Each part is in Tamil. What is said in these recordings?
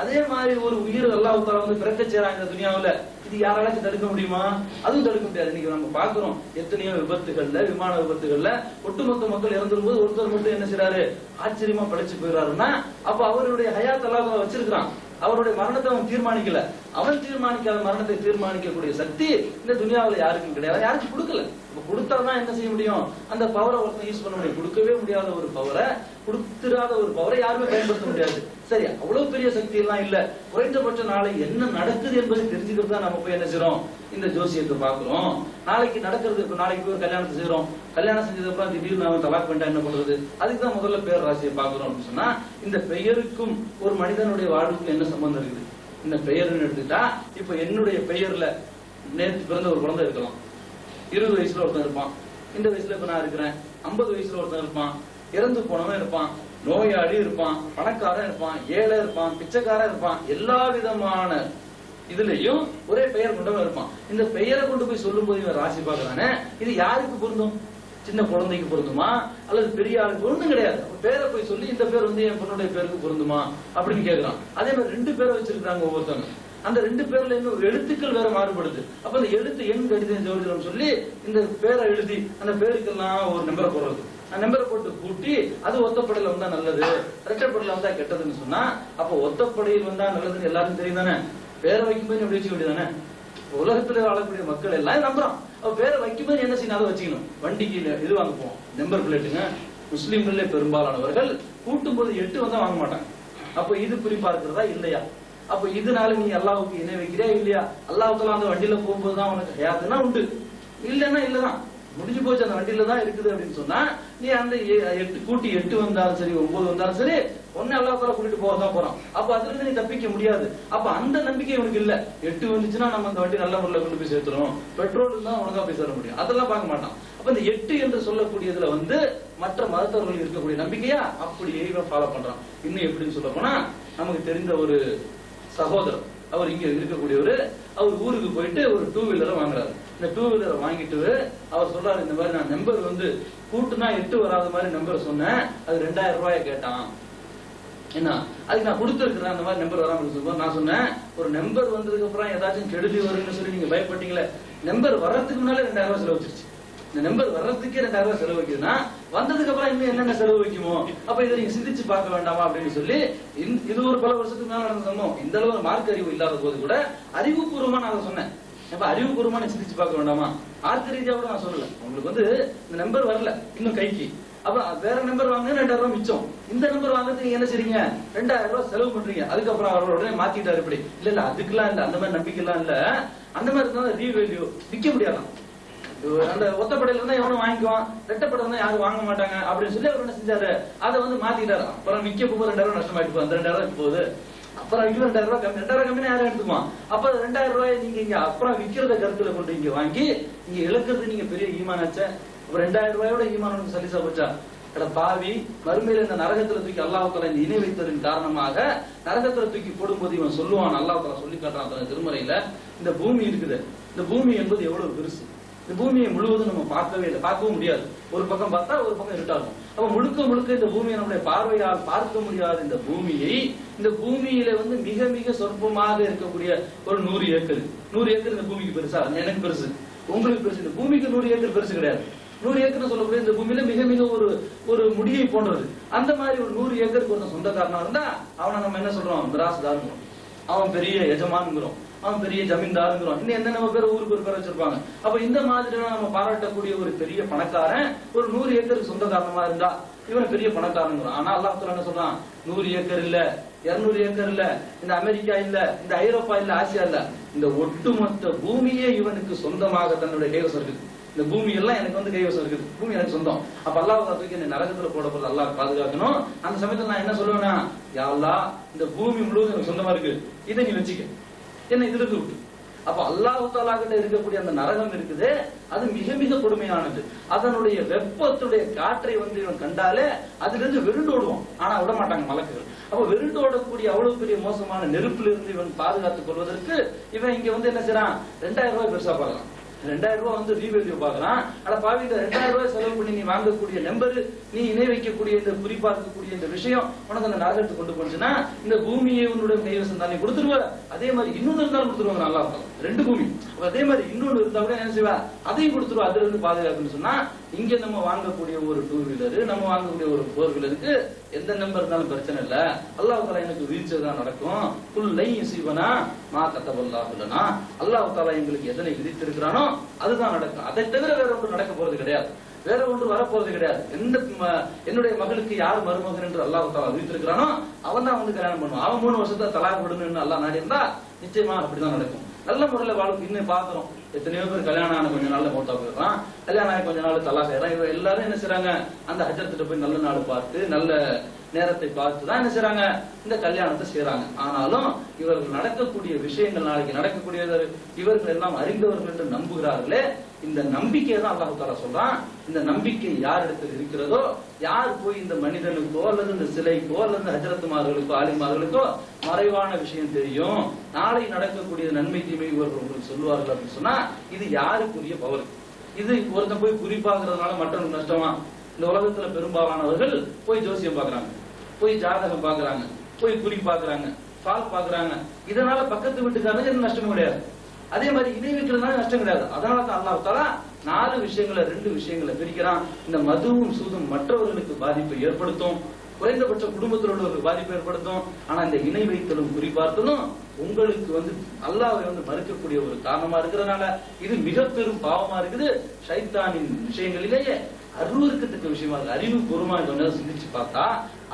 அதே மாதிரி ஒரு உயிர் அல்லாஹ் தஆலா வந்து பிறக்க செய்றாங்க இந்த துனியாவுல. இது யாராச்சும் தடுக்க முடியுமா? அதுவும் தடுக்க முடியாது. இன்னைக்கு நம்ம பாக்குறோம் எத்தனையோ விபத்துகள்ல, விமான விபத்துகள்ல ஒட்டுமொத்த மக்கள் இறந்துரும் போது ஒருத்தர் மட்டும் என்ன செய்றாரு, ஆச்சரியமா படைச்சு போயிடுறாருன்னா அப்ப அவருடைய ஹயாத் அல்லாஹ் வச்சிருக்கான். அவருடைய மரணத்தை அவன் தீர்மானிக்கல. அவன் தீர்மானிக்காத மரணத்தை தீர்மானிக்கக்கூடிய சக்தி இந்த துனியாவுல யாருக்கும் கிடையாது, யாருக்கும் கொடுக்கல. இப்ப கொடுத்தாதான் என்ன செய்ய முடியும், அந்த பவரை ஒருத்தன் யூஸ் பண்ண முடியும். கொடுக்கவே முடியாத ஒரு பவரை, கொடுத்திராத ஒரு பவரை யாருமே பயன்படுத்த முடியாது. சரி, அவ்வளவு பெரிய சக்தி எல்லாம் இல்ல. குறைந்தபட்ச நாளை என்ன நடக்குது என்பதை தெரிஞ்சுக்கிறது தான் நம்ம போய் என்ன செய்யறோம், இந்த ஜோசியத்தை பாக்குறோம். நாளைக்கு நடக்கிறது, இப்ப நாளைக்கு போய் ஒரு கல்யாணத்தை செய்யறோம். கல்யாணம் செஞ்சதுக்கு அப்புறம் திடீர்னு அவன் தலாக் பண்ணிட்டா என்ன பண்றது? அதுக்கு தான் முதல்ல பேர் ராசியை பாக்குறோம் அப்படின்னு சொன்னா, இந்த பெயருக்கும் ஒரு மனிதனுடைய வாழ்வுக்கும் என்ன சம்பந்தம் இருக்குது? இந்த பெயர்னு எடுத்துட்டா, இப்ப என்னுடைய பெயர்ல நேற்று பிறந்த ஒரு குழந்தை இருக்கலாம், 20 வயசுல ஒருத்தன் இருப்பான், இந்த வயசுல இப்ப நான் இருக்கிறேன், 50 வயசுல ஒருத்தன் இருப்பான், இறந்து போனவன் இருப்பான், நோயாளி இருப்பான், பணக்காரன் இருப்பான், ஏழை இருப்பான், பிச்சைக்காரன் இருப்பான், எல்லா விதமான இதுலயும் ஒரே பெயர் கொண்டவன் இருப்பான். இந்த பெயரை கொண்டு போய் சொல்லும் போது இவன் ராசி பாக்குறானே, இது யாருக்கு பொருந்தும்? சின்ன குழந்தைக்கு பொருந்துமா அல்லது பெரிய ஆளுக்கு? ஒண்ணும் கிடையாது. பேரை போய் சொல்லி இந்த பேர் வந்து என் பொண்ணுடைய பேருக்கு பொருந்துமா அப்படின்னு கேட்கிறான். அதே மாதிரி 2 பேரை வச்சிருக்காங்க ஒவ்வொருத்தவங்க. அந்த 2 பேர்ல இன்னும் ஒரு எழுத்துக்கள் வேற மாறுபடுது. அப்ப அந்த எழுத்து எண் கடிதம் ஜோதிடம் சொல்லி இந்த பேரை எழுதி அந்த பேருக்கெல்லாம் ஒரு நம்பரை போடுறது. அந்த நம்பரை போட்டு கூட்டி அது ஒத்தப்படையில வந்தா நல்லது, இரட்டைப்படையில வந்தா கெட்டதுன்னு சொன்னா, அப்ப ஒத்தப்படையில் வந்தா நல்லதுன்னு எல்லாருக்கும் தெரியும் தானே. பேரை வைக்கும்போது எப்படி வச்சுக்க வேண்டியதானே? உலகத்துல வாழக்கூடிய மக்கள் எல்லாம் நம்புறான். அப்ப பேரை வைக்கும்போது என்ன செய்யணும், அதை வச்சுக்கணும். வண்டிக்கு இது வாங்க போவோம், நம்பர் பிளேட்டுங்க. முஸ்லீம்களே பெரும்பாலானவர்கள் கூட்டும் போது 8 வந்தா வாங்க மாட்டாங்க. அப்ப இது குறிப்பார்க்கிறதா இல்லையா? அப்ப இதனால நீ அல்லாஹ்வுக்கு இணை வைக்கிறியா இல்லையா? அல்லாஹ் தஆலா அந்த வண்டியில போகும்போதுதான் உனக்கு ஹயாத்துனா உண்டு, இல்லன்னா இல்லதான், முடிஞ்சு போச்சு, அந்த வண்டியில தான் இருக்குது அப்படின்னு சொன்னா, நீ அந்த 8 கூட்டி 8 வந்தாலும் சரி 9 வந்தாலும் சரி ஒன்னு அல்லாஹ் தஆலா கூட்டிட்டு போகதான் போறான். அப்ப அதுல இருந்து நீ தப்பிக்க முடியாது. அப்ப அந்த நம்பிக்கை உனக்கு இல்ல. 8 வந்துச்சுன்னா நம்ம அந்த வண்டி நல்ல முறையில் கொண்டு போய் சேர்த்துறோம், பெட்ரோல் தான் உனக்கா போய் சேர முடியும், அதெல்லாம் பார்க்க மாட்டான். அப்ப இந்த 8 என்று சொல்லக்கூடியதுல வந்து மற்ற மதத்தவர்கள் இருக்கக்கூடிய நம்பிக்கையா அப்படியே இவன் ஃபாலோ பண்றான். இன்னும் எப்படின்னு சொல்ல போனா, நமக்கு தெரிந்த ஒரு சகோதரர், அவர் இங்க இருக்கக்கூடியவர், அவர் ஊருக்கு போயிட்டு ஒரு 2 வீலரை வாங்குறாரு. இந்த 2 வீலரை வாங்கிட்டு அவர் சொல்றாரு, இந்த மாதிரி நான் நம்பர் வந்து கூட்டுனா 8 வராத மாதிரி நம்பர் சொன்னேன், அது 2000 ரூபாயை கேட்டான். என்ன அதுக்கு நான் கொடுத்துருக்கிறேன், அந்த மாதிரி நம்பர் வராமல் சொல்லுவோம். நான் சொன்னேன், ஒரு நம்பர் வந்ததுக்கு அப்புறம் ஏதாச்சும் கெடுதி வரும்னு சொல்லி நீங்க பயப்பட்டீங்களே, நம்பர் வர்றதுக்கு முன்னாலே 2000 ரூபாய் செலவு வச்சிருச்சு. இந்த நம்பர் வர்றதுக்கே 2000 ரூபாய் செலவு வைக்குதுன்னா வந்ததுக்கு அப்புறம் இன்னும் என்னென்ன செலவு வைக்குமோ, அப்ப இதை நீங்க சிந்திச்சு பார்க்க வேண்டாமா அப்படின்னு சொல்லி, இது ஒரு பல வருஷத்துக்கு மேல நடந்த சம்பவம். இந்த அளவு மார்க் அறிவு இல்லாத போது கூட அறிவுபூர்வமா நான் அதை சொன்னேன். அப்ப அறிவுபூர்வமா சிந்திச்சு பார்க்க வேண்டாமா? மார்க் ரீதியா கூட நான் சொல்லல. உங்களுக்கு வந்து இந்த நம்பர் வரல இன்னும் கைக்கு, அப்ப வேற நம்பர் வாங்க 2000 ரூபாய் மிச்சம். இந்த நம்பர் வாங்குறதுக்கு என்ன செய்றீங்க, 2000 ரூபாய் செலவு பண்றீங்க. அதுக்கப்புறம் அவரோட உடனே மாத்திட்டாரு. இப்படி இல்ல அதுக்கெல்லாம் இல்ல, அந்த மாதிரி நம்பிக்கை எல்லாம் இல்ல, அந்த மாதிரி இருந்தாலும் ரீவேல்யூ விற்க முடியாதான். அந்த ஒத்தப்படையில இருந்தா எவனும் வாங்கிக்குவான், ரெட்டப்படை இருந்தா யாரும் வாங்க மாட்டாங்க அப்படின்னு சொல்லி அவர் என்ன செஞ்சாரு, அதை வந்து மாத்திட்டாரு. அப்புறம் விற்க போகும்போது 2000 ரூபாய் நஷ்டமாயிட்டு போகுது. அந்த 2000 ரூபாய் போகுது, அப்புறம் 2000 ரூபாய் கம்மி, 2000 கம்மினா யாரும் எடுத்துக்குவான். அப்ப 2000 ரூபாய் நீங்க இங்க அப்புறம் விற்கிறத கருத்துல கொண்டு இங்க வாங்கி இங்க இழக்கிறது நீங்க பெரிய ஈமானாச்ச. அப்ப 2000 ரூபாயோட ஈமான் சலிசா போச்சா? பாவி, மறுமையில இந்த நரகத்துல தூக்கி அல்லாஹ் தஆலா இந்த இணை வைத்ததன் காரணமாக நரகத்துல தூக்கி போடும்போது இவன் சொல்லுவான், அல்லாஹ் தஆலா சொல்லி காட்டுறான் திருமறையில, இந்த பூமி இருக்குது, இந்த பூமி என்பது எவ்வளவு பெருசு, இந்த பூமியை முழுவதும் நம்ம பார்க்கவே இல்லை, பார்க்கவும் முடியாது. ஒரு பக்கம் பார்த்தா ஒரு பக்கம் இருட்டாகும். அப்ப முழுக்க முழுக்க இந்த பூமியை நம்முடைய பார்வையால் பார்க்க முடியாத இந்த பூமியை, இந்த பூமியில வந்து மிக மிக சொற்பமாக இருக்கக்கூடிய ஒரு 100 ஏக்கர், 100 ஏக்கர் இந்த பூமிக்கு பெருசா? எனக்கு பெருசு, உங்களுக்கு பெருசு. இந்த பூமிக்கு 100 ஏக்கர் பெருசு கிடையாது. 100 ஏக்கர் சொல்லக்கூடிய இந்த பூமியில மிக மிக ஒரு முடியை போன்றது. அந்த மாதிரி ஒரு 100 ஏக்கருக்கு ஒரு சொந்தக்காரனா இருந்தா அவனை நம்ம என்ன சொல்றோம், மிராஸ்தார்ங்கிறோம், அவன் பெரிய எஜமானுங்கிறோம், அவன் பெரிய ஜமீன்தாருங்கிறோம், இன்னும் என்னென்ன பேர் ஊருக்கு ஒரு பேர் வச்சிருப்பாங்க. அப்ப இந்த மாதிரி நம்ம பாராட்டக்கூடிய ஒரு பெரிய பணக்காரன் ஒரு 100 ஏக்கருக்கு சொந்தக்காரனமா இருந்தா இவன் பெரிய பணக்காரங்கிறோம். ஆனா அல்லாஹ் தஆலா என்ன சொல்றான், 100 ஏக்கர் இல்ல, 200 ஏக்கர் இல்ல, இந்த அமெரிக்கா இல்ல, இந்த ஐரோப்பா இல்ல, ஆசியா இல்ல, இந்த ஒட்டுமொத்த பூமியே இவனுக்கு சொந்தமாக தன்னுடைய கைவசம் இருக்குது. இந்த பூமி எல்லாம் எனக்கு வந்து கைவசம் இருக்குது, பூமி எனக்கு சொந்தம். அப்ப அல்லாஹ் தூக்கி என்ன நரகத்துல போடப்போது அல்லாஹ் பாதுகாக்கணும். அந்த சமயத்துல நான் என்ன சொல்லுவேன்னா, யா அல்லாஹ் இந்த பூமி முழுவதும் எனக்கு சொந்தமா இருக்கு, இதை நீ வச்சுக்க, என்ன இதுல இருந்து விட்டு. அப்ப அல்லாஹ் தஆலா கிட்ட இருக்கக்கூடிய அந்த நரகம் இருக்குது, அது மிக மிக கொடுமையானது. அதனுடைய வெப்பத்துடைய காற்றை வந்து இவன் கண்டாலே அதுல இருந்து வெருண்டோடுவான். ஆனா விட மாட்டாங்க மலக்குகள். அப்ப வெருண்டோடக்கூடிய அவ்வளவு பெரிய மோசமான நெருப்புல இருந்து இவன் பாதுகாத்துக் கொள்வதற்கு இவன் இங்க வந்து என்ன செய்யறான், 2000 ரூபாய் பெருசா பார்க்கலாம். 2000 ரூபாய் வந்து ரீவேல்யூ பாக்குறான். ஆனா பாவி இந்த 2000 ரூபாய் செலவு பண்ணி நீ வாங்கக்கூடிய நம்பர், நீ இணை வைக்கக்கூடிய இந்த குறிப்பா இருக்கக்கூடிய இந்த விஷயம் உனக்கு அந்த நரகத்துக்கு கொண்டு போச்சுன்னா இந்த பூமியை உன்னுடைய கைவசம் தான் நீ கொடுத்துருவ. அதே மாதிரி இன்னொன்னு இருந்தாலும் கொடுத்துருவாங்க. நல்லா இருக்கும் 2 பூமி. அதே மாதிரி இன்னொன்னு இருந்தா கூட என்ன செய்வா, அதையும் கொடுத்துருவா. அதுல இருந்து பாதுகாப்புன்னு சொன்னா இங்க நம்ம வாங்கக்கூடிய ஒரு 2 வீலர், நம்ம வாங்கக்கூடிய ஒரு 4 வீலருக்கு எந்த நம்பர் இருந்தாலும் பிரச்சனை இல்ல. அல்லாஹ் தஆலா எனக்கு விதிச்சதுதான் நடக்கும். குல் லை யுஸிபனா மா கதபல்லாஹு லனா. அல்லாஹ் தஆலா எங்களுக்கு எதனை விதித்திருக்கிறானோ அதுதான் நடக்கும். அதை தவிர வேற ஒன்று நடக்க போறது கிடையாது, வேற ஒன்று வரப்போறது கிடையாது. என்னுடைய மகளுக்கு யார் மருமகன் என்று அல்லாஹ் தஆலா விதித்திருக்கிறானோ அவன் தான் வந்து கல்யாணம் பண்ணுவான். அவன் 3 வருஷத்தை தலாக் விடணும்னு அல்லாஹ் நாடி இருந்தா நிச்சயமா அப்படிதான் நடக்கும். நல்ல முறையில வாழ்க்கை இன்னும் பாக்குறோம். எத்தனையோ பேர் கல்யாணம் ஆன கொஞ்ச நாள்ல மௌத்தா போயிடுறான், கல்யாணம் ஆகி கொஞ்ச நாள் தலாக் ஆயிடுறான். இவங்க எல்லாரும் என்ன செய்றாங்க, அந்த ஹஜ்ரத்துட்டு போய் நல்ல நாள் பார்த்து நல்ல நேரத்தை பார்த்து தான் என்ன செய்றாங்க, இந்த கல்யாணத்தை செய்யறாங்க. ஆனாலும் இவர்கள் நடக்கக்கூடிய விஷயங்கள், நாளைக்கு நடக்கக்கூடிய இவர்கள் எல்லாம் அறிந்தவர்கள் என்று நம்புகிறார்களே, இந்த நம்பிக்கையை தான் அல்லாஹ் தஆலா சொல்றான். இந்த நம்பிக்கை யார் இடத்தில் இருக்கிறதோ, யார் போய் இந்த மனிதனுக்கோ அல்லது இந்த சிலைக்கோ அல்லது ஹஜ்ரத்துமார்களுக்கோ ஆலிமார்களுக்கோ மறைவான விஷயம் தெரியும், நாளை நடக்கக்கூடிய நன்மை தீமை இவர்கள் உங்களுக்கு சொல்லுவார்கள் அப்படின்னு சொன்னா இது யாருக்குரிய பவர்? இது ஒருத்தன் போய் குறிப்பாக்குறதுனால மற்றவங்களுக்கு நஷ்டமா? இந்த உலகத்துல பெரும்பாலானவர்கள் போய் ஜோசியம் பாக்குறாங்க, போய் ஜாதகம் பாக்குறாங்க, போய் குறி பாக்குறாங்க, பால் பாக்குறாங்க. இதனால பக்கத்து வீட்டுக்காரங்க எந்த நஷ்டமும் கிடையாது. அதே மாதிரி இணை வைக்கிறதுனால நஷ்டம் கிடையாது. அதனால தான் அல்லாஹ் தஆலா 4 விஷயங்களை 2 விஷயங்களை பிரிக்கிறான். இந்த மதுவும் சூதும் மற்றவர்களுக்கு பாதிப்பை ஏற்படுத்தும், குறைந்தபட்ச குடும்பத்தில் உள்ளவர்களுக்கு பாதிப்பை ஏற்படுத்தும். ஆனா இந்த இணை வைத்தலும் குறிப்பார்த்தலும் உங்களுக்கு வந்து அல்லாஹ்வை வந்து மறுக்கக்கூடிய ஒரு காரணமா இருக்கிறதுனால இது மிக பெரும் பாவமா இருக்குது. ஷைத்தானின் விஷயங்களிலேயே அருவருக்கத்தக்க விஷயமா இருக்கு. அறிவுபூர்வமா சிந்திச்சு பார்த்தா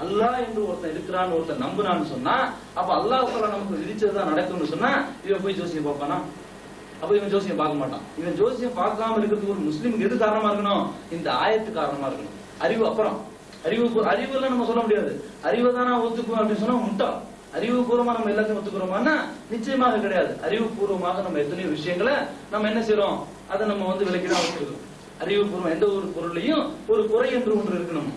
அல்லாஹ் என்று ஒருத்தன் இருக்கிறான்னு ஒருத்தன் நம்புனான்னு சொன்னா, அப்ப அல்லாஹ் தஆலா நமக்கு விதிச்சதுதான் நடக்கும்னு சொன்னா இவன் போய் ஜோசியம் பார்ப்பானா? அப்ப இவன் ஜோசியம் பார்க்க மாட்டான். இவன் ஜோசியம் பார்க்காம இருக்கிறதுக்கு ஒரு முஸ்லீமுக்கு எது காரணமா இருக்கணும்? இந்த ஆயத்து காரணமா இருக்கணும். அறிவு அப்புறம் அறிவு எல்லாம் நம்ம சொல்ல முடியாது. அறிவை தான் நான் ஒத்துக்குவேன் அப்படின்னு சொன்னா முட்டா. அறிவுபூர்வமா நம்ம எல்லாத்தையும் ஒத்துக்கிறோமான்னா நிச்சயமாக கிடையாது. அறிவுபூர்வமாக நம்ம எத்தனையோ விஷயங்களை நம்ம என்ன செய்யறோம், அதை நம்ம வந்து விலக்கிதான் வச்சிருக்கோம். அறிவுபூர்வம் எந்த ஒரு பொருளையும் ஒரு குறை என்று ஒன்று இருக்கணும்.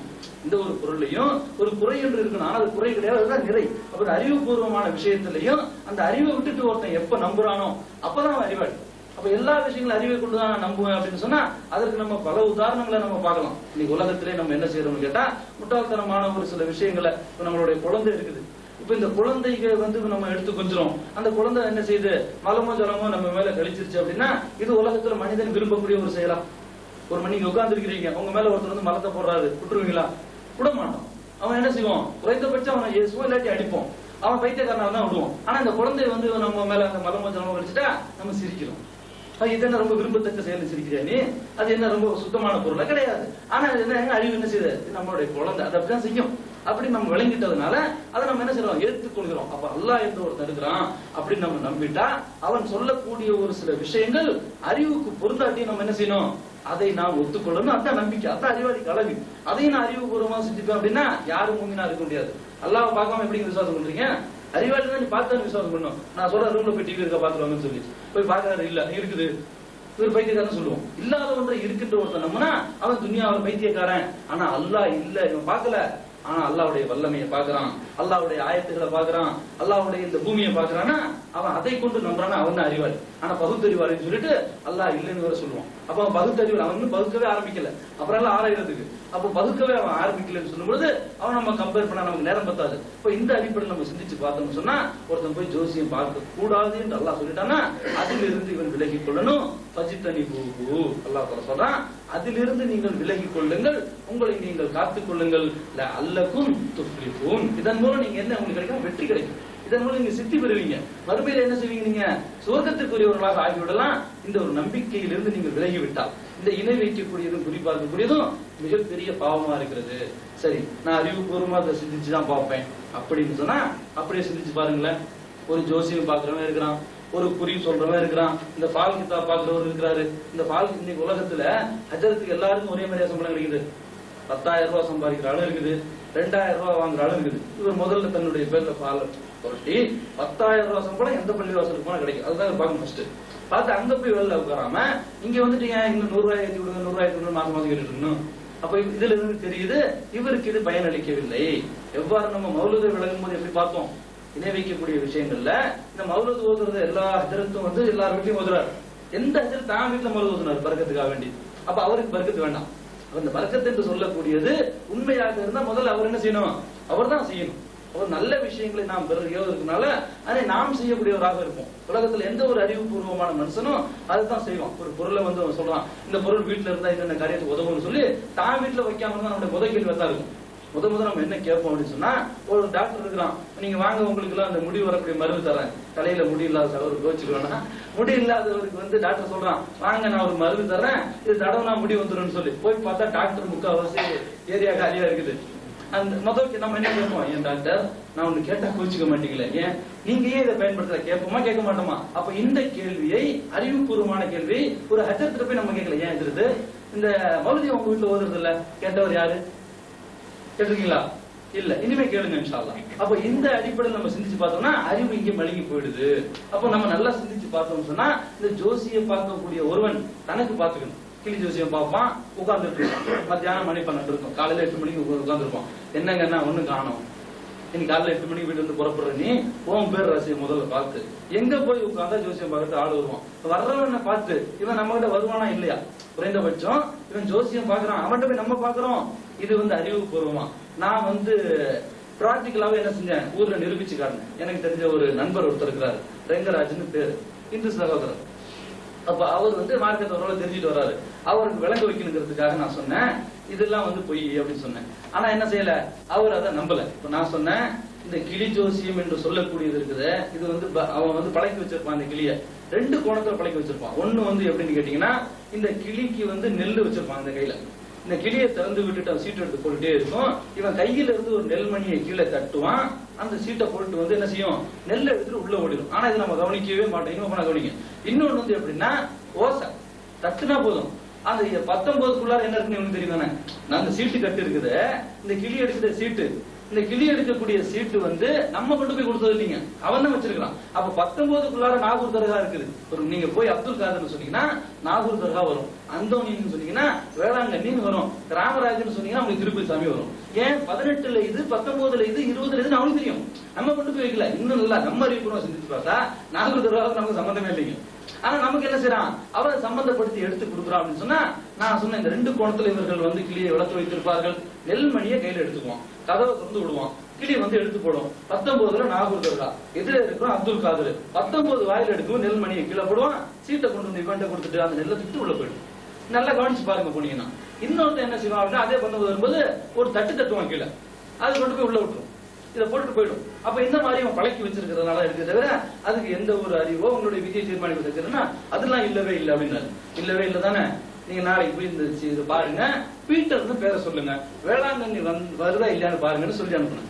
இந்த ஒரு பொருளையும் ஒரு குறை என்று இருக்கணும். ஆனா அது குறை கிடையாது, அதுதான் நிறை. அப்ப அறிவுபூர்வமான விஷயத்திலையும் அந்த அறிவை விட்டுட்டு ஒருத்தன் எப்ப நம்புறானோ அப்பதான் அவன் அறிவாளி. அப்ப எல்லா விஷயங்களும் அறிவை கொண்டுதான் நான் நம்புவேன் அப்படின்னு சொன்னா அதற்கு நம்ம பல உதாரணங்களை நம்ம பார்க்கலாம். இன்னைக்கு உலகத்திலே நம்ம என்ன செய்யறோம்னு கேட்டா முட்டாள்தனமான ஒரு சில விஷயங்களை, நம்மளுடைய குழந்தை இருக்குது. இப்ப இந்த குழந்தைக்கு வந்து நம்ம எடுத்து கொஞ்சம் அந்த குழந்தை என்ன செய்யுது, மலமோ ஜலமோ நம்ம மேல கழிச்சிருச்சு அப்படின்னா இது உலகத்துல மனிதன் விரும்பக்கூடிய ஒரு செயலா? ஒரு மணிக்கு உட்கார்ந்து இருக்கிறீங்க, உங்க மேல ஒருத்தர் வந்து மலத்தை போடுறாரு, விட்டுருவீங்களா? விட மாட்டோம். அவன் என்ன செய்வோம், குறைந்தபட்சம் அவனை ஏசுவோம், இல்லாட்டி அடிப்போம். அவன் பைத்தியக்காரனால தான் விடுவோம். ஆனா இந்த குழந்தை வந்து நம்ம மேல அந்த மலமோ ஜலமோ கழிச்சுட்டா நம்ம சிரிக்கிறோம். இது என்ன ரொம்ப விரும்பத்தக்க செயல் சிரிக்கிறியா நீ? அது என்ன ரொம்ப சுத்தமான பொருளா? கிடையாது. ஆனா என்ன அறிவு என்ன செய்யுது, நம்மளுடைய குழந்தை அதை அப்படிதான் செய்யும். அப்படி நம்ம விளங்கிட்டதுனால அதை நம்ம என்ன செய்யறோம், ஏற்றுக்கொள்கிறோம். அப்ப அல்லாஹ் என்று ஒருத்தர் இருக்கிறான் அப்படின்னு நம்ம நம்பிட்டா அவன் சொல்லக்கூடிய ஒரு சில விஷயங்கள் அறிவுக்கு பொருந்தாட்டி நம்ம என்ன செய்யணும், அதை நாம் ஒத்துக்கொள்ளணும். அதான் நம்பிக்கை, அதான் அறிவாளி கலவி. அதையும் நான் அறிவுபூர்வமா செஞ்சுப்பேன் அப்படின்னா யாரும் மூமினா இருக்க முடியாது. அல்லாஹ் பார்க்காம எப்படி விசுவாசம் பண்றீங்க? அறிவாளி தான் நீ பார்த்து விசுவாசம் பண்ணணும். நான் சொல்ற ரூம்ல போய் டிவி இருக்க பாத்துருவாங்கன்னு சொல்லி போய் பாக்குறாரு, இல்ல இருக்குது, இவர் பைத்தியக்காரன் சொல்லுவோம். இல்லாத ஒன்றை இருக்கின்ற ஒருத்தன் நம்மனா அவன் துன்யாவில் பைத்தியக்காரன். ஆனா அல்லாஹ் இல்ல, இவன் பார்க்கல. ஆனா அல்லாஹ்வுடைய வல்லமையை பார்க்கறான், அல்லாஹ்வுடைய ஆயத்துக்களை பார்க்கறான், அல்லாஹ்வுடைய இந்த பூமியை பார்க்கறானா அவன் அதை கொண்டு நம்புறானா அவன் தான் அறிவாளி. ஆனா பகுத்தறிவாளின்னு சொல்லிட்டு அல்லாஹ் இல்லைன்னு வேற சொல்லுவான். அப்ப அவன் பகுத்தறிவாளி, அவன் இன்னும் பகுக்கவே ஆரம்பிக்கல. அப்புறம் எல்லாம் ஆராயறதுக்கு அப்ப பகுக்கவே அவன் ஆரம்பிக்கலன்னு சொல்லும்போது அவன் நம்ம கம்பேர் பண்ண நமக்கு நேரம் பத்தாது. இப்ப இந்த அடிப்படையில் நம்ம சிந்திச்சு பார்த்தோம்னு சொன்னா ஒருத்தன் போய் ஜோசியம் பார்க்க கூடாது என்று அல்லாஹ் சொல்லிட்டானா அதிலிருந்து இவன் விலகி கொள்ளணும். பஜித்தனி பூ அல்லாஹ் சொல்றான், அதிலிருந்து நீங்கள் விலகி கொள்ளுங்கள், உங்களை நீங்கள் காத்துக் கொள்ளுங்கள். அல்லக்கும் துஃப்லிஹூன். இதன் மூலம் நீங்க என்ன உங்களுக்கு கிடைக்கும், வெற்றி கிடைக்கும். இதன் மூலம் நீங்க சித்தி பெறுவீங்க. மறுமையில என்ன செய்வீங்க, நீங்க சுவர்க்கத்திற்குரியவர்களாக ஆகிவிடலாம். இந்த ஒரு நம்பிக்கையிலிருந்து நீங்கள் விலகிவிட்டால் இந்த இணை வைக்கக்கூடியதும் குறிப்பாக்கக்கூடியதும் மிகப்பெரிய பாவமா இருக்கிறது. சரி, நான் அறிவுபூர்வமாக சிந்திச்சுதான் பார்ப்பேன் அப்படின்னு சொன்னா அப்படியே சிந்திச்சு பாருங்களேன். ஒரு ஜோசியம் பாக்குறவன் இருக்கிறான், ஒரு குறி சொல்றவன் இருக்கிறான், இந்த பால் கிதாப் பாக்குறவர் இருக்கிறாரு. இந்த பால் இன்னைக்கு உலகத்துல ஹஜ்ரத்துக்கு எல்லாருக்கும் ஒரே மாதிரியா சம்பளம் கிடைக்குது. 10,000 ரூபாய் சம்பாதிக்கிற ஆளு இருக்குது, 2,000 ரூபாய் வாங்குற ஆளு இருக்குது. இவர் முதல்ல தன்னுடைய பேர்ல பால் புரட்டி 10,000 ரூபாய் சம்பளம் எந்த பள்ளி வாசலுக்கு போனா கிடைக்கும். அதுதான் பார்க்கணும். ஃபர்ஸ்ட் பார்த்து அங்க போய் வெளில உட்காராம இங்க வந்துட்டீங்க, இன்னும் 100 ரூபாய் ஏற்றி விடுங்க, 100 ரூபாய் ஏற்றி விடுங்க, மாசம் மாசம் கேட்டுட்டு இருக்கணும். அப்ப இதுல இருந்து தெரியுது இவருக்கு இது பயனளிக்கவில்லை. எவ்வாறு நம்ம மௌலூதை விளங்கும் போது எப்படி பார்த்தோம், இணை வைக்கக்கூடிய விஷயங்கள்ல இந்த மௌலூத் ஓதுறது எல்லா ஹஜ்ரத்தும் வந்து எல்லார் வீட்லயும் ஓதுறாரு. எந்த ஹஜ்ரத் தான் வீட்டுல மருது சொன்னார் பரக்கத்துக்காக வேண்டி. அப்ப அவருக்கு பரக்கத்து வேண்டாம். அந்த பரக்கத்து என்று சொல்லக்கூடியது உண்மையாக இருந்தா முதல்ல அவர் என்ன செய்யணும்? அவர் தான் செய்யணும். அவர் நல்ல விஷயங்களை நாம் பெறுகிறதுனால அதை நாம் செய்யக்கூடியவராக இருப்போம். உலகத்துல எந்த ஒரு அறிவுபூர்வமான மனுஷனும் அதுதான் செய்வான். ஒரு பொருளை வந்து அவன் சொல்றான், இந்த பொருள் வீட்டுல இருந்தா என்னென்ன காரியத்துக்கு உதவும்னு சொல்லி தான் வீட்டுல வைக்காம இருந்தா நம்மளுடைய முதல் கேள்வி தான் இருக்கும். முதல் நம்ம என்ன கேட்போம் அப்படின்னு சொன்னா, ஒரு டாக்டர் இருக்கிறான், நீங்க வாங்க உங்களுக்கு எல்லாம் அந்த முடி வரக்கூடிய மருந்து தரேன். தலையில முடி இல்லாத அவருக்கு யோசிச்சுக்கணும்னா, முடி இல்லாதவருக்கு வந்து டாக்டர் சொல்றான், வாங்க நான் ஒரு மருந்து தரேன், இது தடவுனா முடி வந்துடும் சொல்லி போய் பார்த்தா டாக்டர் முக்கால்வாசி ஏரியா காலியா இருக்குது. அந்த முதல் நம்ம என்ன கேட்போம், ஏன் டாக்டர் நான் ஒண்ணு கேட்டா கோச்சிக்க மாட்டீங்களே, ஏன் நீங்க ஏன் இதை பயன்படுத்த கேட்போமா கேட்க மாட்டோமா? அப்ப இந்த கேள்வியை அறிவுபூர்வமான கேள்வி ஒரு ஹஜ்ரத்துல போய் நம்ம கேட்கல. ஏன் எதிர்த்து இந்த மௌலிதி உங்க வீட்டுல ஓதுறது இல்ல, கேட்டவர் யாரு? கேட்டிருக்கீங்களா? இல்ல, இனிமே கேளுங்க இன்ஷா அல்லாஹ். அப்ப இந்த அடிப்படையில் நம்ம சிந்திச்சு பார்த்தோம்னா அறிவு இங்கே மழுங்கி போயிடுது. அப்ப நம்ம நல்லா சிந்திச்சு பார்த்தோம்னு சொன்னா, இந்த ஜோசியை பார்க்கக்கூடிய ஒருவன் தனக்கு பார்த்துக்கணும். கிளி ஜோசியம் பார்ப்பான், உட்கார்ந்துட்டு இருப்பான். மத்தியானம் மணி 12 இருக்கும், காலையில 8 மணிக்கு உட்கார்ந்துருப்பான். என்னங்கன்னா ஒண்ணு காணும், இன்னைக்கு காலையில 8 மணிக்கு வீட்டு வந்து புறப்படுற நீ உன் பேர் ராசியை முதல்ல பார்த்து எங்க போய் உட்கார்ந்தா ஜோசியம் பார்க்கறது ஆள் வருவான். வர்றவனை பார்த்து இவன் நம்ம கிட்ட வருவானா இல்லையா? குறைந்தபட்சம் இவன் ஜோசியம் பாக்குறான், அவன்கிட்ட போய் நம்ம பாக்குறோம். இது வந்து அறிவுபூர்வமா. நான் வந்து பிராக்டிகலாவே என்ன செஞ்சேன், ஊர்ல நிரூபிச்சு காட்டினேன். எனக்கு தெரிஞ்ச ஒரு நண்பர் ஒருத்தர் இருக்கிறாரு, ரெங்கராஜ்னு பேரு, இந்து சகோதரர். அப்ப அவர் வந்து மார்க்கெட் ஓரளவு தெரிஞ்சுட்டு வர்றாரு. அவருக்கு விளங்க வைக்கணுங்கிறதுக்காக நான் சொன்னேன், இதெல்லாம் வந்து பொய் அப்படின்னு சொன்னேன். ஆனா என்ன செய்யல, அவர் அதை நம்பல. இப்ப நான் சொன்னேன், இந்த கிளி ஜோசியம் என்று சொல்லக்கூடியது இருக்குது, இது வந்து அவன் வந்து பழக்கி வச்சிருப்பான். இந்த கிளிய 2 கோணத்துல பழக்கி வச்சிருப்பான். ஒண்ணு வந்து எப்படின்னு கேட்டீங்கன்னா, இந்த கிளிக்கு வந்து நெல் வச்சிருப்பான் இந்த கையில. இந்த கிளியை திறந்து விட்டுட்டு அவன் சீட்டு எடுத்து போட்டுட்டே இருக்கும். இவன் கையில இருந்து ஒரு நெல்மணியை கீழே தட்டுவான். அந்த சீட்டை போட்டு வந்து என்ன செய்யும், நெல்லை எடுத்துட்டு உள்ள ஓடிடும். ஆனா இது நம்ம கவனிக்கவே மாட்டோம். இன்னும் கவனிங்க. இன்னொன்னு வந்து எப்படின்னா, ஓசை தட்டுனா போதும். அந்த 19க்குள்ளார என்ன இருக்குன்னு இவனுக்கு தெரியும் தானே. அந்த சீட்டு கட்டு இருக்குது, இந்த கிளி எடுக்கிற சீட்டு, இந்த கிளி எடுக்கக்கூடிய சீட்டு வந்து நம்ம கொண்டு போய் கொடுத்தது இல்லைங்க, அவன் தான் வச்சிருக்கான். அப்ப 19க்குள்ளார நாகூர் தர்கா இருக்குது. ஒரு நீங்க போய் அப்துல் காதர்னு சொன்னீங்கன்னா நாகூர் தர்கா வரும், அந்தோனின்னு சொன்னீங்கன்னா வேளாங்கண்ணின்னு வரும், ராமராஜன் சொன்னீங்கன்னா உங்களுக்கு திருப்பதி சாமி வரும். ஏன் 18ல இது, 19ல இது, 20ல இதுன்னு அவனுக்கு தெரியும். நம்ம கொண்டு போய் வைக்கல. இன்னும் இல்ல, நம்ம அறிவிப்புறம் சிந்திச்சு பார்த்தா நாகூர் தர்காவுக்கு நமக்கு சம்பந்தமே இல்லைங்க. ஆனா நமக்கு என்ன செய்யறான், அவரை சம்பந்தப்படுத்தி எடுத்து கொடுக்குறான் அப்படின்னு சொன்னா, நான் சொன்ன இந்த 2 கோணத்துல இவர்கள் வந்து கிளியை வளர்த்து வைத்திருப்பார்கள். நெல்மணியை கையில எடுத்துக்குவான், கதவை திறந்து விடுவான், கிளி வந்து எடுத்து போடும். 19ல நாகூர் தர்கா, எதிர இருக்கிறோம் அப்துல் காதர். 19 வாயில எடுக்கும், நெல்மணியை கீழே போடுவான், சீட்டை கொண்டு வந்து இவன்ட்ட கொடுத்துட்டு அந்த நெல்லை திட்டு உள்ள போயிடும். நல்லா கவனிச்சு பாருங்க போனீங்கன்னா. இன்னொருத்த என்ன செய்வான் அப்படின்னா, அதே 19 வரும்போது ஒரு தட்டு தட்டுவான் கீழே, அது கொண்டு போய் உள்ள விட்டுரும், இதை போட்டு போயிடும். அப்ப இந்த மாதிரி அவன் பழக்கி வச்சிருக்கிறதுனால இருக்கு தவிர அதுக்கு எந்த ஒரு அறிவோ உங்களுடைய விதியை தீர்மானிப்பு வச்சிருக்கா அதெல்லாம் இல்லவே இல்லை அப்படின்னாரு. இல்லவே இல்லை தானே. நீங்க நாளைக்கு போய் இந்த இது பாருங்க, பீட்டர்னு பேரை சொல்லுங்க, வேளாங்கண்ணி வருதா இல்லையான்னு பாருங்கன்னு சொல்லி அனுப்புனேன்.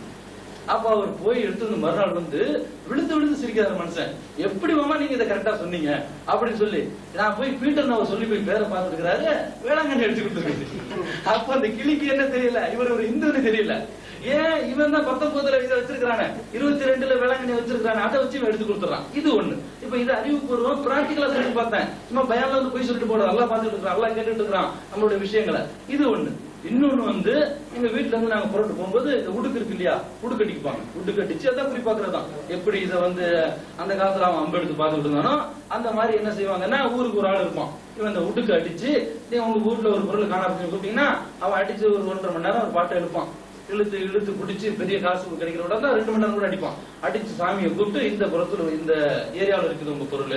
அப்ப அவர் போய் எடுத்து மறுநாள் வந்து விழுந்து விழுந்து சிரிக்காத மனுஷன், எப்படி மாமா நீங்க இதை கரெக்டா சொன்னீங்க அப்படின்னு சொல்லி, நான் போய் பீட்டர் அவர் சொல்லி போய் பேரை பார்த்துருக்கிறாரு, வேளாங்கண்ணி எடுத்து கொடுத்துருக்கு. அப்ப அந்த கிளிக்கு என்ன தெரியல, இவர் ஒரு இந்துன்னு தெரியல. ஏன் இவன் தான் 19ல இதை வச்சிருக்கானே, 22ல வேளாங்கண்ணி வச்சிருக்கானே, அதை வச்சு எடுத்து கொடுத்துறான். இது ஒண்ணு. இப்ப இது அறிவுபூர்வம் பிராக்டிகலா சொல்லி பார்த்தேன். சும்மா பயான்ல வந்து போய் சொல்லிட்டு போட, நல்லா பார்த்துட்டு இருக்கிறான், நல்லா கேட்டுட்டு இருக்கிறான் நம்மளுடைய விஷயங்களை. இது ஒண்ணு. இன்னொன்னு வந்து எங்க வீட்டுல இருந்து நாங்க புறட்டு போகும்போது இந்த உடுக்கு இருக்கு இல்லையா, உடுக்கு கட்டிக்குப்பாங்க. உடுக்கு கட்டிச்சு அதான் குறி பாக்குறதுதான். எப்படி இதை வந்து அந்த காலத்துல அவன் அம்பு எடுத்து பார்த்துட்டு இருந்தானோ அந்த மாதிரி என்ன செய்வாங்கன்னா, ஊருக்கு ஒரு ஆள் இருப்பான், இவன் இந்த உடுக்கு அடிச்சு, உங்க ஊர்ல ஒரு பொருள் காணாம கூப்பிட்டீங்கன்னா அவன் அடிச்சு ஒரு 1.5 மணி நேரம் ஒரு பாட்டை எழுப்பான். இழுத்து இழுத்து பிடிச்சி பெரிய காசு கிடைக்கிற விட 2 மணி நேரம் கூட அடிப்பான். அடிச்சு சாமியை கூப்பிட்டு, இந்த புறத்துல இந்த ஏரியாவில் இருக்குது உங்க பொருள்,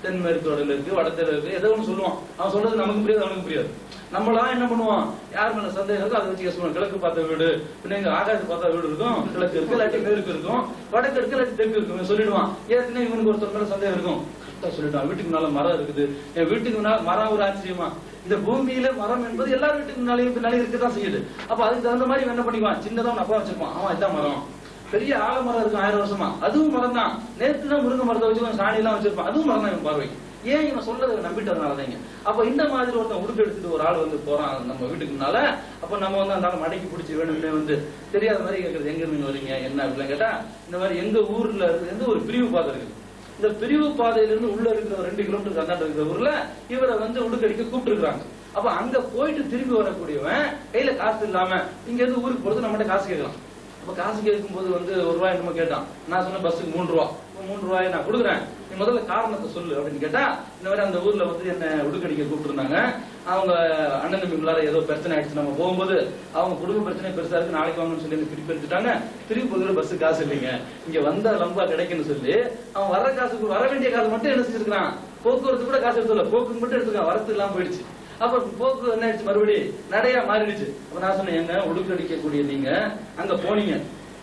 தென்மேற்கு வடல இருக்கு, வடத்தில இருக்கு, ஏதோ ஒன்று சொல்லுவான். அவன் சொல்றது நமக்கு புரியாது, அவனுக்கு புரியாது. நம்மளாம் என்ன பண்ணுவோம், யார் மேல சந்தேகம் இருக்கோ அதை வச்சு சொல்லுவோம். கிழக்கு பார்த்த வீடு, பின்ன எங்க ஆகாயத்து பார்த்தா வீடு இருக்கும், கிழக்கு இருக்கு, இல்லாட்டி மேற்கு இருக்கும், வடக்கு இருக்கு, இல்லாட்டி தெற்கு இருக்கும் சொல்லிடுவான். ஏற்கனவே இவனுக்கு ஒருத்தர் மேல சந்தேகம் இருக்கும், கரெக்டா சொல்லிட்டான். வீட்டுக்கு முன்னால மரம் இருக்குது, என் வீட்டுக்கு முன்னால மரம் ஒரு ஆச்சரியமா, இந்த பூமியில மரம் என்பது எல்லா வீட்டுக்கு முன்னாலேயும் பின்னாலே இருக்கதான் செய்யுது. அப்ப அதுக்கு தகுந்த மாதிரி என்ன பண்ணிக்குவான், சின்னதா அப்பா வச்சிருப்பான், அவன் இதான் மரம். பெரிய ஆலமரம் இருக்கும் 1000 வருஷமா, அதுவும் மரம் தான். நேற்று தான் முருங்கை மரத்தை வச்சு சாணி எல்லாம் வச்சிருப்பான், அதுவும் மரம் தான் இவன் பார்வை. ஏன் இவன் சொல்றதை நம்பிட்டதுனாலதாங்க. அப்ப இந்த மாதிரி ஒருத்தன் உடுப்பு எடுத்துட்டு ஒரு ஆள் வந்து போறான் நம்ம வீட்டுக்கு முன்னால. அப்ப நம்ம வந்து அந்த மடக்கி பிடிச்சி வேணும்னே வந்து தெரியாத மாதிரி கேட்கறது, எங்க நீங்க வரீங்க என்ன அப்படின்னு கேட்டா, இந்த மாதிரி எங்க ஊர்ல இருந்து ஒரு பிரிவு பாதை இருக்குது, இந்த பிரிவு பாதையிலிருந்து உள்ள இருக்கிற 2 கிலோமீட்டருக்கு அந்தாண்ட இருக்கிற ஊர்ல இவரை வந்து உடுக்கடிக்க கூப்பிட்டு இருக்காங்க. அப்ப அங்க போயிட்டு திரும்பி வரக்கூடியவன் கையில காசு இல்லாம இங்க இருந்து ஊருக்கு போறது நம்மகிட்ட காசு கேட்கலாம். அப்ப காசு கேட்கும் போது வந்து 1 ரூபாய் என்னமோ கேட்டான். நான் சொன்ன பஸ்ஸுக்கு 3 ரூபா, 3 ரூபாய் நான் கொடுக்குறேன், நீ முதல்ல காரணத்தை சொல்லு அப்படின்னு கேட்டா, இந்த மாதிரி அந்த ஊர்ல வந்து என்ன உடுக்கடிக்க கூப்பிட்டு இருந்தாங்க, அவங்க அண்ணன் தம்பிகளால ஏதோ பிரச்சனை ஆயிடுச்சு, நம்ம போகும்போது அவங்க குடும்ப பிரச்சனை பெருசா இருக்கு, நாளைக்கு வாங்கன்னு சொல்லி திருப்பி எடுத்துட்டாங்க, திருப்பி போகிற பஸ் காசு இல்லைங்க, இங்க வந்தா லம்பா கிடைக்குன்னு சொல்லி அவன் வர காசுக்கு வர வேண்டிய காசு மட்டும் என்ன செஞ்சிருக்கான், போக்குவரத்து கூட காசு எடுத்துல போக்குக்கு மட்டும் எடுத்துக்கான், வரத்து எல்லாம் போயிடுச்சு. அப்ப போக்கு என்ன ஆயிடுச்சு, மறுபடி நடையா மாறிடுச்சு. அப்ப நான் சொன்னேன், எங்க உடுக்கடிக்கக்கூடிய நீங்க அங்க போனீங்க,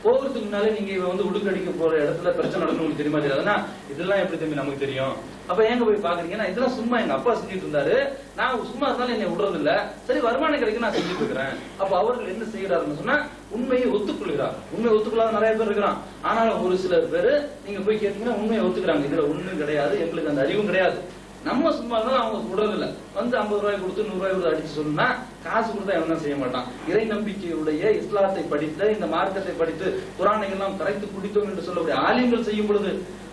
போகிறதுக்கு முன்னாலே நீங்க வந்து உடுக்கடிக்க போற இடத்துல பிரச்சனை நடக்கும் உங்களுக்கு தெரியுமா தெரியாதுன்னா, இதெல்லாம் எப்படி தம்பி நமக்கு தெரியும், அப்ப எங்க போய் பாக்குறீங்கன்னா, இதெல்லாம் சும்மா எங்க அப்பா செஞ்சுட்டு இருந்தாரு, நான் சும்மா இருந்தாலும் என்னை விடுறது இல்ல, சரி வருமானம் கிடைக்கும் நான் செஞ்சுட்டு இருக்கிறேன். அப்ப அவர்கள் என்ன செய்யறாருன்னு சொன்னா உண்மையை ஒத்துக்கொள்கிறார். உண்மையை ஒத்துக்கொள்ளாத நிறைய பேர் இருக்கிறான், ஆனாலும் ஒரு சிலர் பேரு நீங்க போய் கேட்டீங்கன்னா உண்மையை ஒத்துக்கிறாங்க, இதுல ஒண்ணும் கிடையாது, எங்களுக்கு அந்த அறிவும் கிடையாது, நம்ம சும்மா இருந்தாலும் அவங்க விடுறது இல்ல, வந்து 50 ரூபாய் கொடுத்து 100 ரூபாய் கொடுத்து அடிச்சு சொன்னா காசு கொடுத்தா எவனும் செய்ய மாட்டான். இறை நம்பிக்கையுடைய இஸ்லாத்தை படித்த இந்த மார்க்கத்தை படித்து குரானை எல்லாம் கரைத்து குடித்தோம் என்று சொல்லக்கூடிய ஆலிம்கள் செய்யும் பொழுது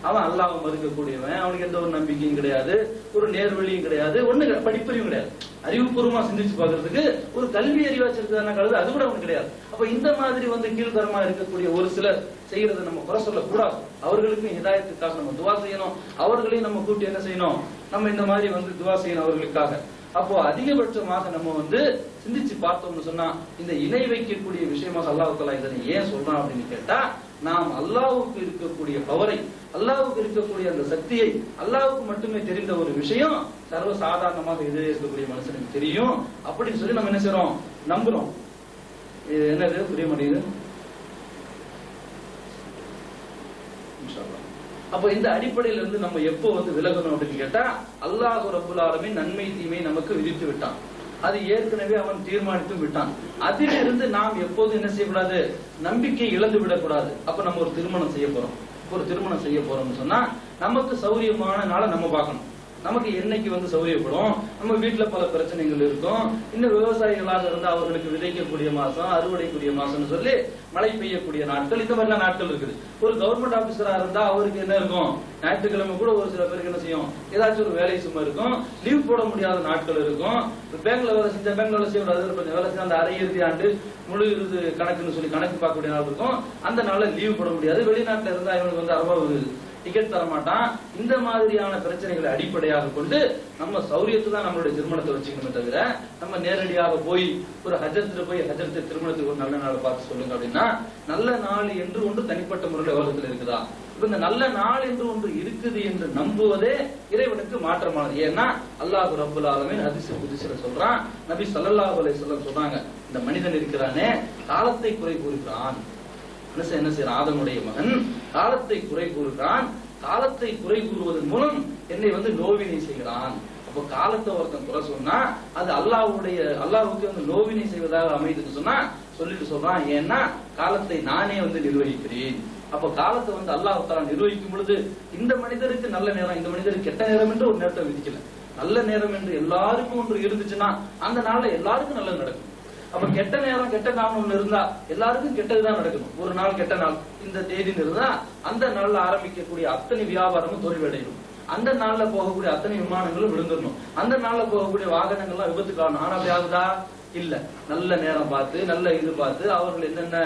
அவன் அல்லாஹ்வை மறுக்கக்கூடியவன், அவனுக்கு எந்த ஒரு நம்பிக்கையும் கிடையாது, ஒரு நேர்வழியும் கிடையாது, ஒண்ணு படிப்பறிவும் கிடையாது, அறிவுபூர்வமா சிந்திச்சு பாக்குறதுக்கு ஒரு கல்வி அறிவாச்சிருக்கான கழுது அது கூட அவனுக்கு கிடையாது. அப்ப இந்த மாதிரி வந்து கீழ்த்தரமா இருக்கக்கூடிய ஒரு சிலர் செய்யறதை நம்ம குறை சொல்ல கூடாது, அவர்களுக்கும் ஹிதாயத்துக்காக நம்ம துவா செய்யணும், அவர்களையும் நம்ம கூட்டி என்ன செய்யணும், நம்ம இந்த மாதிரி வந்து துவா செய்யணும் அவர்களுக்காக. அப்போ அதிகபட்சமாக நம்ம வந்து சிந்திச்சு பார்த்தோம்னு சொன்னா, இந்த இணை வைக்கக்கூடிய விஷயமாக அல்லாஹ் தஆலா இதனை ஏன் சொல்றான் அப்படின்னு கேட்டா, நாம் அல்லாஹ்வுக்கு இருக்கக்கூடிய பவரை, அல்லாஹ்வுக்கு இருக்கக்கூடிய அந்த சக்தியை, அல்லாஹ்வுக்கு மட்டுமே தெரிந்த ஒரு விஷயம் சர்வ சாதாரணமாக எதிரே இருக்கக்கூடிய மனுஷனுக்கு தெரியும் அப்படின்னு சொல்லி நம்ம என்ன செய்றோம், நம்புறோம். என்னது புரிய மாட்டேங்குது. அப்ப இந்த அடிப்படையில இருந்து நம்ம எப்போ வந்து விலகணும் அப்படின்னு கேட்டா, அல்லாஹ் ரப்பல் ஆலமீன் நன்மை தீமை நமக்கு விதித்து விட்டான், அது ஏற்கனவே அவன் தீர்மானித்து விட்டான். அதிலிருந்து நாம் எப்போதும் என்ன செய்யக்கூடாது, நம்பிக்கை இழந்து விடக்கூடாது. அப்ப நம்ம ஒரு திருமணம் செய்ய போறோம், ஒரு திருமணம் செய்ய போறோம்னு சொன்னா நமக்கு சௌரியமான நாளை நம்ம பார்க்கணும். நமக்கு என்னைக்கு வந்து சௌரியப்படும், நம்ம வீட்டுல பல பிரச்சனைகள் இருக்கும், இன்னும் விவசாயிகளாக இருந்து அவர்களுக்கு விதைக்கக்கூடிய மாசம், அறுவடைக்கூடிய மாசம்னு சொல்லி மழை பெய்யக்கூடிய நாட்கள், இந்த மாதிரிலாம் நாட்கள் இருக்குது. ஒரு கவர்மெண்ட் ஆபீசரா இருந்தா அவருக்கு என்ன இருக்கும், ஞாயிற்றுக்கிழமை கூட ஒரு சில பேருக்கு என்ன செய்யும், ஏதாச்சும் ஒரு வேலை சும்மா இருக்கும், லீவ் போட முடியாத நாட்கள் இருக்கும். பேங்க்ல வேலை செஞ்சா பேங்க்ல வேலை செய்யக்கூடாது, கொஞ்சம் வேலை செஞ்சா அந்த அரை இறுதி ஆண்டு முழு இறுதி கணக்குன்னு சொல்லி கணக்கு பார்க்கக்கூடிய நாள் இருக்கும், அந்த நாள்ல லீவ் போட முடியாது. வெளிநாட்டுல இருந்தா இவனுக்கு வந்து அறுபது டிக்கெட் தர மாட்டான். இந்த மாதிரியான பிரச்சனைகளை அடிப்படையாக கொண்டு நம்ம சௌரியத்தை தான் நம்மளுடைய திருமணத்தை வச்சுக்கணுமே தவிர, நம்ம நேரடியாக போய் ஒரு ஹஜரத்துல போய் ஹஜரத்தை திருமணத்துக்கு ஒரு நல்ல நாளை பார்த்து சொல்லுங்க அப்படின்னா, நல்ல நாள் என்று ஒன்று தனிப்பட்ட முறையில் உலகத்தில் இருக்குதா? இப்ப இந்த நல்ல நாள் என்று ஒன்று இருக்குது என்று நம்புவதே இறைவனுக்கு மாற்றமானது. ஏன்னா அல்லாஹ் ரப்பல் ஆலமீன் ஹதீஸ் குத்ஸில சொல்றான், நபி ஸல்லல்லாஹு அலைஹி வஸல்லம் சொல்றாங்க, இந்த மனிதன் இருக்கிறானே காலத்தை குறை கூறுகிறான். என்ன செய்யறான், ஆதமுடைய மகன் காலத்தை குறை கூறுகிறான், காலத்தை குறை கூறுவதன் மூலம் என்னை வந்து நோவினை செய்கிறான். அப்போ காலத்தை ஒருத்தன் குறை சொன்னா அது அல்லாஹ்வுக்கு வந்து நோவினை செய்வதாக அமைதுன்னு சொன்னா சொல்லிட்டு சொல்றான், ஏன்னா காலத்தை நானே வந்து நிர்வகிக்கிறேன். அப்ப காலத்தை வந்து அல்லாஹ் தஆலா நிர்வகிக்கும் பொழுது இந்த மனிதருக்கு நல்ல நேரம், இந்த மனிதருக்கு கெட்ட நேரம் என்று ஒரு நேரத்தை விதிக்கல. நல்ல நேரம் என்று எல்லாருக்கும் ஒன்று இருந்துச்சுன்னா அந்த நாள்ல எல்லாருக்கும் நல்லது நடக்கும். அப்ப கெட்ட நேரம் கெட்ட நாள் ஒண்ணு இருந்தா எல்லாருக்கும் கெட்டதுதான் நடக்கணும். ஒரு நாள் கெட்ட நாள் இந்த தேதின்னு இருந்தா அந்த நாள்ல ஆரம்பிக்கக்கூடிய அத்தனை வியாபாரமும் தோல்வியடையும், அந்த நாள்ல போகக்கூடிய அத்தனை விமானங்களும் விழுந்துடணும், அந்த நாள்ல போகக்கூடிய வாகனங்கள்லாம் விபத்து காரணம். ஆனா அப்படி ஆகுதா? இல்ல. நல்ல நேரம் பார்த்து, நல்ல இது பார்த்து, அவர்கள் என்னென்ன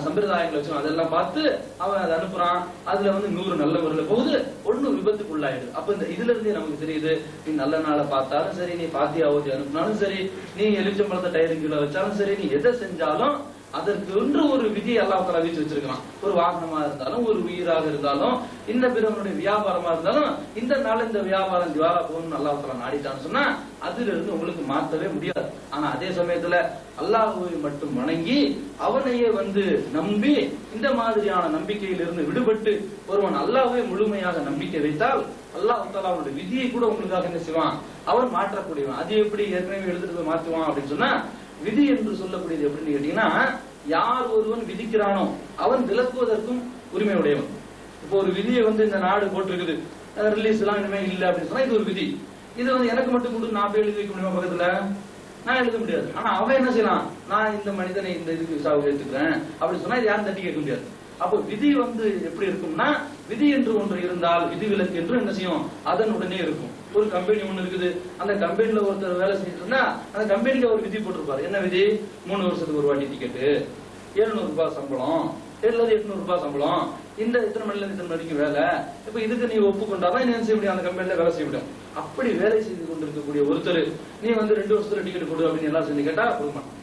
சம்பிரதாயங்கள் வச்சோம் அதெல்லாம் பார்த்து அவன் அதை அனுப்புறான். அதுல வந்து 100 நல்ல முறையில போகுது, 1 விபத்துக்குள்ளாயிடுது. அப்ப இந்த இதுல இருந்தே நமக்கு தெரியுது, நீ நல்ல நாளை பார்த்தாலும் சரி, நீ பாத்தியா ஊத்தி அனுப்பினாலும் சரி, நீ எலுமிச்சம்பழத்தை டயரிங் கீழே வச்சாலும் சரி, நீ எதை செஞ்சாலும் அதற்கு ஒன்று ஒரு விதியை அல்லாஹ் தஆலா விதிச்சு வச்சிருக்கான். ஒரு வாகனமா இருந்தாலும், ஒரு உயிராக இருந்தாலும், இந்த பிறவனுடைய வியாபாரமா இருந்தாலும், இந்த நாள் இந்த வியாபாரம் திவாலா போகணும்னு அல்லாஹ் தஆலா நாடிட்டான்னு சொன்னா அதுல இருந்து உங்களுக்கு மாற்றவே முடியாது. ஆனா அதே சமயத்துல அல்லாஹ்வை மட்டும் வணங்கி அவனையே வந்து நம்பி இந்த மாதிரியான நம்பிக்கையிலிருந்து விடுபட்டு ஒருவன் அல்லாஹ்வை முழுமையாக நம்பிக்கை வைத்தால் அல்லாஹ் தஆலா அவனுடைய விதியை கூட உங்களுக்காக என்ன செய்வான், அவன் மாற்றக்கூடியவன். அது எப்படி ஏற்கனவே எழுதிட்டு போய் மாற்றுவான் அப்படின்னு சொன்னா, விதி என்று சொல்லக்கூடியது எப்படின்னு கேட்டீங்கன்னா, யார் ஒருவன் விதிக்கிறானோ அவன் விலக்குவதற்கும் உரிமை உடையவன். இப்போ ஒரு விதியை வந்து இந்த நாடு போட்டிருக்குது, ரிலீஸ் எல்லாம் இனிமே இல்ல அப்படின்னு சொன்னா இது ஒரு விதி. இது வந்து எனக்கு மட்டும் கொண்டு நான் போய் எழுதி வைக்க முடியுமா பக்கத்துல? நான் எழுத முடியாது. ஆனா அவன் என்ன செய்யலாம், நான் இந்த மனிதனை இந்த இதுக்கு விசாவுக்கு எடுத்துக்கிறேன் அப்படின்னு சொன்னா இது யாரும் தட்டி கேட்க முடியாது. அப்போ விதி வந்து எப்படி இருக்கும்னா, விதி என்று ஒன்று இருந்தால் விதிவிலக்கு என்று என்ன செய்யும், அதனுடனே இருக்கும். ஒரு கம்பெனி ஒண்ணு இருக்குது, அந்த கம்பெனில ஒருத்தர் வேலை செஞ்சுட்டு இருந்தா அந்த கம்பெனிக்கு ஒரு விதி போட்டிருப்பாரு. என்ன விதி? 3 வருஷத்துக்கு ஒரு வாட்டி டிக்கெட்டு, 700 ரூபாய் சம்பளம், 800 ரூபாய் சம்பளம், இந்த இத்தனை மணில இருந்து இத்தனை வரைக்கும் வேலை, இப்ப இதுக்கு நீ ஒப்புக்கொண்டாதான் நீ என்ன செய்ய முடியும், அந்த கம்பெனில வேலை செய்ய முடியும். அப்படி வேலை செய்து கொண்டிருக்கக்கூடிய ஒருத்தர் நீ வந்து 2 வருஷத்துல டிக்கெட் கொடு அப்படின்னு எல்லாம் செஞ்சு கேட்டா கொடுக்க மாட்டான்.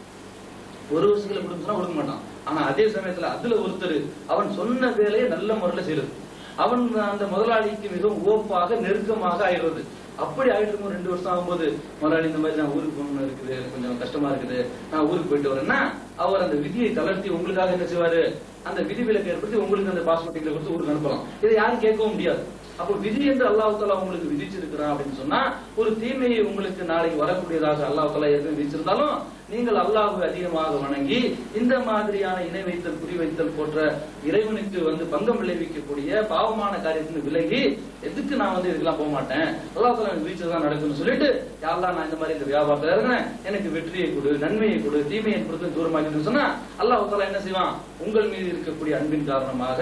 1 வருஷத்துல கொடுக்க சொன்னா கொடுக்க மாட்டான். ஆனா அதே சமயத்துல அதுல ஒருத்தர் அவன் சொன்ன வேலையை நல்ல முறையில செய்யறது, அவன் அந்த முதலாளிக்கு மிகவும் ஓப்பாக நெருக்கமாக ஆயிடுறது. அப்படி ஆயிட்டு இருக்கும் 2 வருஷம் ஆகும்போது முதலாளி இந்த மாதிரி நான் ஊருக்கு போகணும் இருக்குது, கொஞ்சம் கஷ்டமா இருக்குது, நான் ஊருக்கு போயிட்டு வரேன்னா அவர் அந்த விதியை தளர்த்தி உங்களுக்காக என்ன செய்வாரு, அந்த விதி விலக்கு ஏற்படுத்தி உங்களுக்கு அந்த பாஸ்போர்ட் டிக்கெட் கொடுத்து ஊருக்கு அனுப்பலாம். இதை யாரும் கேட்கவும் முடியாது. அப்போ விதி என்று அல்லாஹ் தஆலா உங்களுக்கு விதிச்சிருக்கிறான் அப்படின்னு சொன்னா ஒரு தீமையை உங்களுக்கு நாளைக்கு வரக்கூடியதாக அல்லாஹ் தஆலா ஏற்கனவே விதிச்சிருந்தாலும் நீங்கள் அல்லாஹ்வை அதிகமாக வணங்கி இந்த மாதிரியான இணை வைத்தல் குறி வைத்தல் போன்ற இறைவனுக்கு வந்து பங்கம் விளைவிக்கக்கூடிய பாவமான காரியத்தின் விலகி எதுக்கு நான் வந்து இதுக்கெல்லாம் போக மாட்டேன், அல்லாஹ் தஆலா எனக்கு விதிச்சதான் நடக்கும்னு சொல்லிட்டு யா அல்லாஹ் நான் இந்த மாதிரி இந்த வியாபாரத்துல இருக்கிறேன், எனக்கு வெற்றியை கொடு, நன்மையை கொடு, தீமையை பொறுத்து தூரமாக்கின்னு சொன்னா அல்லாஹ் தஆலா என்ன செய்வான், உங்கள் மீது இருக்கக்கூடிய அன்பின் காரணமாக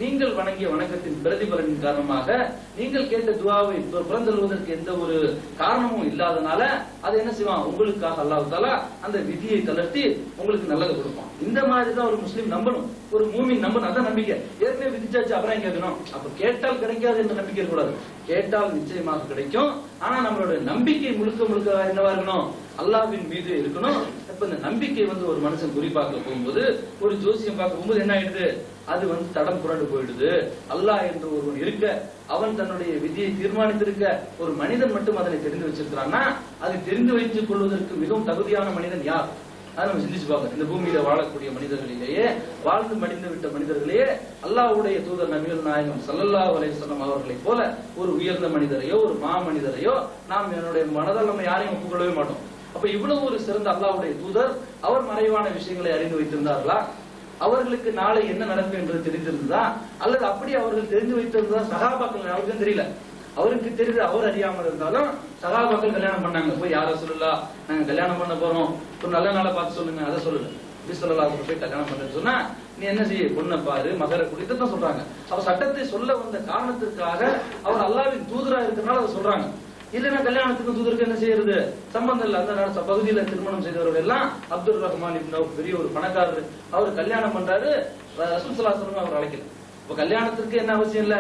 நீங்கள் வணங்கிய வணக்கத்தின் பிரதிபலனின் காரணமாக நீங்கள் கேட்ட துஆவை புறந்தள்ளுவதற்கு எந்த ஒரு காரணமும் இல்லாதனால அதை என்ன செய்வான், உங்களுக்காக அல்லாஹ் தஆலா அந்த விதியை தளர்த்தி உங்களுக்கு நல்லது கொடுப்பான். இந்த மாதிரி தான் ஒரு முஸ்லீம் நம்பணும், ஒரு மூமின் நம்பணும். அதான் நம்பிக்கை. ஏற்கனவே விதிச்சாச்சு அப்புறம் கேட்கணும், அப்ப கேட்டால் கிடைக்காது என்ற நம்பிக்கை கூடாது. கேட்டால் நிச்சயமாக கிடைக்கும். ஆனா நம்மளோட நம்பிக்கை முழுக்க முழுக்க என்னவா இருக்கணும், அல்லாஹ்வின் மீது இருக்கணும். இப்ப இந்த நம்பிக்கை வந்து ஒரு மனுஷன் குறிப்பாக்க போகும்போது, ஒரு ஜோசியம் பார்க்க போகும்போது என்ன ஆயிடுது, அது வந்து தடம் புரண்டு போயிடுது. அல்லாஹ் என்று ஒருவன் இருக்க, அவன் தன்னுடைய விதியை தீர்மானித்திருக்க, ஒரு மனிதன் மட்டும் அதனை தெரிந்து வச்சிருக்கிறான்னா அதை தெரிந்து வைத்துக் கொள்வதற்கு மிகவும் தகுதியான மனிதன் யார்? அதை நம்ம சிந்திச்சு பார்க்கணும். இந்த பூமியில வாழக்கூடிய மனிதர்களிலேயே, வாழ்ந்து மடிந்து விட்ட மனிதர்களையே அல்லாஹ்வுடைய தூதர் நபிகள் நாயகம் ஸல்லல்லாஹு அலைஹி வஸல்லம் அவர்களை போல ஒரு உயர்ந்த மனிதரையோ ஒரு மாமனிதரையோ நாம் என்னுடைய மனதால் நம்ம யாரையும் ஒப்புக்கொள்ளவே மாட்டோம். அப்ப இவ்வளவு ஒரு சிறந்த அல்லாஹ்வுடைய தூதர் அவர் மறைவான விஷயங்களை அறிந்து வைத்திருந்தார்களா? அவர்களுக்கு நாளை என்ன நடக்கும் என்று தெரிந்திருந்ததா? அல்லது அப்படி அவர்கள் தெரிந்து வைத்திருந்ததா? சஹாபாக்கள் அவருக்கும் தெரியல, அவருக்கு தெரியுது, அவர் அறியாமல் இருந்தாலும் சஹாபாக்கள் கல்யாணம் பண்ணாங்க. போய் யார சொல்லலா, நாங்க கல்யாணம் பண்ண போறோம், ஒரு நல்ல நாளை பார்த்து சொல்லுங்க, அதை சொல்லல. நபி போய் கல்யாணம் பண்ணு சொன்னா நீ என்ன செய்ய, பொண்ணை பாரு, மகர குடித்தான் சொல்றாங்க. அவர் சட்டத்தை சொல்ல வந்த காரணத்திற்காக அவர் அல்லாஹ்வின் தூதரா இருக்கிறனால அதை சொல்றாங்க. இல்லைன்னா கல்யாணத்துக்கு தூதருக்கு என்ன செய்யறது, சம்பந்தம் இல்ல. அந்த பகுதியில திருமணம் செய்தவர்கள் எல்லாம் அப்துல் ரஹ்மான் இப்னு அவுஃப் பெரிய ஒரு பணக்காரர், அவர் கல்யாணம் பண்றாரு, ரசூல் ஸல்லல்லாஹு அலைஹி வஸல்லம் அவர் அழைக்கல. இப்ப கல்யாணத்திற்கு என்ன அவசியம் இல்ல,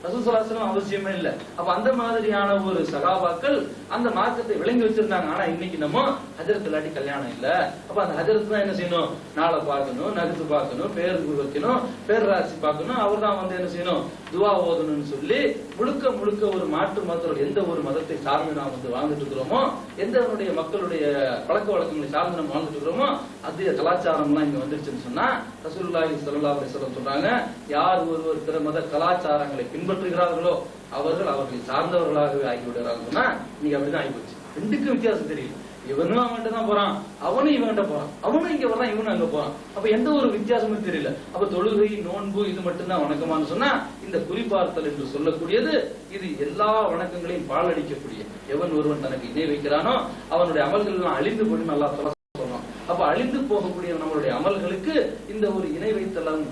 ரசூல் ஸல்லல்லாஹு அலைஹி வஸல்லம் அவசியமே இல்ல. அப்ப அந்த மாதிரியான ஒரு சகாபாக்கள் அந்த மார்க்கத்தை விளங்கி வச்சிருந்தாங்க. ஆனா இன்னைக்கு நம்ம ஹஜரத் இல்லாட்டி கல்யாணம் இல்ல. அப்ப அந்த ஹஜரத் தான் என்ன செய்யணும், நாளை பார்க்கணும், நகத்து பார்க்கணும், பேர் வைக்கணும், பேர் ராசி பார்க்கணும், அவர் தான் வந்து என்ன செய்யணும், துவா ஓதணும்னு சொல்லி முழுக்க முழுக்க ஒரு மாற்று மதத்தோட எந்த ஒரு மதத்தை சார்ந்து நாம் வந்து வாழ்ந்துட்டு இருக்கிறோமோ, எந்த மக்களுடைய பழக்க வழக்கங்களை சார்ந்து நம்ம வாழ்ந்துட்டு இருக்கிறோமோ அது கலாச்சாரம்லாம் இங்க வந்துருச்சுன்னு சொன்னா ரசூலுல்லாஹி ஸல்லல்லாஹு அலைஹி வஸல்லம் சொல்றாங்க, யார் ஒருவர் பிற மத கலாச்சாரங்களை பின்பற்றுகிறார்களோ அவர்களை சார்ந்தவர்களாகவே ஆகிவிடுறாங்க. சொன்னா நீங்க அப்படிதான் ஆகிப்போச்சு. ரெண்டுக்கும் வித்தியாசம் தெரியும். இவனும் அவன்கிட்ட தான் போறான், அவனும் இவன்கிட்ட போறான், அவனும் இங்க வர்றான், இவனும் அங்க போறான். அப்ப எந்த ஒரு வித்தியாசமும் தெரியல. அப்ப தொழுகை நோன்பு இது மட்டும்தான் வணக்கமானு சொன்னா இந்த குறிப்பார்த்தல் என்று சொல்லக்கூடியது இது எல்லா வணக்கங்களையும் பாலடிக்கக்கூடிய, எவன் ஒருவன் தனக்கு இணை வைக்கிறானோ அவனுடைய அமல்கள் எல்லாம் அழிந்து போய் அல்லாஹ் தஆலா சொல்றான். அப்ப அழிந்து போகக்கூடிய நம்மளுடைய அமல்களுக்கு இந்த ஒரு இணை வைத்தலும்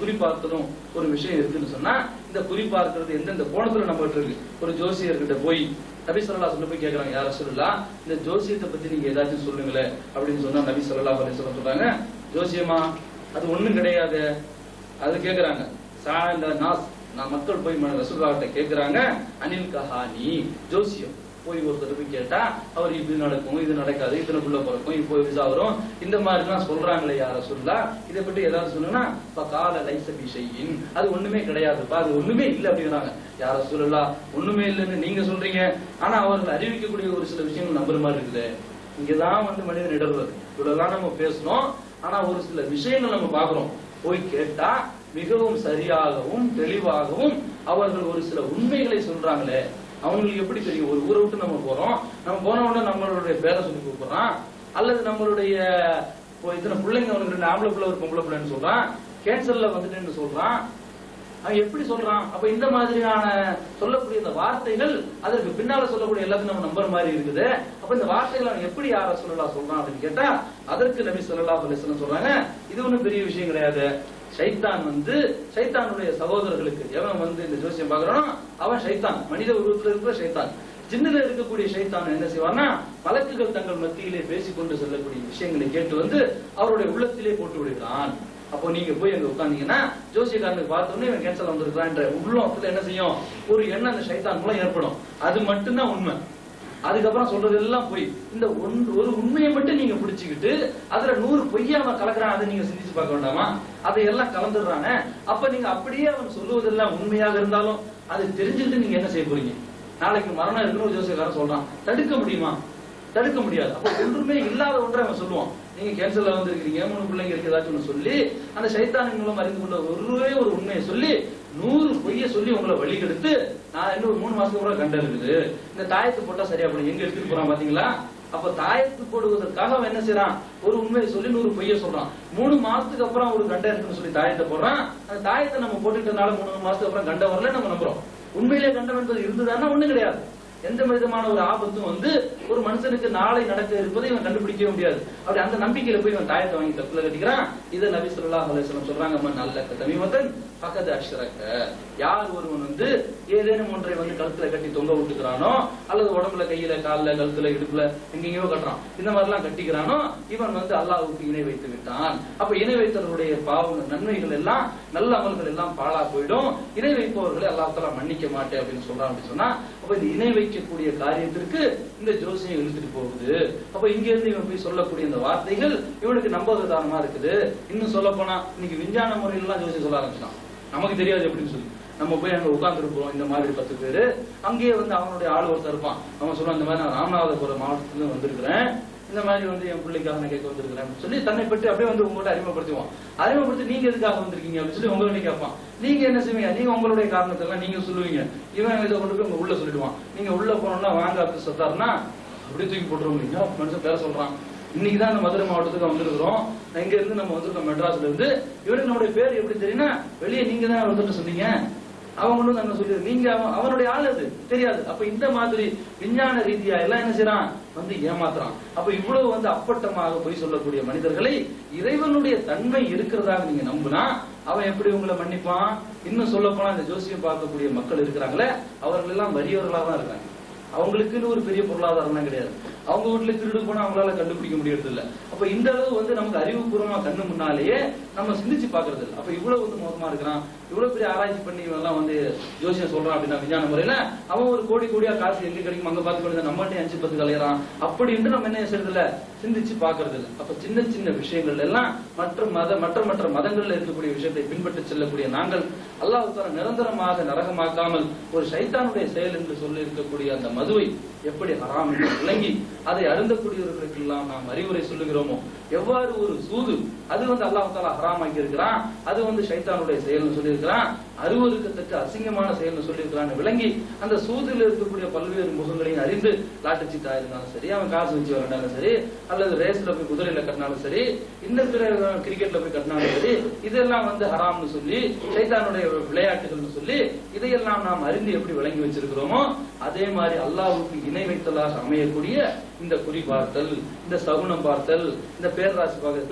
குறிப்பார்த்தலும் ஒரு விஷயம் இருக்குன்னு சொன்னா, இந்த குறிப்பார்க்கிறது எந்தெந்த கோணத்துல நம்ம இருக்கு. ஒரு ஜோசியர்கிட்ட போய் நபி ஸல்லல்லாஹு அலைஹி வஸல்லம் போய் கேக்குறாங்க, யா ரசூலுல்லாஹ் இந்த ஜோசியத்தை பத்தி நீங்க ஏதாச்சும் சொல்லுங்களே அப்படின்னு சொன்னா நபி ஸல்லல்லாஹு அலைஹி வஸல்லம் சொல்றாங்க, ஜோசியமா அது ஒண்ணும் கிடையாது. அது கேக்குறாங்க நான் மக்கள் போய் ரசூலுல்லாஹ் கிட்ட கேக்குறாங்க, அனில் கஹானி ஜோசியம். போய் ஒருத்தர் போய் கேட்டா அவர் இது நடக்கும், இது நடக்காது, இத்தனை புள்ள பிறக்கும், இப்போ விசா வரும், இந்த மாதிரி எல்லாம் சொல்றாங்களே யா ரசூலுல்லாஹ், இதை பற்றி ஏதாவது சொன்னா கால லைஸ பி ஷைஇன், அது ஒண்ணுமே கிடையாதுப்பா, அது ஒண்ணுமே இல்லை அப்படிங்கிறாங்க. யா ரசூலுல்லாஹ் ஒண்ணுமே இல்லைன்னு நீங்க சொல்றீங்க, ஆனா அவர்கள் அறிவிக்கக்கூடிய ஒரு சில விஷயங்கள் நம்புற மாதிரி இருக்குது. இங்கதான் வந்து மனிதன் இடர்றது. இவ்வளவுதான் நம்ம பேசணும், ஆனா ஒரு சில விஷயங்கள் நம்ம பாக்குறோம். போய் கேட்டா மிகவும் சரியாகவும் தெளிவாகவும் அவர்கள் ஒரு சில உண்மைகளை சொல்றாங்களே, அவங்களுக்கு எப்படி தெரியும்? ஒரு ஊரை விட்டு நம்ம போறோம், நம்ம போன உடனே நம்மளுடைய பேரை சொல்லி கூப்பிடுறான், அல்லது நம்மளுடைய இத்தனை பிள்ளைங்க அவனுக்கு 2 ஆம்பளை பிள்ளை ஒரு பொம்பளை பிள்ளைன்னு சொல்றான், கேன்சர்ல வந்துட்டேன்னு சொல்றான், அவன் எப்படி சொல்றான்? அப்ப இந்த மாதிரியான சொல்லக்கூடிய இந்த வார்த்தைகள் அதற்கு பின்னால சொல்லக்கூடிய எல்லாத்தையும் நம்ம நம்புற மாதிரி இருக்குது. அப்ப இந்த வார்த்தைகள் அவன் எப்படி யார சொல்லலாம் சொல்றான் அப்படின்னு கேட்டா அதற்கு நபி ஸல்லல்லாஹு அலைஹி வஸல்லம் சொல்றாங்க, இது ஒன்றும் பெரிய விஷயம் கிடையாது. ஷைத்தான் வந்து ஷைத்தானுடைய சகோதரர்களுக்கு எவன் வந்து இந்த ஜோசியம் பாக்குறானோ அவன் ஷைத்தான், மனித உருவத்தில் இருக்கிற ஷைத்தான். ஜின்னில இருக்கக்கூடிய ஷைத்தான் என்ன செய்வான்னா, மலக்குகள் தங்கள் மத்தியிலே பேசிக்கொண்டு செல்லக்கூடிய விஷயங்களை கேட்டு வந்து அவருடைய உள்ளத்திலே போட்டு விடுகிறான். அப்போ நீங்க போய் அங்க உட்கார்ந்தீங்கன்னா ஜோசியக்காரனுக்கு பார்த்தோன்னே இவன் கேன்சல் வந்திருக்கான்ற உள்ளத்துல என்ன செய்யும், ஒரு எண்ணம் அந்த சைத்தான் மூலம் ஏற்படும். அது மட்டும்தான் உண்மை. அதுக்கப்புறம் சொல்றது எல்லாம் போய் இந்த ஒரு உண்மையை மட்டும் நீங்க பிடிச்சுக்கிட்டு அதுல 100 பொய்யா அவன் கலக்குறான், அதை நீங்க சிந்திச்சு பார்க்க வேண்டாமா? அதையெல்லாம் கலந்துடுறானே. அப்ப நீங்க அப்படியே அவன் சொல்லுவதெல்லாம் உண்மையாக இருந்தாலும் அதை தெரிஞ்சுக்கிட்டு நீங்க என்ன செய்ய போறீங்க? நாளைக்கு மரணம் இருக்குன்னு ஒரு ஜோசியக்காரன் சொல்றான், தடுக்க முடியுமா? தடுக்க முடியாது. அப்ப ஒன்றுமே இல்லாத ஒன்றை அவன் சொல்லுவான். நீங்க கேன்சர்ல வந்திருக்கீங்க, 3 பிள்ளைங்க இருக்கு, ஏதாச்சும் ஒண்ணு சொல்லி அந்த சைத்தானின் மூலம் அறிந்து கொண்ட ஒரு உண்மையை சொல்லி 100 பொய்ய சொல்லி உங்களை வழி கெடுத்து, நான் இன்னும் 3 மாசத்துக்கு கூட கண்ட இருக்குது, இந்த தாயத்து போட்டா சரியா போடும், எங்க எடுத்துட்டு போறான் பாத்தீங்களா? அப்ப தாயத்து போடுவதற்காக அவன் என்ன செய்யறான், ஒரு உண்மையை சொல்லி 100 பொய்ய சொல்றான். 3 மாசத்துக்கு அப்புறம் ஒரு கண்ட இருக்குன்னு சொல்லி தாயத்தை போடுறான். அந்த தாயத்தை நம்ம போட்டுட்டனால 3 மாசத்துக்கு அப்புறம் கண்ட வரல நம்ம நம்புறோம். உண்மையிலே கண்டம் என்பது இருந்ததுன்னா ஒண்ணு கிடையாது. எந்த விதமான ஒரு ஆபத்தும் வந்து ஒரு மனுஷனுக்கு நாளை நடக்க இருப்பதை இவன் கண்டுபிடிக்கவே முடியாது. அப்படி அந்த நம்பிக்கையில போய் இவன் தாயத்தை வாங்கி தப்புல கட்டிக்கிறான். இதை நபி ஸல்லல்லாஹு அலைஹி வஸல்லம் சொல்றாங்க, நல்ல தமீமத்தன் பக்கத்து அஷ்ரக்க, யார் ஒருவன் வந்து ஏதேனும் ஒன்றை வந்து கழுத்துல கட்டி தொங்க விட்டுக்கிறானோ, அல்லது உடம்புல கையில காலில் கழுத்துல இடுப்புல எங்கெங்கயோ கட்டுறான், இந்த மாதிரி எல்லாம் கட்டிக்கிறானோ, இவன் வந்து அல்லாஹ்வுக்கு இணை வைத்து விட்டான். அப்ப இணை வைத்தவருடைய பாவ நன்மைகள் எல்லாம், நல்ல அமல்கள் எல்லாம் பாழா போயிடும். இணை வைப்பவர்களை அல்லாஹ் தஆலா மன்னிக்க மாட்டேன் அப்படின்னு சொல்றான். அப்படி சொன்னா அப்ப இந்த இணை வைக்கக்கூடிய காரியத்திற்கு இந்த ஜோசியம் இழுத்துட்டு போகுது. அப்ப இங்க இருந்து இவன் போய் சொல்லக்கூடிய இந்த வார்த்தைகள் இவனுக்கு நம்பகதானமா இருக்குது. இன்னும் சொல்ல போனா இன்னைக்கு விஞ்ஞான முறையில எல்லாம் ஜோசியம் சொல்ல ஆரம்பிச்சான். நமக்கு தெரியாது எப்படின்னு சொல்லி நம்ம போய் அங்க உட்கார்ந்துருப்போம். இந்த மாதிரி 10 பேரு அங்கேயே வந்து அவனுடைய ஆள் ஒருத்தர் இருப்பான். அவன் சொல்லுவான், இந்த மாதிரி நான் ராமநாதபுரம் மாவட்டத்துல வந்திருக்கிறேன், இந்த மாதிரி வந்து என் பிள்ளைக்காக நான் கேட்க வந்திருக்கிறேன் சொல்லி தன்னை பற்றி அப்படியே வந்து உங்கள்கிட்ட அறிமுகப்படுத்துவான். அறிமுகப்படுத்தி நீங்க எதுக்காக வந்திருக்கீங்க அப்படின்னு சொல்லி உங்கள்கிட்ட கேட்பான். நீங்க என்ன செய்வீங்க, நீங்க உங்களுடைய காரணத்தெல்லாம் நீங்க சொல்லுவீங்க. இவன் இதை கொண்டு போய் உங்க உள்ள சொல்லிடுவான். நீங்க உள்ள போனோம்னா வாங்க அப்படி சொத்தாருன்னா அப்படியே தூக்கி போட்டுருவோம். மனுஷன் பேர சொல்றான், இன்னைக்குதான் இந்த மதுரை மாவட்டத்துக்கு வந்திருக்கிறோம், இங்க இருந்து நம்ம வந்திருக்கோம் மெட்ராஸ்ல இருந்து. இவனுக்கு நம்முடைய பேர் எப்படி தெரியும்னா, வெளியே நீங்க தான் வந்துட்டு சொன்னீங்க, அவங்க நம்ம சொல்லி நீங்க அவனுடைய ஆள் அது தெரியாது. அப்ப இந்த மாதிரி விஞ்ஞான ரீதியா எல்லாம் என்ன செய்யறான், வந்து ஏமாத்துறான். அப்ப இவ்வளவு வந்து அப்பட்டமாக போய் சொல்லக்கூடிய மனிதர்களை இறைவனுடைய தன்மை இருக்கிறதாக நீங்க நம்புனா அவன் எப்படி உங்களை மன்னிப்பான்? இன்னும் சொல்ல போனா இந்த ஜோசியம் பார்க்கக்கூடிய மக்கள் இருக்கிறாங்களே, அவர்கள் எல்லாம் வறியவர்களா தான் இருக்காங்க. அவங்களுக்குன்னு ஒரு பெரிய பொருளாதாரம் கிடையாது. அவங்க வீட்டுல திருடு போனா அவங்களால கண்டுபிடிக்க முடியறது இல்ல. அப்ப இந்த அளவு வந்து நமக்கு அறிவுபூர்வமா கண்ணு முன்னாலேயே நம்ம சிந்திச்சு பாக்குறது இல்லை. அப்ப இவ்வளவு வந்து மோசமா இருக்கிறான், இவ்வளவு பெரிய ஆராய்ச்சி பண்ணி எல்லாம் வந்து ஜோசியம் சொல்றான் அப்படின்னா விஞ்ஞான முறையில அவன் ஒரு கோடியா காசு எங்க கிடைக்கும் அங்க பார்த்து நம்மகிட்ட 5-10 கலையறான் அப்படின்னு நம்ம என்ன செய்யறது இல்ல, சிந்திச்சு பாக்குறது இல்லை. அப்ப சின்ன சின்ன விஷயங்கள் எல்லாம் மற்ற மதங்கள்ல இருக்கக்கூடிய விஷயத்தை பின்பற்றி செல்லக்கூடிய நாங்கள் அல்லாஹ் தஆலா நிரந்தரமாக நரகமாக்காமல் ஒரு ஷைத்தானுடைய செயல் என்று சொல்லி இருக்கக்கூடிய அந்த மதுவை எப்படி ஹராம் என்று விளங்கி அதை அருந்தக்கூடியவர்களுக்கு எல்லாம் நாம் அறிவுரை சொல்லுகிறோமோ, எவ்வாறு ஒரு சூது அது வந்து அல்லாஹ் தஆலா ஹராமாக்கி இருக்கிறான், அது வந்து ஷைத்தானுடைய செயல்னு சொல்லி இருக்கிறான், அருவருக்கத்தக்க அசிங்கமான செயல்னு சொல்லி இருக்கிறான்னு விளங்கி அந்த சூதில் இருக்கக்கூடிய பல்வேறு முகங்களையும் அறிந்து, லாட்டச்சீட்டா இருந்தாலும் சரி, அவன் காசு வச்சு வரண்டாலும் சரி, அல்லது ரேஸ்ல போய் குதிரையில கட்டினாலும் சரி, இன்னும் பிற கிரிக்கெட்ல போய் கட்டினாலும் சரி, இதெல்லாம் வந்து ஹராம்னு சொல்லி ஷைத்தானுடைய விளையாட்டுகள்னு சொல்லி இதையெல்லாம் நாம் அறிந்து எப்படி விளங்கி வச்சிருக்கிறோமோ, அதே மாதிரி அல்லாஹ்வுக்கு இணை வைத்தலாக அமையக்கூடிய இந்த குறி பார்த்தல், இந்த சகுனம் பார்த்தல், இந்த பேரராசி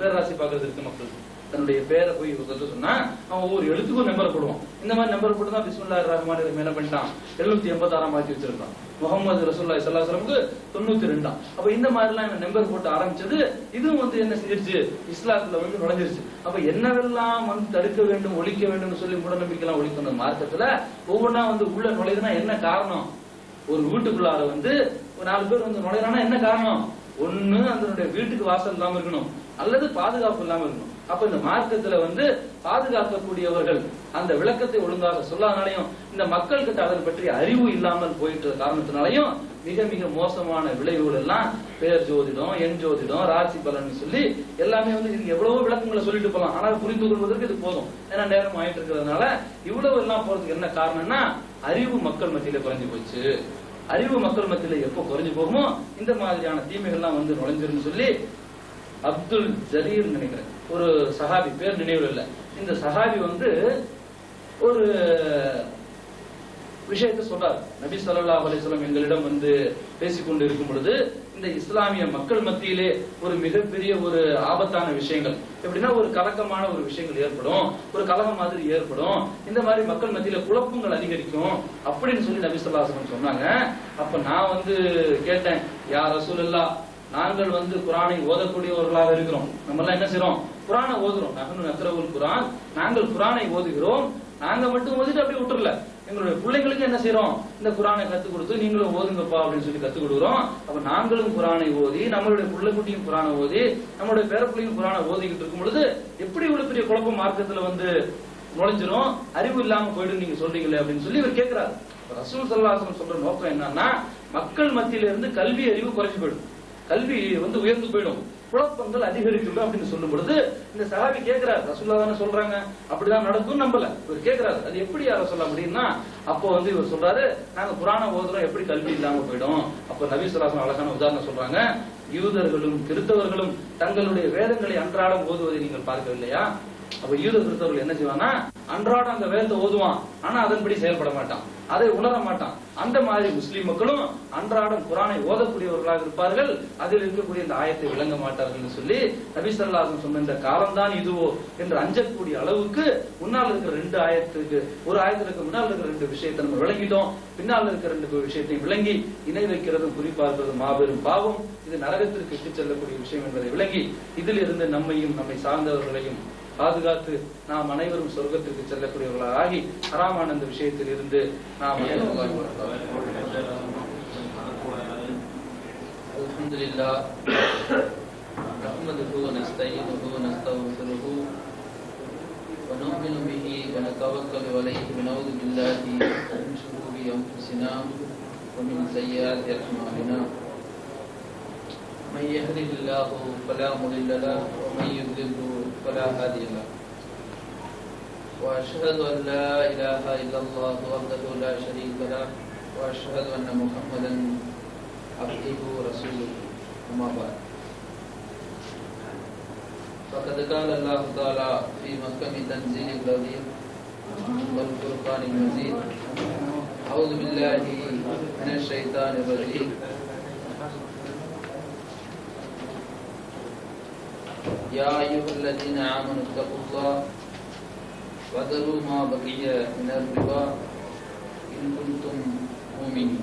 பார்க்கறது இருக்கு. மக்கள் தன்னுடைய பேரை போய் சொன்னா அவன் ஒவ்வொரு எழுத்துக்கும் நம்பர் போடுவான். இந்த மாதிரி நம்பர் போட்டு தான் பிஸ்மில்லாஹிர் ரஹ்மானிர் ரஹீம் என்ன பண்ணிட்டான், 786 மாத்தி வச்சிருக்கான். முஹம்மது ரசூலுல்லாஹி ஸல்லல்லாஹு அலைஹி வஸல்லம்க்கு 92. அப்ப இந்த மாதிரி எல்லாம் நம்பர் போட்டு ஆரம்பிச்சது இதுவும் வந்து என்ன செஞ்சிருச்சு, இஸ்லாத்துல வந்து நுழைஞ்சிருச்சு. அப்ப என்னவெல்லாம் வந்து தடுக்க வேண்டும், ஒழிக்க வேண்டும் சொல்லி மூடநம்பிக்கை எல்லாம் ஒழிக்கணும் மார்க்கத்துல ஒவ்வொன்னா வந்து உள்ள நுழையுதுன்னா என்ன காரணம்? ஒரு வீட்டுக்குள்ளார வந்து ஒரு 4 பேர் வந்து நுழையறானா என்ன காரணம்? ஒண்ணு அதனுடைய வீட்டுக்கு வாசல் இல்லாம இருக்கணும், அல்லது பாதுகாப்பு இல்லாம இருக்கணும். அப்ப இந்த மார்க்கத்துல வந்து பாதுகாக்கக்கூடியவர்கள் அந்த விளக்கத்தை ஒழுங்காக சொல்லாதனாலையும், இந்த மக்கள் கிட்ட அதை பற்றி அறிவு இல்லாமல் போயிட்ட காரணத்தினாலையும் மிக மிக மோசமான விளைவுகள் எல்லாம் பேர் ஜோதிடம், எண் ஜோதிடம், ராசி பலன் சொல்லி எல்லாமே வந்து இது எவ்வளவோ விளக்கங்களை சொல்லிட்டு போலாம். ஆனால் புரிந்து கொள்வதற்கு இது போதும், ஏன்னா நேரம் ஆயிட்டு இருக்கிறதுனால இவ்வளவு எல்லாம் போறதுக்கு என்ன காரணம்னா அறிவு மக்கள் மத்தியில குறைஞ்சு போச்சு. அறிவு மக்கள் மத்தியில எப்போ குறைஞ்சு போகுமோ இந்த மாதிரியான தீமைகள்லாம் வந்து நுழைஞ்சிருன்னு சொல்லி அப்துல் ஜரீர் நினைக்கிறேன் ஒரு சஹாபி, பேர் நினைவு இல்லை. இந்த சஹாபி வந்து ஒரு விஷயத்தை சொல்றார். நபி ஸல்லல்லாஹு அலைஹி வஸல்லம் எங்களிடம் வந்து பேசிக்கொண்டு இருக்கும் பொழுது இந்த இஸ்லாமிய மக்கள் மத்தியிலே ஒரு மிகப்பெரிய ஒரு ஆபத்தான விஷயங்கள் எப்படின்னா ஒரு கலக்கமான ஒரு விஷயங்கள் ஏற்படும், ஒரு கலகம் மாதிரி ஏற்படும், இந்த மாதிரி மக்கள் மத்தியில குழப்பங்கள் அதிகரிக்கும் அப்படின்னு சொல்லி நபி ஸல்லல்லாஹு அலைஹி வஸல்லம் சொன்னாங்க. அப்ப நான் வந்து கேட்டேன், யா ரசூலல்லாஹ், நாங்கள் வந்து குர்ஆனை ஓதக்கூடியவர்களாக இருக்கிறோம், நம்ம எல்லாம் என்ன செய்றோம், குரானை ஓதுறோம். நஹ்னு நக்ரவுல் குரான், நாங்கள் குரானை ஓதுகிறோம். நாங்க மட்டும் ஓதிட்டு அப்படி விட்டுறல, எங்களுடைய பிள்ளைங்களுக்கு என்ன செய்யறோம், இந்த குரானை கத்துக் கொடுத்து நீங்களும் ஓதுங்கப்பா அப்படின்னு சொல்லி கத்துக் கொடுக்குறோம். அப்ப நாங்களும் குரானை ஓதி, நம்மளுடைய பிள்ளைக்குட்டியும் குரானை ஓதி, நம்மளுடைய பேரப்பிள்ளையும் குரானை ஓதிக்கிட்டு இருக்கும் பொழுது எப்படி இவ்வளவு பெரிய குழப்பம் மார்க்கத்துல வந்து நுழைஞ்சிரும், அறிவு இல்லாம போயிடும் நீங்க சொல்றீங்களே அப்படின்னு சொல்லி இவர் கேட்கிறாரு. ரசூல் ஸல்லல்லாஹு அலைஹி வஸல்லம் சொல்ற நோக்கம் என்னன்னா, மக்கள் மத்தியில இருந்து கல்வி அறிவு குறைஞ்சு போயிடும், கல்வி வந்து உயர்ந்து போயிடும், குழப்பங்கள் அதிகரிக்கும் அப்படின்னு சொல்லும் பொழுது இந்த சஹாபி கேட்கிறார், ரசூலுல்லாஹ் தானே சொல்றாங்க, அப்படிதான் நடக்கும் நம்பல. இவர் கேட்கிறாரு, அது எப்படி யார சொல்ல முடியும்னா, அப்போ வந்து இவர் சொல்றாரு, நாங்க குரானை ஓதுறோம், எப்படி கல்வி இல்லாம போயிடும். அப்ப நபி ஸல்லல்லாஹு அலைஹி வஸல்லம் அழகான உதாரணம் சொல்றாங்க, யூதர்களும் கிறிஸ்தவர்களும் தங்களுடைய வேதங்களை அன்றாடம் ஓதுவதை நீங்கள் பார்க்கவில்லையா? அப்ப யூத கிறிஸ்தவர்கள் என்ன செய்வானா, அன்றாடம் அந்த வேதத்தை ஓதுவான், ஆனா அதன்படி செயல்பட மாட்டான், அதை உணர மாட்டான். அந்த மாதிரி முஸ்லிம் மக்களும் அன்றாடம் குரானை ஓதக்கூடியவர்களாக இருப்பார்கள், அதில் இருக்கக்கூடிய இந்த ஆயத்தை விளங்க மாட்டார்கள் சொல்லி நபி ஸல்லல்லாஹு அலைஹி வஸல்லம் சொன்ன இந்த காலம்தான் இதுவோ என்று அஞ்சக்கூடிய அளவுக்கு முன்னால் இருக்கிற ரெண்டு ஆயத்துக்கு, ஒரு ஆயத்திற்கு முன்னால் இருக்கிற ரெண்டு விஷயத்தை நம்ம விளங்கிட்டோம், பின்னால் இருக்கிற ரெண்டு விஷயத்தையும் விளங்கி இணை வைக்கிறதும் குறிப்பாக்குறதும் மாபெரும் பாவம், இது நரகத்திற்கு இட்டுச் செல்லக்கூடிய விஷயம் என்பதை விளங்கி இதில் இருந்து நம்மையும் நம்மை சார்ந்தவர்களையும் பாதுகாத்து நாம் அனைவரும் சொர்க்கத்திற்கு செல்லக்கூடியவர்களாக ஆகி ஹராமான இந்த விஷயத்தில் இருந்து நாம் அல்ஹம்துலில்லாஹ் நஹ்மதுஹு வ நஸ்தஈனுஹு வ நஸ்தக்ஃபிருஹு வ நு'மினு பிஹி வ நதவக்கலு அலைஹி வ நஊது பில்லாஹி மின் ஷுரூரி அன்ஃபுஸினா வ மின் ஸய்யிஆத்தி அஅமாலினா من يهده الله فلا مضل له ومن يضلل فلا هادي له واشهد ان لا اله الا الله وحده لا شريك له واشهد ان محمدا عبده ورسوله اما بعد فقد قال الله تعالى في محكم تنزيل العظيم والفرقان المجيد اعوذ بالله من الشيطان الرجيم يا أيها الذين آمنوا اتقوا الله وذروا ما بقي من الربا إن كنتم مؤمنين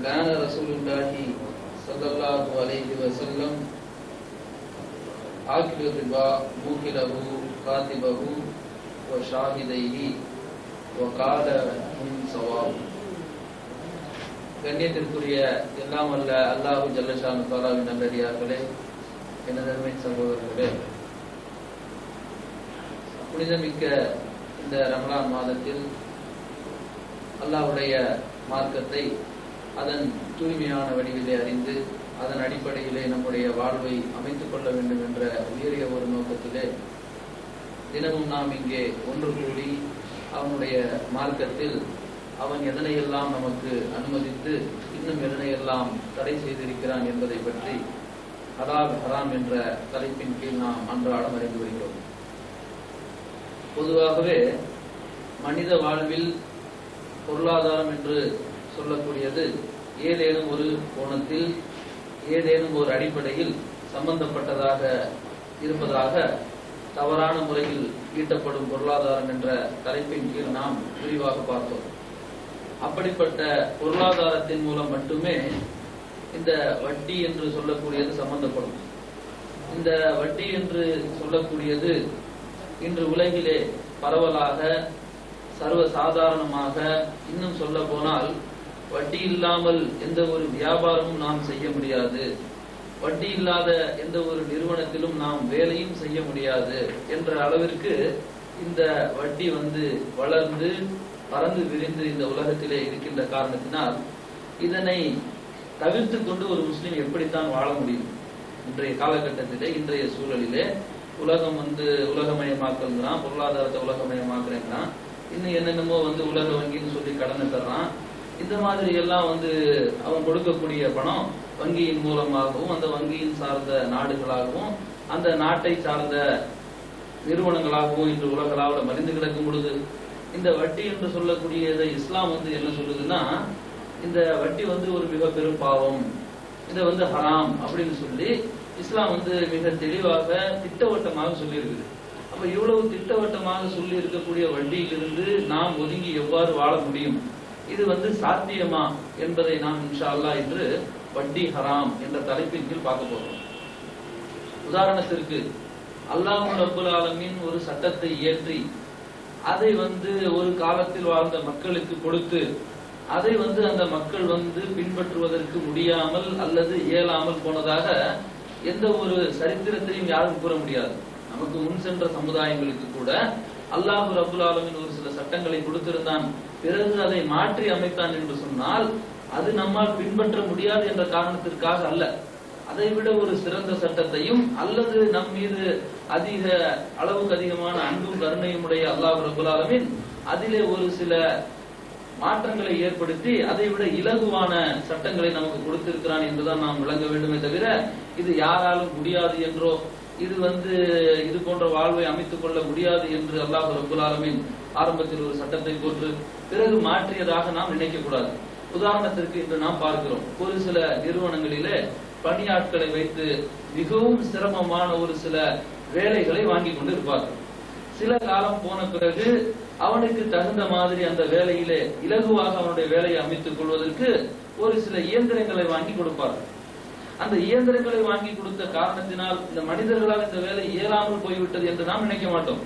لعن رسول الله صلى الله عليه وسلم آكل الربا موكله كاتبه وشاهديه وقال هم سواء. கண்ணியத்திற்குரிய எல்லாம் அல்ல அல்லாஹு ஜல்லஷானு தஆலாவின் நல்லடியார்களே, எனதருமை சகோதரர்களே, புனிதமிக்க இந்த ரமலான் மாதத்தில் அல்லாஹ்வுடைய மார்க்கத்தை அதன் தூய்மையான வடிவிலே அறிந்து அதன் அடிப்படையிலே நம்முடைய வாழ்வை அமைத்துக் கொள்ள வேண்டும் என்ற உயரிய ஒரு நோக்கத்திலே தினமும் நாம் இங்கே ஒன்று கூடி அவனுடைய மார்க்கத்தில் அவன் எதனையெல்லாம் நமக்கு அனுமதித்து இன்னும் எதனையெல்லாம் தடை செய்திருக்கிறான் என்பதை பற்றி ஹலால் ஹராம் என்ற தலைப்பின் கீழ் நாம் அன்றாடம் அறிந்து வருகிறோம். பொதுவாகவே மனித வாழ்வில் பொருளாதாரம் என்று சொல்லக்கூடியது ஏதேனும் ஒரு கோணத்தில் ஏதேனும் ஒரு அடிப்படையில் சம்பந்தப்பட்டதாக இருப்பதாக தவறான முறையில் ஈட்டப்படும் பொருளாதாரம் என்ற தலைப்பின் கீழ் நாம் விரிவாக பார்த்தோம். அப்படிப்பட்ட பொருளாதாரத்தின் மூலம் மட்டுமே இந்த வட்டி என்று சொல்லக்கூடியது சம்பந்தப்படும். இந்த வட்டி என்று சொல்லக்கூடியது இன்று உலகிலே பரவலாக சர்வ சாதாரணமாக, இன்னும் சொல்ல போனால் வட்டி இல்லாமல் எந்த ஒரு வியாபாரமும் நாம் செய்ய முடியாது, வட்டி இல்லாத எந்த ஒரு நிறுவனத்திலும் நாம் வேலையும் செய்ய முடியாது என்ற அளவிற்கு இந்த வட்டி வளர்ந்து பறந்து விரிந்து இந்த உலகத்திலே இருக்கின்ற காரணத்தினால் இதனை தவிர்த்து கொண்டு ஒரு முஸ்லிம் எப்படித்தான் வாழ முடியும்? இன்றைய காலகட்டத்திலே, இன்றைய சூழலிலே உலகம் உலகமயமாக்கல்கிறான், பொருளாதாரத்தை உலகமயமாக்குறேங்கிறான், இன்னும் என்னென்னமோ உலக வங்கின்னு சொல்லி கடனை தர்றான். இந்த மாதிரி எல்லாம் அவன் கொடுக்கக்கூடிய பணம் வங்கியின் மூலமாகவும் அந்த வங்கியின் சார்ந்த நாடுகளாகவும் அந்த நாட்டை சார்ந்த நிறுவனங்களாகவும் இன்று உலகளாவில் மலிந்து கிடக்கும் பொழுது இந்த வட்டி என்று சொல்லக்கூடியதை இஸ்லாம் என்ன சொல்லுதுன்னா, இந்த வட்டி ஒரு மிக பெரும் பாவம், இதை ஹராம் அப்படின்னு சொல்லி இஸ்லாம் மிக தெளிவாக திட்டவட்டமாக சொல்லி இருக்குது. அப்ப இவ்வளவு திட்டவட்டமாக சொல்லி இருக்கக்கூடிய வட்டியிலிருந்து நாம் ஒதுங்கி எவ்வாறு வாழ முடியும்? இது சாத்தியமா என்பதை நாம் இன்ஷா அல்லாஹ் இன்று வட்டி ஹராம் என்ற தலைப்பின் கீழ் பார்க்க போறோம். உதாரணத்திற்கு அல்லாஹ் ரப்புல் ஆலமீன் ஒரு சட்டத்தை இயற்றி அதை ஒரு காலத்தில் வாழ்ந்த மக்களுக்கு கொடுத்து அதை அந்த மக்கள் பின்பற்றுவதற்கு முடியாமல் அல்லது இயலாமல் போனதாக எந்த ஒரு சரித்திரத்தையும் யாரும் கூற முடியாது. நமக்கு முன் சென்ற சமுதாயங்களுக்கு கூட அல்லாஹ் ரப்புல் ஆலமீன் ஒரு சில சட்டங்களை கொடுத்திருந்தான், பிறகு அதை மாற்றி அமைத்தான் என்று சொன்னால் அது நம்மால் பின்பற்ற முடியாது என்ற காரணத்திற்காக அல்ல. அதை விட ஒரு சிறந்த சட்டத்தையும் அல்லது நம் மீது அளவுக்கு அதிகமான அன்பும் கருணையும் உடைய அல்லாஹ் ரப்புல் ஆலமீன் அதிலே ஒரு சில மாற்றங்களை ஏற்படுத்தி அதை விட இலகுவான சட்டங்களை நமக்கு கொடுத்திருக்கிறான் என்றுதான் நாம் விளங்க வேண்டுமே தவிர இது யாராலும் முடியாது என்றோ இது போன்ற வாழ்வை அமைத்துக் கொள்ள முடியாது என்று அல்லாஹ் ரப்புல் ஆலமீன் ஆரம்பத்தில் ஒரு சட்டத்தை போட்டு பிறகு மாற்றியதாக நாம் நினைக்க கூடாது. உதாரணத்திற்கு இன்று நாம் பார்க்கிறோம், ஒரு சில நிறுவனங்களிலே பணியாட்களை வைத்து மிகவும் சிரமமான ஒரு சில வேலைகளை வாங்கி கொண்டு இருப்பார்கள். சில காலம் போன பிறகு அவனுக்கு தகுந்த மாதிரி அந்த வேலையிலே இலகுவாக அவனுடைய வேலையை அமைத்துக் கொள்வதற்கு ஒரு சில இயந்திரங்களை வாங்கி கொடுப்பார்கள். அந்த இயந்திரங்களை வாங்கி கொடுத்த காரணத்தினால் இந்த மனிதர்களால் இந்த வேலை இயலாமல் போய்விட்டது என்று நாம் நினைக்க மாட்டோம்.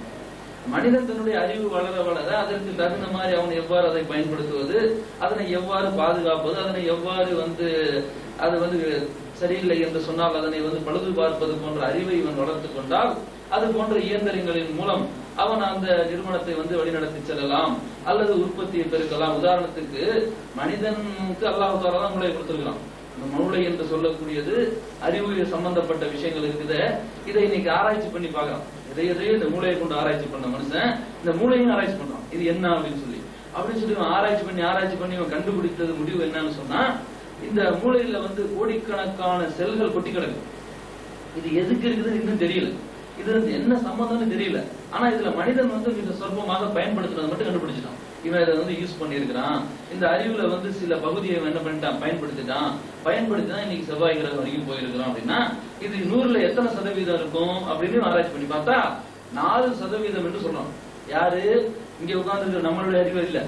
மனிதன் தன்னுடைய அறிவு வளர வளர அதற்கு தகுந்த மாதிரி அவன் எவ்வாறு அதை பயன்படுத்துவது, அதனை எவ்வாறு பாதுகாப்பது, அதனை எவ்வாறு அது சரியில்லை என்று சொன்னால் அதனை பழுது பார்ப்பது போன்ற அறிவை இவன் வளர்த்துக் கொண்டால் அது போன்ற இயந்திரங்களின் மூலம் அவன் அந்த நிறுவனத்தை வழிநடத்தி செல்லலாம் அல்லது உற்பத்தியை பெருக்கலாம். உதாரணத்துக்கு மனிதனுக்கு அல்லாஹ் தஆலா தான் மூளை கொடுத்திருக்கிறான். இந்த மூளை என்று சொல்லக்கூடியது அறிவு சம்பந்தப்பட்ட விஷயங்கள் இருக்குது. இதை இன்னைக்கு ஆராய்ச்சி பண்ணி பார்க்கலாம். எதையோ இந்த மூளையை கொண்டு ஆராய்ச்சி பண்ண மனுஷன் இந்த மூளையும் ஆராய்ச்சி பண்றான். இது என்ன அப்படின்னு சொல்லி ஆராய்ச்சி பண்ணி இவன் கண்டுபிடித்தது முடிவு என்னன்னு சொன்னா, இந்த மூளையில கோடிக்கணக்கான செல்கள் கொட்டி கிடக்கு. இது எதுக்கு இருக்குதுன்னு இன்னும் தெரியல, இது என்ன சம்பந்தம்னு தெரியல. ஆனா இதுல மனிதன் மிக சொற்பமாக பயன்படுத்துறது மட்டும் கண்டுபிடிச்சிட்டான். இவன் இதை யூஸ் பண்ணியிருக்கிறான். இந்த அறிவுல சில பகுதியை என்ன பண்ணிட்டான், பயன்படுத்திதான் இன்னைக்கு செவ்வாய் கிரகம் வரைக்கும் போயிருக்கிறோம். அப்படின்னா இது 100ல எத்தனை சதவீதம் இருக்கும் அப்படின்னு ஆராய்ச்சி பண்ணி பார்த்தா 4% என்று சொல்றோம். யாரு இங்க உட்கார்ந்து நம்மளுடைய அறிவு இல்ல,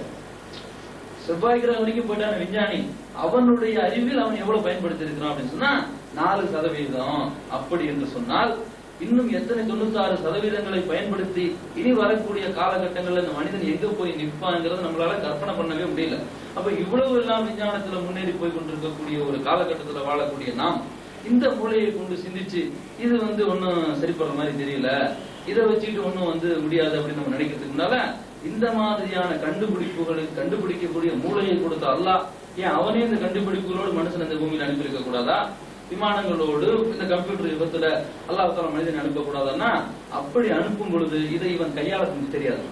செவ்வாய் கிரகம் வரைக்கும் போயிட்டான விஞ்ஞானி, அவனுடைய அறிவில் அவன் எவ்வளவு பயன்படுத்தி இருக்கிறான் அப்படின்னு சொன்னா 4%. அப்படி என்று சொன்னால் இன்னும் எத்தனை 96% பயன்படுத்தி இனி வரக்கூடிய காலகட்டங்கள்ல இந்த மனிதன் எங்க போய் நிற்பாங்கிறத நம்மளால கற்பனை பண்ணவே முடியல. அப்ப இவ்வளவு எல்லாம் விஞ்ஞானத்துல முன்னேறி போய் கொண்டிருக்கக்கூடிய ஒரு காலகட்டத்துல வாழக்கூடிய நாம் இந்த மூளையை கொண்டு சிந்திச்சு இது ஒன்னும் சரிப்படுற மாதிரி தெரியல, இதை வச்சுட்டு ஒன்னும் முடியாது அப்படின்னு நம்ம நினைக்கிறதுக்கு முன்னால இந்த மாதிரியான கண்டுபிடிக்கக்கூடிய மூளையை கொடுத்த அல்லாஹ் ஏன் அவனே இந்த கண்டுபிடிப்புகளோடு மனுஷன் இந்த பூமியில் அனுப்பியிருக்க கூடாதா? விமானங்களோடு இந்த கம்ப்யூட்டர் யுகத்துல அல்லாஹ் தஆலா மனிதனை அனுப்பக்கூடாதுன்னா அப்படி அனுப்பும் பொழுது இதை இவன் கையாள தெரியாது.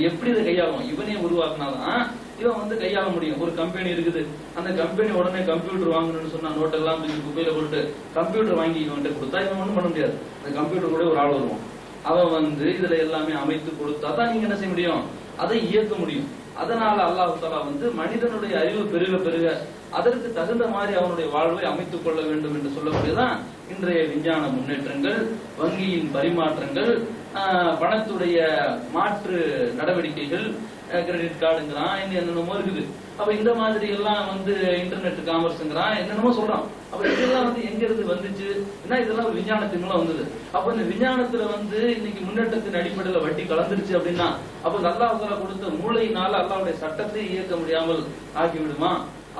எப்படி இதை கையாளும்? இவனே உருவாக்குனாதான் இவன் கையாள முடியும். ஒரு கம்பெனி இருக்குது, அந்த கம்பெனி உடனே கம்ப்யூட்டர் வாங்கணும்னு சொன்னா நோட்டெல்லாம் குப்பையில போட்டு கம்ப்யூட்டர் வாங்கி இவன்கிட்ட கொடுத்தா இவன் ஒண்ணும் பண்ண முடியாது. அந்த கம்ப்யூட்டர் கூட ஒரு ஆள் வருவான், அவன் இதுல எல்லாமே அமைத்து கொடுத்தா தான் நீங்க என்ன செய்ய முடியும், அதை இயக்க முடியும். அதனால அல்லாஹ் தஆலா மனிதனுடைய அறிவு பெருக பெருக அதற்கு தகுந்த மாதிரி அவனுடைய வாழ்வை அமைத்துக் கொள்ள வேண்டும் என்று சொல்லக்கூடியதான் இன்றைய விஞ்ஞான முன்னேற்றங்கள், வங்கியின் பரிமாற்றங்கள், பணத்துடைய மாற்று நடவடிக்கைகள், கிரெடிட் கார்டுங்கிறான், என்னென்னமோ இருக்குது. அப்ப இந்த மாதிரி எல்லாம் இன்டர்நெட் காமர்ஸ்ங்கிறான், என்னென்னமோ சொல்றான். அப்ப இதெல்லாம் எங்க இருந்து வந்துச்சு? இதெல்லாம் ஒரு விஞ்ஞானத்தின் மூலம் வந்தது. அப்ப இந்த விஞ்ஞானத்துல இன்னைக்கு முன்னேற்றத்தின் அடிப்படையில வட்டி கலந்துருச்சு அப்படின்னா அப்ப அல்லாஹ் தஆலா கொடுத்த மூளையினால அல்லாஹ்வுடைய சட்டத்தை இயக்க முடியாமல் ஆகிவிடுமா?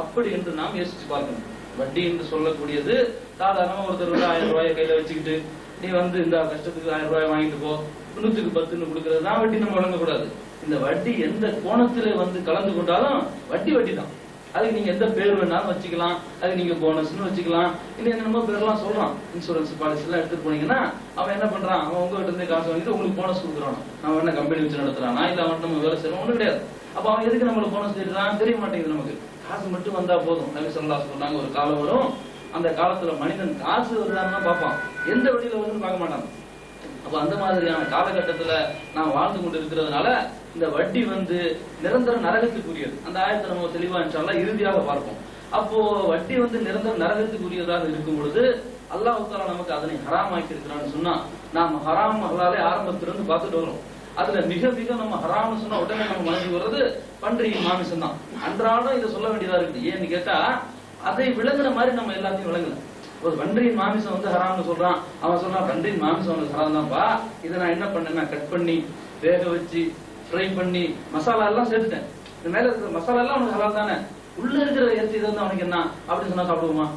அப்படி என்று நாம் யோசிச்சு பார்க்கணும். வட்டி என்று சொல்லக்கூடியது சாதாரணமா ஒருத்தர் 1000 ரூபாயை கையில வச்சுக்கிட்டு நீ இந்த கஷ்டத்துக்கு 1000 ரூபாய் வாங்கிட்டு போ, 100க்கு 10 கொடுக்கறது தான் வட்டி நம்ம வழங்கக்கூடாது. இந்த வட்டி எந்த கோணத்திலே கலந்து கொண்டாலும் வட்டி தான். அதுக்கு நீங்க எந்த பேர் வேணாலும் வச்சுக்கலாம், அதுக்கு நீங்க போனஸ்னு வச்சுக்கலாம், இன்னும் என்னென்னமோ பேர்லாம் சொல்றான். இன்சூரன்ஸ் பாலிசி எல்லாம் எடுத்துட்டு போனீங்கன்னா அவன் என்ன பண்றான், அவன் உங்ககிட்ட இருந்து காசு வாங்கிட்டு உங்களுக்கு போனஸ் கொடுக்குறான். அவன் என்ன கம்பெனி வச்சு நடத்துறானா இல்ல அவன் நம்ம வேலை செய்யறோம் ஒண்ணும் கிடையாது. அப்ப அவன் எதுக்கு நம்மளுக்கு போனஸ் தேடுறான் தெரிய மாட்டேங்குது. நமக்கு காசு மட்டும் வந்தா போதும். நபி ஸல்லல்லாஹு அலைஹி வஸல்லம் ஒரு காலம் வரும், அந்த காலத்துல மனிதன் காசு வருதான்னு பார்ப்பான், எந்த வழியில வருதுன்னு பார்க்க மாட்டான். அப்ப அந்த மாதிரியான காலகட்டத்துல நாம் வாழ்ந்து கொண்டு இருக்கிறதுனால இந்த வட்டி நிரந்தர நரகத்துக்குரியது. அந்த ஆயத்தை நம்ம தெளிவா இன்ஷா அல்லாஹ் இறுதியாக பார்ப்போம். அப்போ வட்டி நிரந்தர நரகத்துக்குரியதாக இருக்கும் பொழுது அல்லாஹ் தஆலா நமக்கு அதனை ஹராமாக்கி இருக்கிறான்னு சொன்னா நாம் ஹராம் ஹலாலை ஆரம்பத்திலிருந்து பார்த்துட்டு வரோம். அதுல மிக மிக நம்ம ஹராம்னு சொன்னா உடனே நம்ம மனசுக்கு வர்றது பன்றியின் மாமிசம் தான். அன்றாடம் இதை சொல்ல வேண்டியதா இருக்குது. ஏன்னு கேட்டா அதை விளங்குற மாதிரி நம்ம எல்லாத்தையும் விளங்கல. ஒரு வன்றியின் மாமிசம் வந்து ஹராம்னு சொல்றான், அவன் சொல்றான் வன்றியின் மாமிசம் வந்து ஹராம் தான்ப்பா, இதை நான் என்ன பண்ணேன்னா கட் பண்ணி வேக வச்சு ஃப்ரை பண்ணி மசாலா எல்லாம் சேர்த்துட்டேன், இந்த மேல இருக்கிற மசாலா எல்லாம் அவனுக்கு ஹலால் தானே, உள்ள இருக்கிற இறைச்சி வந்து அவனுக்கு என்ன அப்படின்னு சொன்னா சாப்பிடுவோமா?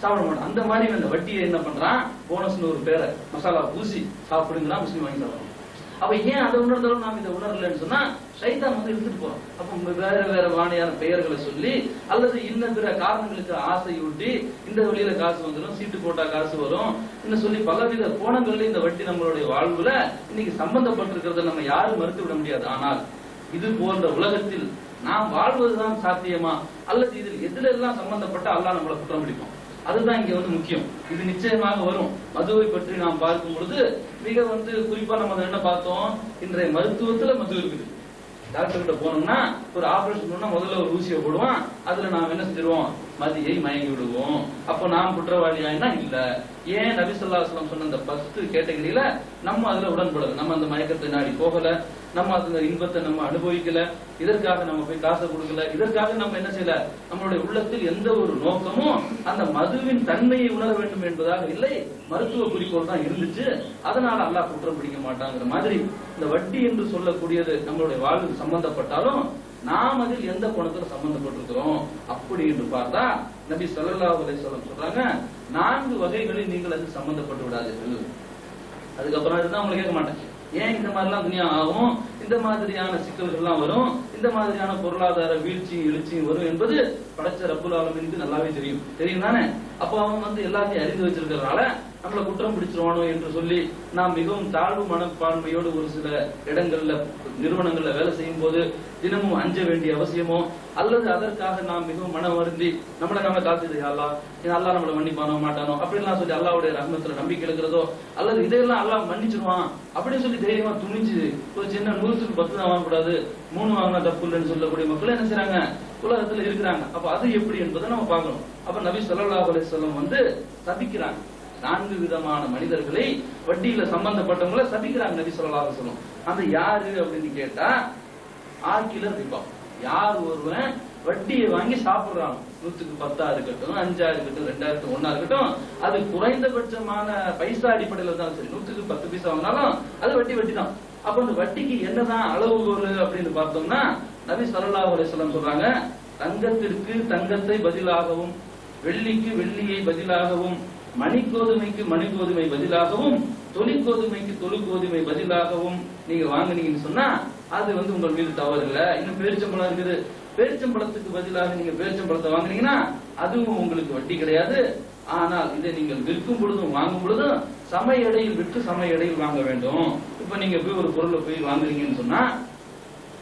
சாப்பிட மாட்டான். அந்த மாதிரி அந்த வட்டியை என்ன பண்றான், போனஸ்னு ஒரு பேரை மசாலா பூசி சாப்பிடுங்கன்னா முஸ்லீம் வாங்கி சாப்பிடுவோம். அப்ப ஏன் அதை உணர்ந்தாலும் நாம் இதை உணரலன்னு சொன்னா ஷைத்தான் வந்து எடுத்துட்டு போறோம். அப்ப வேற வேற வாணியான பெயர்களை சொல்லி அல்லது இன்ன பிற காரணங்களுக்கு ஆசையூட்டி இந்த வழியில காசு வந்துடும், சீட்டு போட்டா காசு வரும், இன்னும் சொல்லி பலவித கோணங்கள்ல இந்த வட்டி நம்மளுடைய வாழ்வுல இன்னைக்கு சம்பந்தப்பட்டிருக்கிறத நம்ம யாரும் மறுத்து விட முடியாது. ஆனால் இது போன்ற உலகத்தில் நாம் வாழ்வதுதான் சாத்தியமா அல்லது இதில் எதுல எல்லாம் சம்பந்தப்பட்ட அல்லாஹ் நம்மளை குற்றம் பிடிப்போம், அதுதான் இங்க வந்து முக்கியம். இது நிச்சயமாக வரும். மதுவை பற்றி நாம் பார்க்கும் பொழுது மிக வந்து குறிப்பா நம்ம என்ன பார்த்தோம், இன்றைய மருத்துவத்துல மது இருக்குது. டாக்டர் கிட்ட போனோம்னா ஒரு ஆபரேஷன் பண்ணா முதல்ல ஒரு ஊசியை போடுவான், அதுல நாம் என்ன செஞ்சிருவோம், மதியை மயங்கி விடுவோம். அப்போ நாம் குற்றவாளியாயினா இல்ல. ஏன் நபி ஸல்லல்லாஹு அலைஹி வஸல்லம் சொன்ன அந்த 10 கேட்டகரியில நம்ம அதுல உடன்படல, நம்ம அந்த மயக்கத்தை நாடி போகல, நம்ம அந்த இன்பத்தை நம்ம அனுபவிக்கல, இதற்காக நம்ம போய் காசை கொடுக்கல, இதற்காக நம்ம என்ன செய்யல, நம்மளுடைய உள்ளத்தில் எந்த ஒரு நோக்கமும் அந்த மதுவின் தன்மையை உணர வேண்டும் என்பதாக இல்லை, மருத்துவ குறிக்கோள் தான் இருந்துச்சு. அதனால அல்லாஹ் குற்றம் பிடிக்க மாட்டாங்கிற மாதிரி இந்த வட்டி என்று சொல்லக்கூடியது நம்மளுடைய வாழ்வில் சம்பந்தப்பட்டாலும் நாம் அதில் எந்த கோணத்துல சம்பந்தப்பட்டிருக்கிறோம் அப்படி என்று பார்த்தா நபி ஸல்லல்லாஹு அலைஹி வஸல்லம் சொல்றாங்க, 4 வகைகளில் நீங்கள் அது சம்பந்தப்பட்டு விடாதீர்கள். அதுக்கப்புறம் இருந்தா உங்களுக்கு கேட்க மாட்டேன், ஏன் இந்த மாதிரிலாம் துனியா ஆகும், இந்த மாதிரியான சிக்கல்கள்லாம் வரும், இந்த மாதிரியான பொருளாதார வீழ்ச்சியும் எழுச்சியும் வரும் என்பது படைச்ச ரப்புல் ஆலமீனுக்கு நல்லாவே தெரியும் தானே. அப்போ அவன் வந்து எல்லாத்தையும் அறிந்து வச்சிருக்கிறதுனால நம்மளை குற்றம் பிடிச்சிருவானோ என்று சொல்லி நாம் மிகவும் தாழ்வு மனப்பான்மையோடு ஒரு சில இடங்கள்ல நிறுவனங்கள்ல வேலை செய்யும் போது தினமும் அஞ்ச வேண்டிய அவசியமோ அல்லது அதற்காக நாம் மிகவும் மனம் வருந்தி நம்ம காத்துது அல்லாஹ் நம்மளை மன்னிப்பானோ மாட்டானோ அப்படின்லாம் சொல்லி அல்லாஹ்வுடைய ரஹ்மத்துல நம்பிக்கை இருக்கிறதோ அல்லது இதையெல்லாம் அல்லாஹ் மன்னிச்சிருவான் அப்படின்னு சொல்லி தைரியமா துணிஞ்சு ஒரு சின்ன 100க்கு 10 தான் வாங்கக்கூடாது, 3 வாங்கினா தப்பு இல்லைன்னு சொல்லக்கூடிய மக்கள் என்ன செய்றாங்க, உலகத்துல இருக்கிறாங்க. அப்ப அது எப்படி என்பதை நம்ம பார்க்கணும். அப்ப நபி ஸல்லல்லாஹு அலைஹி வஸல்லம் வந்து சபிக்கிறாங்க, 4 விதமான மனிதர்களை வட்டியில சம்பந்தப்பட்டவங்களை சபிக்கிறாங்க நபி ஸல்லல்லாஹு அலைஹி வஸல்லம். அந்த யாரு அப்படின்னு கேட்டா ஆக்கிலர் ரிபா, யார் ஒருவன் வட்டியை வாங்கி சாப்பிடுறான், 100க்கு 10 இருக்கட்டும், 5 இருக்கட்டும், 2 1 இருக்கட்டும், அது குறைந்தபட்சமான பைசா அடிப்படையில தான் சரி, 100க்கு 10 பைசா வாங்கினாலும் அது வட்டி தான். அப்ப அந்த வட்டிக்கு என்னதான் அளவுகோல் அப்படின்னு பார்த்தோம்னா நபி ஸல்லல்லாஹு அலைஹி வஸல்லம் சொல்றாங்க, தங்கத்திற்கு தங்கத்தை பதிலாகவும், வெள்ளிக்கு வெள்ளியை பதிலாகவும், மணிக்கோதுமைக்கு மணிக்கோதுமை பதிலாகவும், தொழிற்கோதுமைக்கு தொழிற்கோதுமை பதிலாகவும் நீங்க வாங்கினீங்கன்னு சொன்னா அது வந்து உங்கள் மீது தவறு இல்ல. இன்னும் பேரிச்சம்பழம் இருக்குது, பேரிச்சம்பழத்துக்கு பதிலாக நீங்க பேரிச்சம்பழத்தை வாங்குனீங்கன்னா அதுவும் உங்களுக்கு வட்டி கிடையாது. ஆனால் இதை நீங்கள் விற்கும் பொழுதும் வாங்கும் பொழுதும் சம எடையில் விற்று சம எடையில் வாங்க வேண்டும். இப்ப நீங்க போய் ஒரு பொருளை போய் வாங்குறீங்கன்னு சொன்னா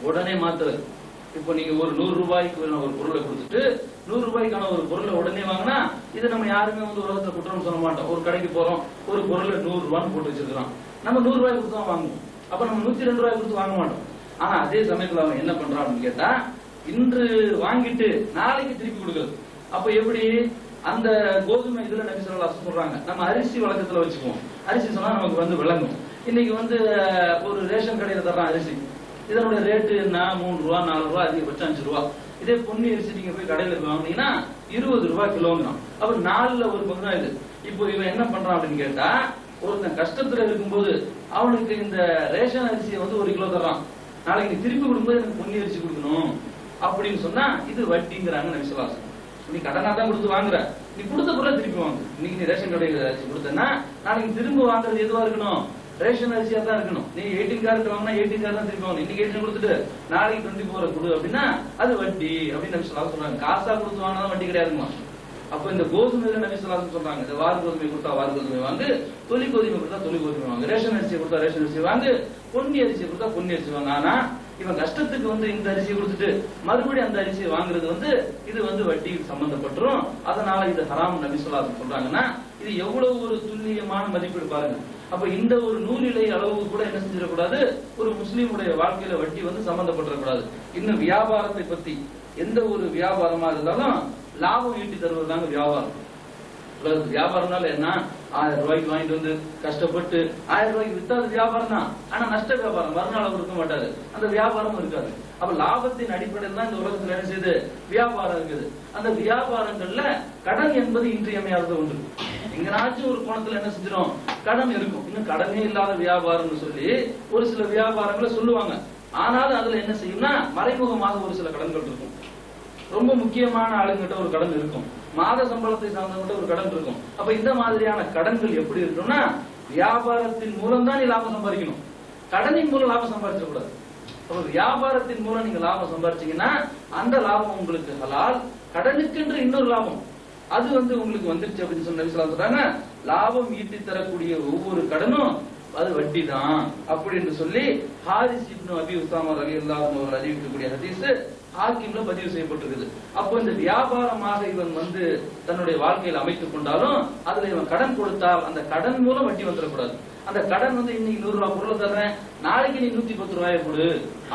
உடனே மாத்துறது. இப்ப நீங்க ஒரு 100 ரூபாய்க்கு ஒரு பொருளை கொடுத்துட்டு 100 ரூபாய்க்கான ஒரு பொருளை உடனே வாங்கினா இது நம்ம யாருமே வந்து உலகத்துல குற்றம் சொல்ல மாட்டோம். ஒரு கடைக்கு போறோம், ஒரு பொருளை 100 ரூபான்னு போட்டு வச்சிருக்கிறோம், நம்ம 100 ரூபாய் கொடுத்து தான் வாங்குவோம். அப்ப நம்ம 102 ரூபாய் கொடுத்து வாங்க மாட்டோம். ஆனா அதே சமயத்துல அவன் என்ன பண்றான் அப்படின்னு கேட்டா, இன்று வாங்கிட்டு நாளைக்கு திருப்பி கொடுக்குறது. அப்ப எப்படி அந்த கோதுமை இதுல நபி ஸல்லல்லாஹு அலைஹி வஸல்லம் சொல்றாங்க, நம்ம அரிசி வழக்கத்துல வச்சுக்குவோம், அரிசி சொன்னா நமக்கு வந்து விளங்கும். இன்னைக்கு வந்து ஒரு ரேஷன் கடையில தர்றான் அரிசி, இதனுடைய ரேட்டு என்ன 3 ரூபா 4 ரூபா அதிகபட்சம் 5 ரூபா. இதே பொன்னி அரிசி நீங்க போய் கடையில போய் வாங்கினீங்கன்னா 20 ரூபாய் கிலோங்கிறான். அப்ப 4ல ஒரு பங்கு தான் இது. இப்போ இவன் என்ன பண்றான் அப்படின்னு கேட்டா, ஒருத்தன் கஷ்டத்துல இருக்கும்போது அவனுக்கு இந்த ரேஷன் அரிசியை வந்து 1 கிலோ தர்றான், நாளைக்கு நீ திருப்பி கொடுக்கும்போது எனக்கு பொன்னி அரிசி கொடுக்கணும் அப்படின்னு சொன்னா இது வட்டிங்கிறாங்க நபி ஸல்லல்லாஹு அலைஹி வஸல்லம். நீ கடனா தான் கொடுத்து வாங்குற, நீ கொடுத்த பொருளை திருப்பி வாங்கு. இன்னைக்கு நீ ரேஷன் கடையில் அரிசி கொடுத்தனா நாளைக்கு திரும்ப வாங்குறது எதுவா இருக்கணும், ரேஷன் அரிசியா தான் இருக்கணும். நீ 18 கார்டு வாங்கினா 18 கார்டு தான் திருப்பி வாங்கணும். இன்னைக்கு 18 கொடுத்துட்டு நாளைக்கு 24 கொடு அப்படின்னா அது வட்டி அப்படின்னு நபி ஸல்லல்லாஹு அலைஹி வஸல்லம் சொல்றாங்க. காசா கொடுத்து வாங்கினா வட்டி கிடையாதுமா. அப்ப இந்த கோதுமையில நபி ஸல்லல்லாஹு அலைஹி வஸல்லம் சொல்றாங்க, இந்த வார் கோதுமை கொடுத்தா வார் கோதுமை வாங்கு, தொலி கோதுமை கொடுத்தா தொலி கோதுமை வாங்கு, ரேஷன் அரிசியை கொடுத்தா ரேஷன் அரிசி வாங்கு, பொன்னி அரிசியை கொடுத்தா பொன்னி அரிசி வாங்க. ஆனா இவன் கஷ்டத்துக்கு வந்து இந்த அரிசியை கொடுத்துட்டு மறுபடியும் அந்த அரிசியை வாங்குறது வந்து இது வந்து வட்டி சம்பந்தப்பட்டுரும். அதனால இது ஹராம் நபி ஸல்லல்லாஹு அலைஹி வஸல்லம் சொல்றாங்கன்னா இது எவ்வளவு ஒரு துல்லியமான மதிப்பீடு பாருங்க. அப்ப இந்த ஒரு நூலிலை அளவுக்கு கூட என்ன செஞ்சிடக்கூடாது, ஒரு முஸ்லீமுடைய வாழ்க்கையில வட்டி வந்து சம்பந்தப்பட்டிடக்கூடாது. இன்னும் வியாபாரத்தை பத்தி எந்த ஒரு வியாபாரமா இருந்தாலும் லாபம் ஈட்டி தருவதுதாங்க வியாபாரம். வியாபாரம்னால என்ன, ரூபாய்க்கு வாங்கிட்டு வந்து கஷ்டப்பட்டு 1000 ரூபாய்க்கு வித்தா அது வியாபாரம் தான். ஆனா நஷ்ட வியாபாரம், மறுநாள் அவர் இருக்க மாட்டாரு, அந்த வியாபாரமும் இருக்காது. அப்ப லாபத்தின் அடிப்படையில் தான் இந்த உலகத்துல என்ன செய்யுது, வியாபாரம் இருக்குது. அந்த வியாபாரங்கள்ல கடன் என்பது இன்றியமையாத ஒன்று. எங்கனாச்சும் ஒரு கோணத்துல என்ன செஞ்சிடும், கடன் இருக்கும். இன்னும் கடனே இல்லாத வியாபாரம்னு சொல்லி ஒரு சில வியாபாரங்களை சொல்லுவாங்க. ஆனாலும் அதுல என்ன செய்யும்னா மறைமுகமாக ஒரு சில கடன்கள் இருக்கும். ரொம்ப முக்கியமான ஆளுங்கிட்ட ஒரு கடன் இருக்கும், மாத சம்பளத்தை சார்ந்தவங்கிட்ட ஒரு கடன் இருக்கும். அப்ப இந்த மாதிரியான கடன்கள் எப்படி இருக்கும்னா வியாபாரத்தின் மூலம் தான் நீ லாபம் சம்பாதிக்கணும், கடனின் மூலம் லாபம் சம்பாதிச்சிடக்கூடாது. வியாபாரத்தின் மூலம் நீங்க லாபம் சம்பாதிச்சீங்கன்னா அந்த லாபம் உங்களுக்கு ஹலால், கடனுக்கென்று இன்னொரு லாபம் அது உங்களுக்கு வந்துருச்சு அப்படின்னு சொன்ன சொல்றாங்க. லாபம் ஈட்டி தரக்கூடிய ஒவ்வொரு கடனும் அது வட்டி தான் அப்படின்னு சொல்லி ஹாரிஸ் இப்னு அபி உசாமா ரலியல்லாஹு அன்ஹு அவர்கள் அறிவிக்கக்கூடிய ஹதீஸ் ஹாக்கிம்ல பதிவு செய்யப்பட்டிருக்குது. அப்போ இந்த வியாபாரமாக இவன் தன்னுடைய வாழ்க்கையில் அமைத்துக் கொண்டாலும் அதுல இவன் கடன் கொடுத்தால் அந்த கடன் மூலம் வட்டி வந்துடக்கூடாது. அந்த கடன் இன்னைக்கு 100 ரூபாய் பொருளை தர்றேன், நாளைக்கு நீ 110 ரூபாயை கொடு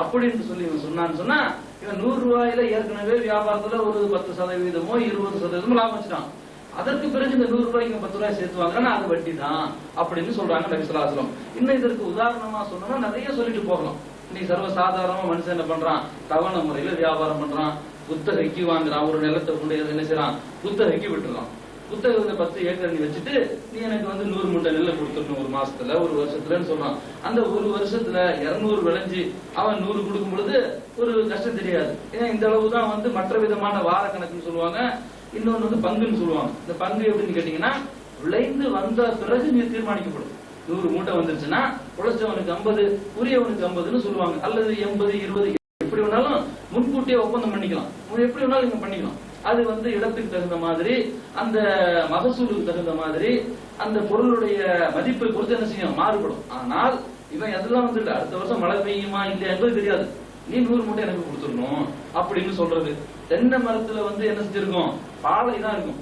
அப்படின்னு சொல்லி இவன் சொன்னான்னு சொன்னா இவன் 100 ரூபாயில ஏற்கனவே வியாபாரத்துல ஒரு 10% 20% லாபம் வச்சுட்டான். அதற்கு பிறகு இந்த 100 ரூபாய்க்கு 10 ரூபாய் சேர்த்து வாங்குறா அது வட்டி தான் அப்படின்னு சொல்றாங்க நபி ஸல்லல்லாஹு அலைஹி வஸல்லம். இன்னும் இதற்கு உதாரணமா சொன்னோம்னா நிறைய சொல்லிட்டு போகலாம். இன்னைக்கு சர்வசாதாரணமா மனுஷன் என்ன பண்றான், தவணை முறையில வியாபாரம் பண்றான், குத்தகைக்கு வாங்குறான், ஒரு நிலத்தை கொண்டு என்ன செய்யறான், குத்தகைக்கு விட்டுறான். குத்தகை 10 ஏக்கர் நீ வச்சுட்டு நீ எனக்கு 100 மூட்டை நெல்லை கொடுத்துடணும் ஒரு மாசத்துல ஒரு வருஷத்துலன்னு சொல்றான். அந்த ஒரு வருஷத்துல 200 விளைஞ்சு அவன் 100 கொடுக்கும் பொழுது ஒரு கஷ்டம் தெரியாது. ஏன்னா இந்த அளவுதான் மற்ற விதமான வார கணக்குன்னு சொல்லுவாங்க. இன்னொன்னு பங்குன்னு சொல்லுவாங்க. இந்த பங்கு எப்படின்னு கேட்டீங்கன்னா விளைந்து வந்த பிறகு நீ தீர்மானிக்கப்படும். 100 மூட்டை வந்துருச்சுன்னா உழைச்சவனுக்கு 50, உரியவனுக்கு 50ன்னு சொல்லுவாங்க. அல்லது 80, 20 எப்படி வேணாலும் முன்கூட்டியே ஒப்பந்தம் பண்ணிக்கலாம். எப்படி வேணாலும் நீங்க பண்ணிக்கலாம். அது இடத்துக்கு தகுந்த மாதிரி, அந்த மகசூலுக்கு தகுந்த மாதிரி, அந்த பொருளுடைய மதிப்பை பொறுத்து என்ன செய்யும் மாறுபடும். ஆனால் இவன் எதெல்லாம் இல்ல, அடுத்த வருஷம் மழை பெய்யுமா இல்லையா என்பது தெரியாது, நீ 100 மூட்டை எனக்கு கொடுத்துடணும் அப்படின்னு சொல்றது. தென்னை மரத்துல என்ன செஞ்சிருக்கும், பாலை தான் இருக்கும்,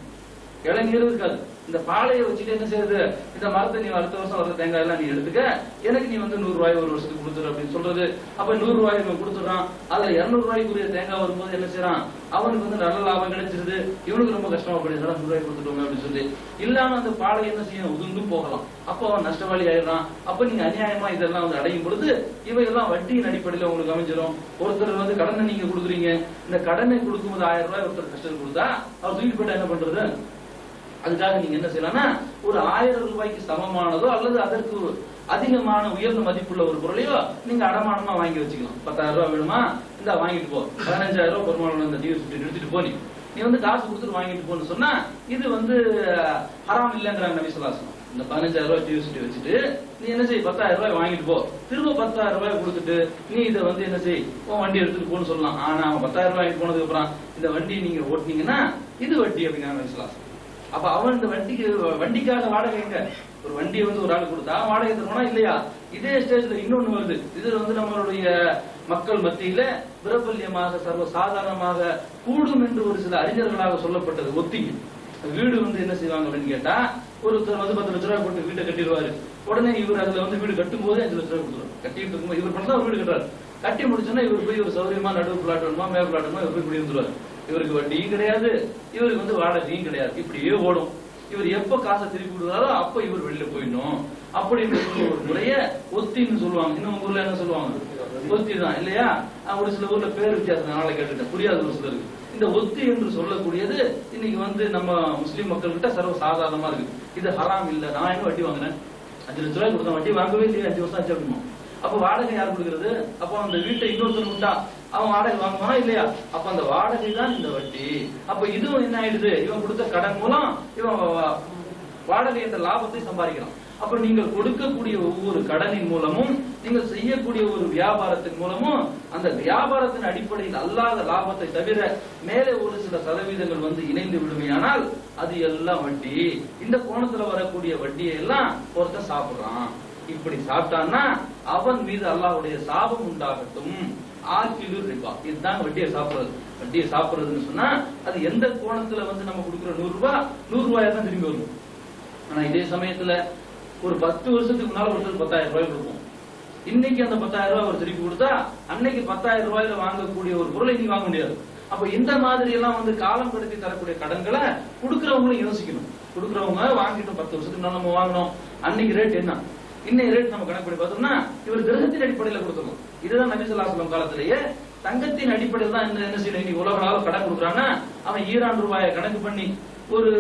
இளநீர் இருக்காது. இந்த பாலையை வச்சுட்டு என்ன செய்யுது, இந்த மரத்தை நீ அடுத்த வருஷம் வர தேங்காய் எல்லாம் நீ எடுத்துக்க, எனக்கு நீ 100 ரூபாய் ஒரு வருஷத்துக்கு கொடுத்துரு அப்படின்னு சொல்றது. அப்ப 100 ரூபாய் இவன் கொடுத்துறான். அதுல 200 ரூபாய்க்குரிய தேங்காய் வரும்போது என்ன செய்யறான், அவனுக்கு நல்ல லாபம் கிடைச்சிருது, இவனுக்கு ரொம்ப கஷ்டமா போயிடுது, 100 ரூபாய் கொடுத்துட்டோங்க அப்படின்னு சொல்லி. இல்லாம அந்த பாலை என்ன செய்யும், உதுண்டு போகலாம். அப்போ அவன் நஷ்டவாளி ஆயிடுறான். அப்ப நீங்க அநியாயமா இதெல்லாம் அடையும் பொழுது இவையெல்லாம் வட்டியின் அடிப்படையில் உங்களுக்கு அமைஞ்சிடும். ஒருத்தர் கடனை நீங்க கொடுக்குறீங்க, இந்த கடனை கொடுக்கும்போது 1000 ரூபாய் ஒருத்தர் கஷ்டம் கொடுத்தா அவர் தூக்கி போயிட்டா என்ன பண்றது, அதுக்காக நீங்க என்ன செய்யலாம்னா ஒரு 1000 ரூபாய்க்கு சமமானதோ அல்லது அதற்கு அதிகமான உயர்ந்த மதிப்புள்ள ஒரு பொருளையோ நீங்க அடமானமா வாங்கி வச்சுக்கலாம். 10,000 ரூபாய் வேணுமா, இந்த வாங்கிட்டு போ, 15,000 ரூபாய் பெருமாள் இந்த டியூ எடுத்துட்டு போ, நீ காசு கொடுத்துட்டு வாங்கிட்டு போன்னு சொன்னா இது ஹராம் இல்லைங்கிறாங்க நபி ஸல்லல்லாஹு அலைஹி வஸல்லம். இந்த 15,000 ரூபாய் டியூ வச்சுட்டு நீ என்ன செய், 10,000 ரூபாய் வாங்கிட்டு போ, திரும்ப 10,000 ரூபாய் கொடுத்துட்டு நீ இதை என்ன செய், வண்டி எடுத்துட்டு போன்னு சொல்லலாம். ஆனா அவன் 10,000 ரூபாய் வாங்கிட்டு போனதுக்கு அப்புறம் இந்த வண்டி நீங்க ஓட்டினீங்கன்னா இது வட்டி அப்படிங்கிற நபி ஸல்லல்லாஹு அலைஹி வஸல்லம். அப்ப அவன் இந்த வண்டிக்காக வாடகை எங்க, ஒரு வண்டியை ஒரு ஆள் கொடுத்தா வாடகை தருவானா இல்லையா. இதே ஸ்டேஜ்ல இன்னொன்னு வருது. இது நம்மளுடைய மக்கள் மத்தியில பிரபல்யமாக சர்வ சாதாரணமாக கூடும் என்று ஒரு சில அறிஞர்களாக சொல்லப்பட்டது ஒத்திகை. வீடு என்ன செய்வாங்க அப்படின்னு கேட்டா, ஒருத்தர் 10 லட்ச ரூபாய் போட்டு வீட்டை கட்டிடுவாரு. உடனே இவர் அதுல வீடு கட்டும் போது 5 லட்ச ரூபாய் கொடுத்துருவாரு. கட்டிட்டு இருக்கும்போது இவர் பண்ணா வீடு கட்டுறாரு. கட்டி முடிச்சோன்னா இவர் போய் ஒரு சௌரியமா நடுவு பிளாட் வேணுமா மேல் பிளாட் வேணுமா இவர் போய் குடியிருந்துருவாரு. இவருக்கு வட்டியும் கிடையாது, இவருக்கு வாடகையும் கிடையாது, இப்படியே ஓடும். இவர் எப்ப காசை திருப்பி விடுறாரோ அப்ப இவர் வெளியில போயிடணும் அப்படின்னு ஒரு முறைய ஒத்தின்னு சொல்லுவாங்க. இன்னும் ஊர்ல என்ன சொல்லுவாங்க, ஒத்தி தான் இல்லையா. ஒரு சில ஊர்ல பேர் வித்தியாசம் நாளை கேட்டுட்டேன், புரியாது ஒரு சிலருக்கு. இந்த ஒத்தி என்று சொல்லக்கூடியது இன்னைக்கு நம்ம முஸ்லீம் மக்கள் கிட்ட சர்வ சாதாரணமா இருக்கு. இது ஹராம் இல்ல, நான் என்ன வட்டி வாங்கினேன், 5 லட்ச ரூபாய் கொடுத்தேன், வட்டி வாங்கவே இல்லையா, 5 வருஷம் ஆச்சு அப்படிமா. அப்ப வாடகை யார் கொடுக்கறது, அப்ப அந்த வீட்டை இன்னொருத்தர் விட்டா அவன் வாடகை வாங்குவானா இல்லையா, அப்ப அந்த வாடகை தான் இந்த வட்டி. அப்ப இதுவும் என்ன ஆயிடுது, இவன் கொடுத்த கடன் மூலம் இவன் வாடகை என்ற லாபத்தை சம்பாதிக்கிறான். அப்ப நீங்கள் கொடுக்கக்கூடிய ஒவ்வொரு கடனின் மூலமும் நீங்கள் செய்யக்கூடிய ஒரு வியாபாரத்தின் மூலமும் அந்த வியாபாரத்தின் அடிப்படையில் அல்லாத லாபத்தை தவிர மேலே ஒரு சில சதவீதங்கள் இணைந்து விடுமையானால் அது எல்லாம் வட்டி. இந்த கோணத்துல வரக்கூடிய வட்டியை எல்லாம் ஒருத்தன் சாப்பிடுறான். இப்படி சாப்பிட்டான்னா அவன் மீது அல்லாஹ்வுடைய சாபம் உண்டாகட்டும். ஆக்கிலு ரிபா, இதுதான் வட்டியை சாப்பிடுறது. வட்டியை சாப்பிடுறதுன்னு சொன்னா அது எந்த கோணத்துல நம்ம கொடுக்குற 100 ரூபாய் 100 ரூபாயா தான் திரும்பி வரும். ஆனா இதே சமயத்துல ஒரு 10 வருஷத்துக்கு முன்னால ஒருத்தர் 10,000 ரூபாய் கொடுப்போம். இன்னைக்கு அந்த 10,000 ரூபாய் ஒரு திருப்பி கொடுத்தா அன்னைக்கு 10,000 ரூபாயில வாங்கக்கூடிய ஒரு பொருளை இன்னைக்கு வாங்க முடியாது. அப்ப இந்த மாதிரி எல்லாம் வந்து காலம் கடத்தி தரக்கூடிய கடன்களை கொடுக்கறவங்களும் யோசிக்கணும். கொடுக்கறவங்க வாங்கிட்டோம் 10 வருஷத்துக்கு முன்னாடி நம்ம வாங்கணும், அன்னைக்கு ரேட் என்ன, இன்னைக்கு ரேட் நம்ம கணக்கு பண்ணி பார்த்தோம்னா இவர் கிரகத்தின் அடிப்படையில் கொடுத்துருக்கோம். இதுதான் நபி ஸல்லல்லாஹு அலைஹி வஸல்லம் காலத்திலேயே தங்கத்தின் அடிப்படையில் தான் என்ன செய்யணும். இன்னைக்கு உலக அளவு கடன் கொடுக்குறான்னா அவன் ஈரான் ரூபாயை கணக்கு பண்ணி ஒரு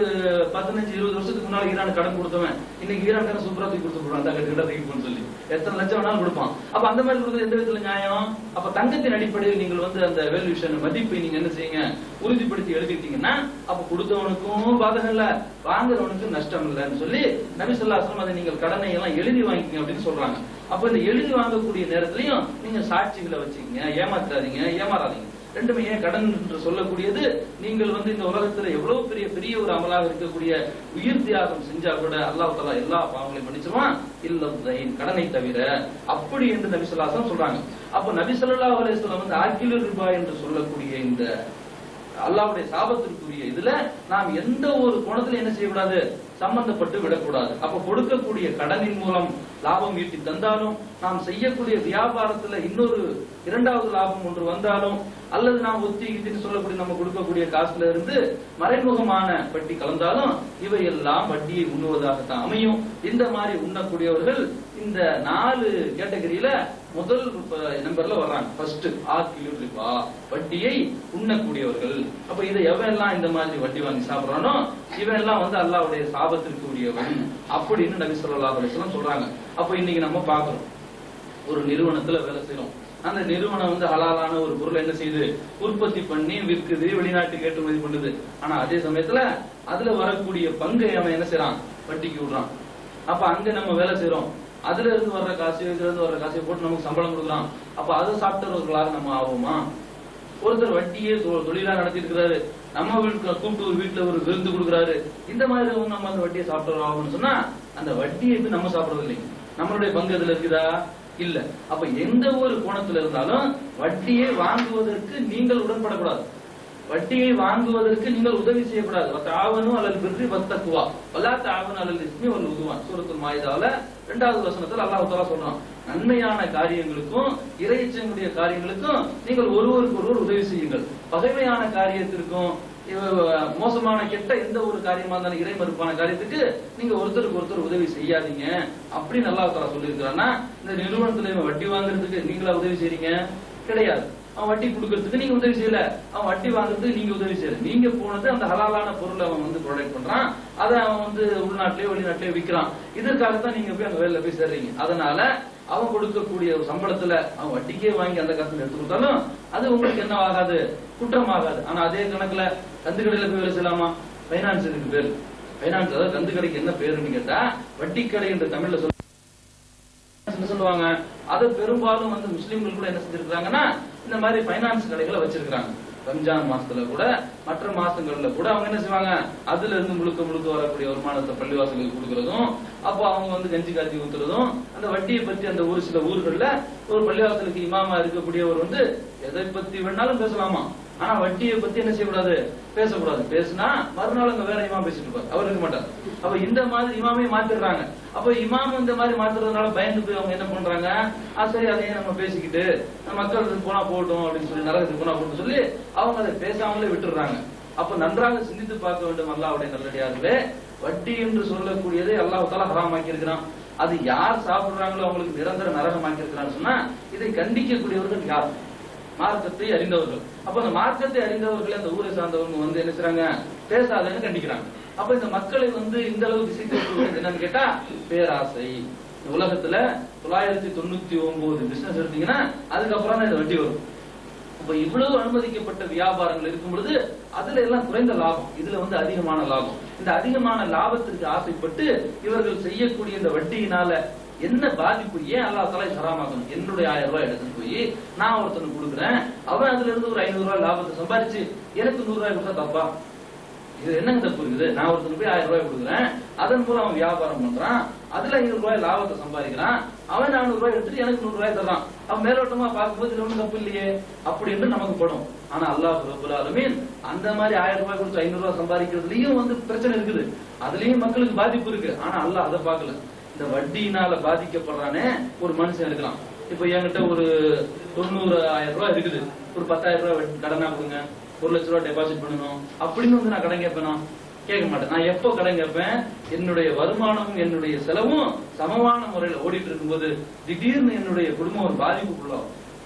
15-20 வருஷத்துக்கு முன்னாடி ஈரான் கடன் கொடுத்தவன் இன்னைக்கு ஈரான் கடன் சூப்பரா தூக்கி கொடுத்து போடுறான், தங்க கிட்ட தூக்கி சொல்லி எத்தனை லட்சம் வேணாலும் கொடுப்பான். அப்ப அந்த மாதிரி கொடுக்குறது எந்த விதத்துல நியாயம்? அப்ப தங்கத்தின் அடிப்படையில் நீங்கள் வந்து அந்த வேல்யூஷன் மதிப்பை நீங்க என்ன செய்யுங்க, உறுதிப்படுத்தி எழுதிட்டீங்கன்னா அப்ப கொடுத்தவனுக்கும் பாதகம் இல்ல, வாங்குறவனுக்கும் நஷ்டம் இல்லைன்னு சொல்லி நபி ஸல்லல்லாஹு அலைஹி வஸல்லம் அதை நீங்கள் கடனை எல்லாம் எழுதி வாங்கிக்கங்க அப்படின்னு சொல்றாங்க. அப்ப இந்த எழுதி வாங்கக்கூடிய நேரத்திலையும் நீங்க சாட்சிகளை வச்சுக்கீங்க, ஏமாத்தாதீங்க, ஏமாறாதீங்க. ரெண்டுமே ஏன் கடன் என்று சொல்லக்கூடியது நீங்கள் வந்து இந்த உலகத்துல எவ்வளவு பெரிய பெரிய ஒரு அமலாக இருக்கக்கூடிய உயிர் தியாகம் செஞ்சா கூட அல்லாஹ் தஆலா எல்லா பாவங்களையும் மன்னிச்சிருவான், இல்ல கடனை தவிர, அப்படி என்று நபி ஸல்லல்லாஹு அலைஹி வஸல்லம் சொல்றாங்க. அப்ப நபி ஸல்லல்லாஹு அலைஹி வஸல்லம் வந்து ஆக்கிலுர் ரிபா என்று சொல்லக்கூடிய இந்த அல்லாஹ்வுடைய சாபத்திற்குரிய இதுல நாம் எந்த ஒரு கோணத்துல என்ன செய்யக்கூடாது, சம்பந்தப்பட்டு விடக்கூடாது. அப்ப கொடுக்கக்கூடிய கடனின் மூலம் லாபம் ஈட்டி தந்தாலும், நாம் செய்யக்கூடிய வியாபாரத்துல இன்னொரு இரண்டாவது லாபம் ஒன்று வந்தாலும், அல்லது நாம் ஒத்திக்கிட்டு சொல்லக்கூடிய நம்ம கொடுக்கக்கூடிய காசுல இருந்து மறைமுகமான வட்டி கலந்தாலும் இவையெல்லாம் வட்டியை உண்ணுவதாகத்தான் அமையும். இந்த மாதிரி உண்ணக்கூடியவர்கள் இந்த 4 கேட்டகரியில முதல் நம்பர்ல வர்றாங்க. ஃபர்ஸ்ட் ஆக்கிலுர் ரிபா, வட்டியை உண்ணக்கூடியவர்கள். அப்ப இதை எவெல்லாம் இந்த மாதிரி வட்டி வாங்கி சாப்பிடறானோ இவெல்லாம் வந்து அல்லாஹ்வுடைய சாபத்திற்கு உரியவன் அப்படின்னு நபி ஸல்லல்லாஹு அலைஹி வஸல்லம் சொல்றாங்க. அப்ப இன்னைக்கு நம்ம பார்க்கிறோம், ஒரு நிறுவனத்துல வேலை செய்யறோம். அந்த நிறுவனம் வந்து ஹலாலான ஒரு பொருளை என்ன செய்யுது, உற்பத்தி பண்ணி விற்குது, வெளிநாட்டுக்கு ஏற்றுமதி பண்ணுது. ஆனா அதே சமயத்துல அதுல வரக்கூடிய பங்கை அவன் என்ன செய்யறான், வட்டிக்கு விடுறான். அப்ப அங்க நம்ம வேலை செய்யறோம், அதுல இருந்து வர்ற காசு, இதுல இருந்து வர்ற காசை போட்டு நமக்கு சம்பளம் கொடுக்குறான். அப்ப அதை சாப்பிட்டவர்களாக நம்ம ஆகுமா? ஒருத்தர் வட்டியே தொழிலா நடத்திட்டு இருக்கிறாரு, நம்ம வீட்டுல கூப்பிட்டு ஒரு வீட்டுல ஒரு விருந்து கொடுக்குறாரு, இந்த மாதிரி நம்ம அந்த வட்டியை சாப்பிட்டு ஆகணும்னு சொன்னா அந்த வட்டியை நம்ம சாப்பிடறது இல்லைங்க. நம்மளுடைய பங்கு இதுல இருக்குதா? இல்ல. அப்ப எந்த ஒரு கோணத்துல இருந்தாலும் வட்டியை வாங்குவதற்கு நீங்கள் உடன்படக்கூடாது, வட்டியை வாங்குவதற்கு நீங்கள் உதவி செய்யக்கூடாது. தாவனும் அல்லது பிர்ரி வத்தக்குவா வலா தாவன் அல்லது இஸ்மி வல் உதுவான் சூரத்துல் மாயிதாவுல 2வது வசனத்துல அல்லாஹ் தஆலா சொல்றான், நன்மையான காரியங்களுக்கும் இறைச்சனுடைய காரியங்களுக்கும் நீங்கள் ஒருவருக்கு ஒருவர் உதவி செய்யுங்கள், பகைமையான காரியத்திற்கும் மோசமான கெட்ட எந்த ஒரு காரியமா இருந்தாலும் இறை மறுப்பான காரியத்துக்கு நீங்க ஒருத்தருக்கு ஒருத்தர் உதவி செய்யாதீங்க அப்படின்னு அல்லாஹ் தஆலா சொல்லியிருக்கிறான்னா, இந்த நிறுவனத்துல வட்டி வாங்குறதுக்கு நீங்களா உதவி செய்றீங்க? கிடையாது. அவன் வட்டி கொடுக்கறதுக்கு நீங்க உதவி செய்யல, அவன் வட்டி வாங்குறதுக்கு நீங்க உதவி செய்யல. நீங்க போனது அந்த ஹலாலான பொருளை அவன் வந்து ப்ரொடக்ட் பண்றான், அதை அவன் வந்து உள்நாட்டிலேயோ வெளிநாட்டிலேயோ விற்கிறான். இதற்காகத்தான் நீங்க போய் அந்த வேலையில போய் சேர்றீங்க. அதனால அவன் கொடுக்கக்கூடிய ஒரு சம்பளத்துல அவன் வட்டிக்கே வாங்கி அந்த காசுல எடுத்து கொடுத்தாலும் அது உங்களுக்கு என்ன ஆகாது, குற்றம் ஆகாது. ஆனா அதே கணக்குல கந்து கடையில போய் வேலை செய்யலாமா? பைனான்ஸ் இதுக்கு பேரு. பைனான்ஸ், அதாவது கந்து கடைக்கு என்ன பேருன்னு கேட்டா வட்டி கடை என்று தமிழ்ல சொல்லுவாங்க. அது பெரும்பாலும் வந்து முஸ்லிம்கள் கூட என்ன செஞ்சிருக்காங்கன்னா இந்த மாதிரி பைனான்ஸ் கடைகளை வச்சிருக்காங்க. ரம்ஜான் மாசத்துல கூட மற்ற மாசங்கள்ல கூட அவங்க என்ன செய்வாங்க, அதுல இருந்து முழுக்க முழுக்க வரக்கூடிய வருமானத்தை பள்ளிவாசலுக்கு கொடுக்கறதும், அப்போ அவங்க வந்து கஞ்சி காய்ச்சி ஊத்துறதும், அந்த வட்டியை பத்தி அந்த ஒரு சில ஊர்கள்ல ஒரு பள்ளிவாசலுக்கு இமாமா இருக்கக்கூடியவர் வந்து எதை பத்தி வேணாலும் பேசலாமா, ஆனா வட்டியை பத்தி என்ன செய்யக்கூடாது, பேசக்கூடாது. பேசினா மறுநாள் அங்க வேற இமாம் பேசிட்டு இருப்பார், அவர் இருக்க மாட்டார். அப்ப இந்த மாதிரி இமாமே மாத்திடுறாங்க. அப்ப இமாம் இந்த மாதிரி மாத்துறதுனால பயந்து போய் அவங்க என்ன பண்றாங்க, சரி அதையே நம்ம பேசிக்கிட்டு மக்கள் போனா போட்டோம் அப்படின்னு சொல்லி, நரகத்துக்கு போனா போட்டு சொல்லி அவங்க அதை பேசாமலே விட்டுறாங்க. அப்ப நன்றாக சிந்தித்து பார்க்க வேண்டும் அல்லாஹ்வுடைய நல்லடியார்களே, வட்டி என்று சொல்லக்கூடியதை அல்லாஹ் தஆலா ஹராமாக்கி இருக்கிறான். அது யார் சாப்பிடுறாங்களோ அவங்களுக்கு நிரந்தர நரகமாக்கி இருக்கிறான்னு சொன்னா இதை கண்டிக்கக்கூடியவர்கள் யார்? மார்க்கத்தை அறிந்தவர்கள். அப்ப அந்த மார்க்கத்தை அறிந்தவர்கள் அந்த ஊரை சார்ந்தவங்க வந்து என்ன செய்றாங்க, பேசாதன்னு கண்டிக்கிறாங்க. அப்ப இந்த மக்களை வந்து இந்த அளவு திசை திருப்புவது என்னன்னு கேட்டா பேராசை. உலகத்துல 999 பிசினஸ் எடுத்தீங்கன்னா அதுக்கப்புறம் தான் இந்த வட்டி வரும். அப்ப இவ்வளவு அனுமதிக்கப்பட்ட வியாபாரங்கள் இருக்கும் பொழுது அதுல எல்லாம் குறைந்த லாபம், இதுல வந்து அதிகமான லாபம். இந்த அதிகமான லாபத்திற்கு ஆசைப்பட்டு இவர்கள் செய்யக்கூடிய இந்த வட்டியினால என்ன பாதிப்பு? ஏன் அல்லாஹ் தஆலா ஹராமாக்கணும்? என்னுடைய 1000 ரூபாய் எடுத்துட்டு போய் நான் ஒருத்தனுக்கு கொடுக்குறேன், அவன் அதுல இருந்து ஒரு 500 ரூபாய் லாபத்தை சம்பாதிச்சு எனக்கு 100 ரூபாய் கொடுத்தா தப்பா? இது என்னங்க தப்பு இருக்குது? நான் ஒருத்தனுக்கு போய் 1000 ரூபாய் கொடுக்குறேன், அதன் மூலம் அவன் வியாபாரம் பண்றான், அதுல 500 ரூபாய் லாபத்தை சம்பாதிக்கிறான், அவன் 400 ரூபாய் எடுத்துட்டு எனக்கு 100 ரூபாய் தர்றான், அவன் மேலோட்டமா பார்க்கும்போது இது ஒன்றும் தப்பு இல்லையே அப்படின்னு நமக்கு படும். ஆனா அல்லாஹ் ரப்பல் ஆலமீன் அந்த மாதிரி 1000 ரூபாய் கொடுத்து 500 ரூபாய் சம்பாதிக்கிறதுலயும் வந்து பிரச்சனை இருக்குது, அதுலயும் மக்களுக்கு பாதிப்பு இருக்கு. ஆனா அல்லாஹ் அதை பார்க்கல. இந்த வட்டியினால பாதிக்கப்படுறானே ஒரு மனுஷன் இருக்கலாம், இப்ப என்கிட்ட ஒரு 90,000 ரூபாய் இருக்குது, ஒரு 10,000 ரூபாய் கடனா கொடுங்க, 1 லட்ச ரூபாய் டெபாசிட் பண்ணணும் அப்படின்னு வந்து நான் கடன் கேட்பேனா? கேட்க மாட்டேன். நான் எப்போ கடன் கேட்பேன்? என்னுடைய வருமானமும் என்னுடைய செலவும் சமமான முறையில் ஓடிட்டு இருக்கும்போது திடீர்னு என்னுடைய குடும்பம் ஒரு பாதிப்புக்குள்ளாகும்,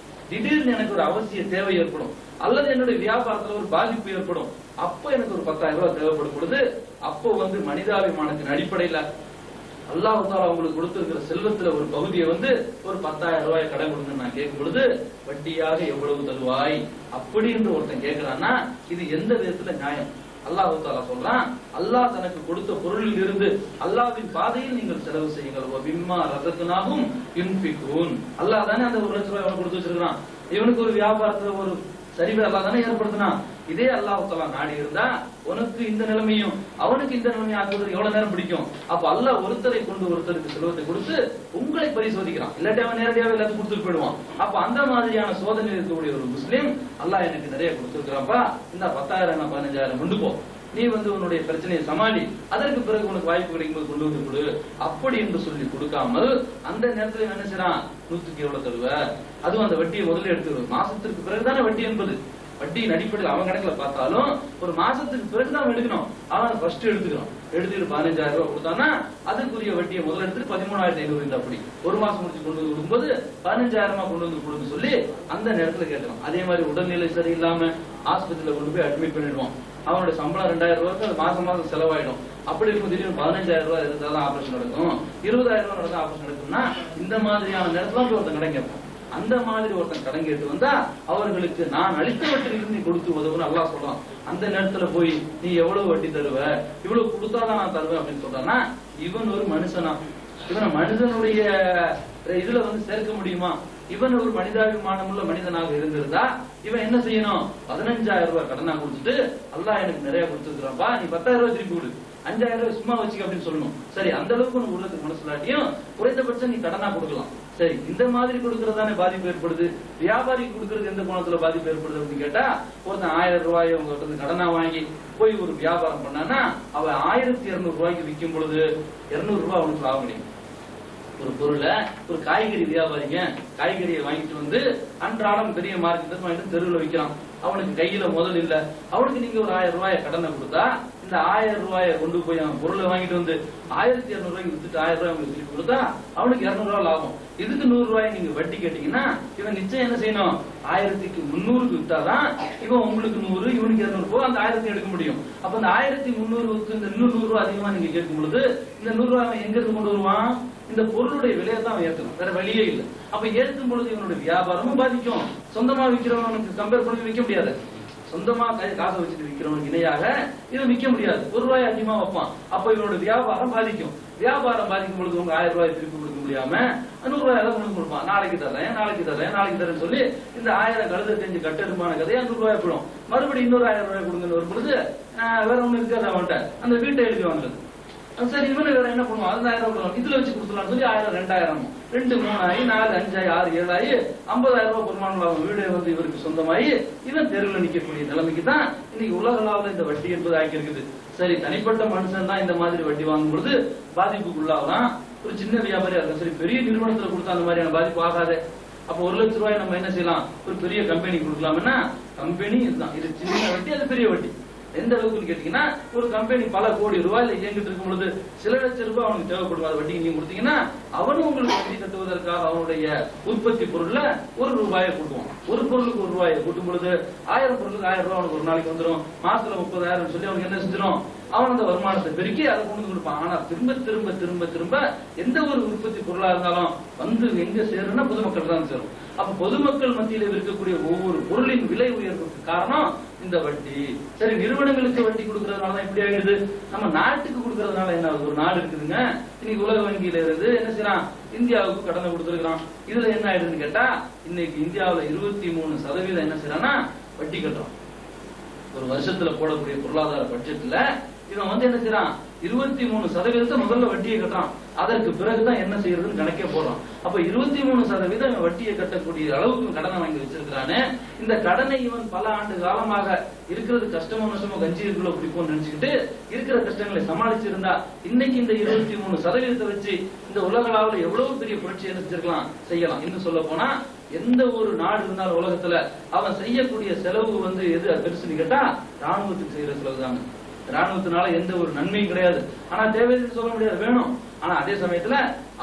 திடீர்னு எனக்கு ஒரு அவசிய தேவை ஏற்படும், அல்லது என்னுடைய வியாபாரத்துல ஒரு பாதிப்பு ஏற்படும். அப்போ எனக்கு ஒரு 10,000 ரூபாய் தேவைப்படும் பொழுது, அப்போ வந்து மனிதாபிமானத்தின் அடிப்படையில அல்லாஹ் தஆலா உங்களுக்கு கொடுத்திருக்கிற செல்வத்துல ஒரு பகுதியை வந்து ஒரு 10,000 ரூபாய் கடன் கொடுங்க நான் கேட்கும் பொழுது, வட்டியாக எவ்வளவு தருவாய் அப்படி என்று ஒருத்தன் கேட்கிறான்னா இது எந்த விதத்துல நியாயம்? அல்லாஹ் தஆலா சொல்றான், அல்லாஹ் தனக்கு கொடுத்த பொருளில் இருந்து அல்லாஹ்வின் பாதையில் நீங்கள் செலவு செய்யுங்கள். வபிம்மா ரஸக்னாஹும் யுன்ஃபிகூன். அல்லாஹ் தானே அந்த 1 லட்ச ரூபாய் அவனுக்கு கொடுத்து வச்சிருக்கான். இவனுக்கு ஒரு வியாபாரத்துல ஒரு சரிவு அல்லாஹ் தானே ஏற்படுத்தினான். இதே அல்லாஹ் தஆலா நாடி இருந்தா உனக்கு இந்த நிலைமையும் அவனுக்கு இந்த நிலைமையும் ஆக்குவதற்கு எவ்வளவு நேரம் பிடிக்கும்? அப்ப அல்லாஹ் ஒருத்தரை கொண்டு ஒருத்தருக்கு செல்வத்தை கொடுத்து உங்களை பரிசோதிக்கிறான். இல்லாட்டி அவன் நேரடியாக எல்லாத்தையும் கொடுத்துட்டு போயிடுவான். அப்ப அந்த மாதிரியான சோதனை இருக்கக்கூடிய ஒரு முஸ்லீம், அல்லாஹ் எனக்கு நிறைய கொடுத்துருக்கிறாப்பா, இந்த 10,000 15,000 கொண்டு போ, நீ வந்து உன்னுடைய பிரச்சனையை சமாளி, அதற்கு பிறகு உனக்கு வாய்ப்பு கிடைக்கும் போது கொண்டு வந்து கொடு அப்படி என்று சொல்லி கொடுக்காமல் அந்த நேரத்தில் என்ன செய்யறான்? 100க்கு எவ்வளவு தருவ, அதுவும் அந்த வட்டியை முதல்ல எடுத்துருவது. மாசத்திற்கு பிறகுதானே வட்டி என்பது. வட்டியின் அடிப்படையில் அவன் கணக்குல பார்த்தாலும் ஒரு மாசத்துக்கு பிறகுதான் எடுக்கணும். அவன் ஃபர்ஸ்ட் எடுத்துக்கணும். எடுத்துட்டு 15,000 ரூபாய் கொடுத்தானா அதுக்குரிய வட்டியை முதல்ல எடுத்துட்டு 13,500 அப்படி ஒரு மாசம் முடிச்சு கொண்டு வந்து கொடுக்கும்போது 15,000 கொண்டு வந்து கொடுக்க சொல்லி அந்த நேரத்துல கேட்கணும். அதே மாதிரி உடல்நிலை சரியில்லாம ஆஸ்பத்திரியில கொண்டு போய் அட்மிட் பண்ணிடுவான். அவனுடைய சம்பளம் 2,000 ரூபாய்க்கு அது மாசம் மாசம் செலவாயிடும். அப்படி இருக்கும் திடீர்னு 15,000 ரூபாய் இருந்தாதான் ஆபரேஷன் நடக்கும், 20,000 ரூபாய் நடந்தா ஆபரேஷன் நடக்கும்னா இந்த மாதிரியான நேரத்துல ஒருத்தன் கடன் கேட்பான். அந்த மாதிரி ஒருத்தன் கடன் கேட்டு வந்தா அவர்களுக்கு நான் அளித்தவற்றிலிருந்து நீ கொடுத்து உதவுன்னு அல்லாஹ் சொல்றான். அந்த நேரத்துல போய் நீ எவ்வளவு வட்டி தருவ, இவ்வளவு கொடுத்தாதான் நான் தருவேன் அப்படின்னு சொல்றான்னா இவன் ஒரு மனுஷனா? இவனை மனிதனுடைய இதுல வந்து சேர்க்க முடியுமா? இவன் ஒரு மனிதாபிமானம் உள்ள மனிதனாக இருந்திருந்தா இவன் என்ன செய்யணும்? 15,000 ரூபாய் கடனா கொடுத்துட்டு அல்லாஹ் எனக்கு நிறைய கொடுத்துருக்கான்பா, நீ 10,000 ரூபாய் திருப்பி கொடு, 5,000 ரூபாய் சும்மா வச்சுக்க அப்படின்னு சொல்லணும். சரி, அந்த அளவுக்கு உனக்கு உள்ளதுக்கு மனசுலாட்டியும் குறைந்தபட்சம் நீ கடனா கொடுக்கலாம். சரி, இந்த மாதிரி கொடுக்கறதானே பாதிப்பு ஏற்படுது. வியாபாரிக்கு கொடுக்கறது எந்த கோணத்துல பாதிப்பு ஏற்படுது அப்படின்னு கேட்டா, ஒருத்தன் 1000 ரூபாய் உங்ககிட்ட கடனா வாங்கி போய் ஒரு வியாபாரம் பண்ணானா அவன் 1,200 ரூபாய்க்கு விற்கும் பொழுது 200 ரூபாய் அவனுக்கு லாபம் கிடைக்கும். ஒரு பொருளை ஒரு காய்கறி வியாபாரிங்க காய்கறியை வாங்கிட்டு வந்து அன்றாடம் பெரிய மார்க்கெட்டுக்கு வாங்கிட்டு தெருவில் விற்கிறான். அவனுக்கு கையில முதல் இல்ல. அவனுக்கு நீங்க ஒரு 1000 ரூபாயை கடனை கொடுத்தா இந்த 1000 ரூபாயை கொண்டு போய் அவன் பொருளை வாங்கிட்டு வந்து 1,200 ரூபாய்க்கு வித்துட்டு 1000 ரூபாய் உங்களுக்கு திருப்பி கொடுத்தா அவனுக்கு 200 ரூபாய் லாபம். இதுக்கு 100 ரூபாய் நீங்க வட்டி கேட்டீங்கன்னா இவன் நிச்சயம் என்ன செய்யணும்? 1,300க்கு வித்தாதான் இவன் உங்களுக்கு 100 இவனுக்கு 200 போக அந்த 1,000 எடுக்க முடியும். அப்ப இந்த 1,300க்கு இந்த 100 ரூபாய் அதிகமா நீங்க கேட்கும் பொழுது இந்த 100 ரூபாய் அவன் எங்க இருந்து கொண்டு வருவான்? இந்த பொருளுடைய விலையை தான் அவன் ஏற்கணும், வேற வழியே இல்லை. அப்ப ஏற்கும் பொழுது இவனுடைய வியாபாரமும் பாதிக்கும். சொந்தமா விற்கிறவனுக்கு கம்பேர் பண்ணி விற்க முடியாது. சொந்தமா காசை வச்சுட்டு விற்கிறவனுக்கு இணையாக இவன் விற்க முடியாது. 1 ரூபாய் அதிகமா வைப்பான். அப்ப இவனோட வியாபாரம் பாதிக்கும். வியாபாரம் பாதிக்கும் பொழுது உங்க 1000 ரூபாய் திருப்பி கொடுக்க முடியாம 100 ரூபாய் எல்லாம் கொண்டு கொடுப்பான். நாளைக்கு தரேன் நாளைக்கு தரேன் நாளைக்கு தரேன்னு சொல்லி இந்த 1000 கழுத தெரிஞ்சு கட்டெடுப்பான கதையை 100 ரூபாய் போடும். மறுபடியும் இன்னொரு 1000 ரூபாய் கொடுங்கன்னு வரும் பொழுது வேற ஒண்ணு இருக்காது அவன்கிட்ட, அந்த வீட்டை எழுதி வாங்குறது. சரி, இவனு வேற என்ன பண்ணுவான்? அந்த 1000 ரூபாய் இதுல வச்சு கொடுத்துலாம் சொல்லி 1000 2,000 2 3 ஆகி 4 5 6 7 ஆகி 50,000 ரூபாய் பெருமானம் வீடு வந்து இவருக்கு சொந்தமாயி இவன் தெருவில் நிக்கக்கூடிய நிலைமைக்கு தான் இன்னைக்கு உலகளாவில் இந்த வட்டி என்பது ஆக்கி இருக்குது. சரி, தனிப்பட்ட மனுஷன் தான் இந்த மாதிரி வட்டி வாங்கும் பொழுது பாதிப்புக்குள்ளாகலாம். ஒரு சின்ன வியாபாரியா இருக்கும். சரி, பெரிய நிறுவனத்துல கொடுத்தா அந்த மாதிரியான பாதிப்பு ஆகாது. அப்ப 1 லட்ச ரூபாய் நம்ம என்ன செய்யலாம்? ஒரு பெரிய கம்பெனி கொடுக்கலாம்னா கம்பெனி இதுதான். இது சின்ன வட்டி, அது பெரிய வட்டி. எந்த அளவுக்கு கேட்டீங்கன்னா, ஒரு கம்பெனி பல கோடி ரூபாயில இயங்கிட்டு இருக்கும் பொழுது சில லட்சம் ரூபாய் அவனுக்கு தேவைப்படும். அது வட்டிக்கு நீங்க கொடுத்தீங்கன்னா அவனும் உங்களுக்கு வட்டி கட்டுவதற்காக அவனுடைய உற்பத்தி பொருள்ல 1 ரூபாயை கூட்டுவான். ஒரு பொருளுக்கு 1 ரூபாயை கூட்டும் பொழுது 1000 பொருளுக்கு 1000 ரூபாய் அவனுக்கு ஒரு நாளைக்கு வந்துடும். மாசத்துல 30,000 சொல்லி அவனுக்கு என்ன செஞ்சிடும்? அவன் அந்த வருமானத்தை பெருக்கி அதை கொண்டு கொடுப்பான். ஆனா திரும்ப திரும்ப திரும்ப திரும்ப எந்த ஒரு உற்பத்தி பொருளா இருந்தாலும் வந்து எங்க சேரும்னா பொதுமக்கள் தான் சேரும். அப்ப பொதுமக்கள் மத்தியில இருக்கக்கூடிய ஒவ்வொரு பொருளின் விலை உயர்வுக்கு காரணம் இந்த வட்டி. சரி, நிறுவனங்களுக்கு வட்டி கொடுக்கறதுனால இப்படி ஆயிடுது. நம்ம நாட்டுக்கு கொடுக்கறதுனால என்ன ஆகுது? ஒரு நாடு இருக்குதுங்க, இன்னைக்கு உலக வங்கியில இருந்து என்ன செய்யறான்? இந்தியாவுக்கு கடனை கொடுத்துருக்கான். இதுல என்ன ஆயிடுதுன்னு கேட்டா, இன்னைக்கு இந்தியாவில 23% என்ன செய்யறான்னா வட்டி கட்டுறான். ஒரு வருஷத்துல போடக்கூடிய பொருளாதார பட்ஜெட்ல இவன் வந்து என்ன செய்யறான், 23% முதல்ல வட்டியை கட்டுறான். அதற்கு பிறகுதான் என்ன செய்யறதுன்னு கணக்கே போடுறான். அப்ப 23% வட்டியை கட்டக்கூடிய அளவுக்கு கடனை வாங்கி வச்சிருக்கிறானே. இந்த கடனை இவன் பல ஆண்டு காலமாக இருக்கிறது கஷ்டமோ நஷ்டமோ கஞ்சி இருக்குள்ள பிடிப்போம் நினைச்சுக்கிட்டு இருக்கிற கஷ்டங்களை சமாளிச்சிருந்தா இன்னைக்கு இந்த 23% வச்சு இந்த உலகளாவில் எவ்வளவு பெரிய புரட்சி என்ன செஞ்சிருக்கலாம், செய்யலாம். இன்னும் சொல்ல போனா எந்த ஒரு நாடு இருந்தாலும் உலகத்துல அவன் செய்யக்கூடிய செலவு வந்து எது பெருசுன்னு கேட்டா ராணுவத்துக்கு செய்யற செலவு தாங்க. ராணுவத்தினால எந்த ஒரு நன்மையும் கிடையாது. ஆனா தேவைன்னு சொல்ல முடியாது, வேணும். ஆனா அதே சமயத்துல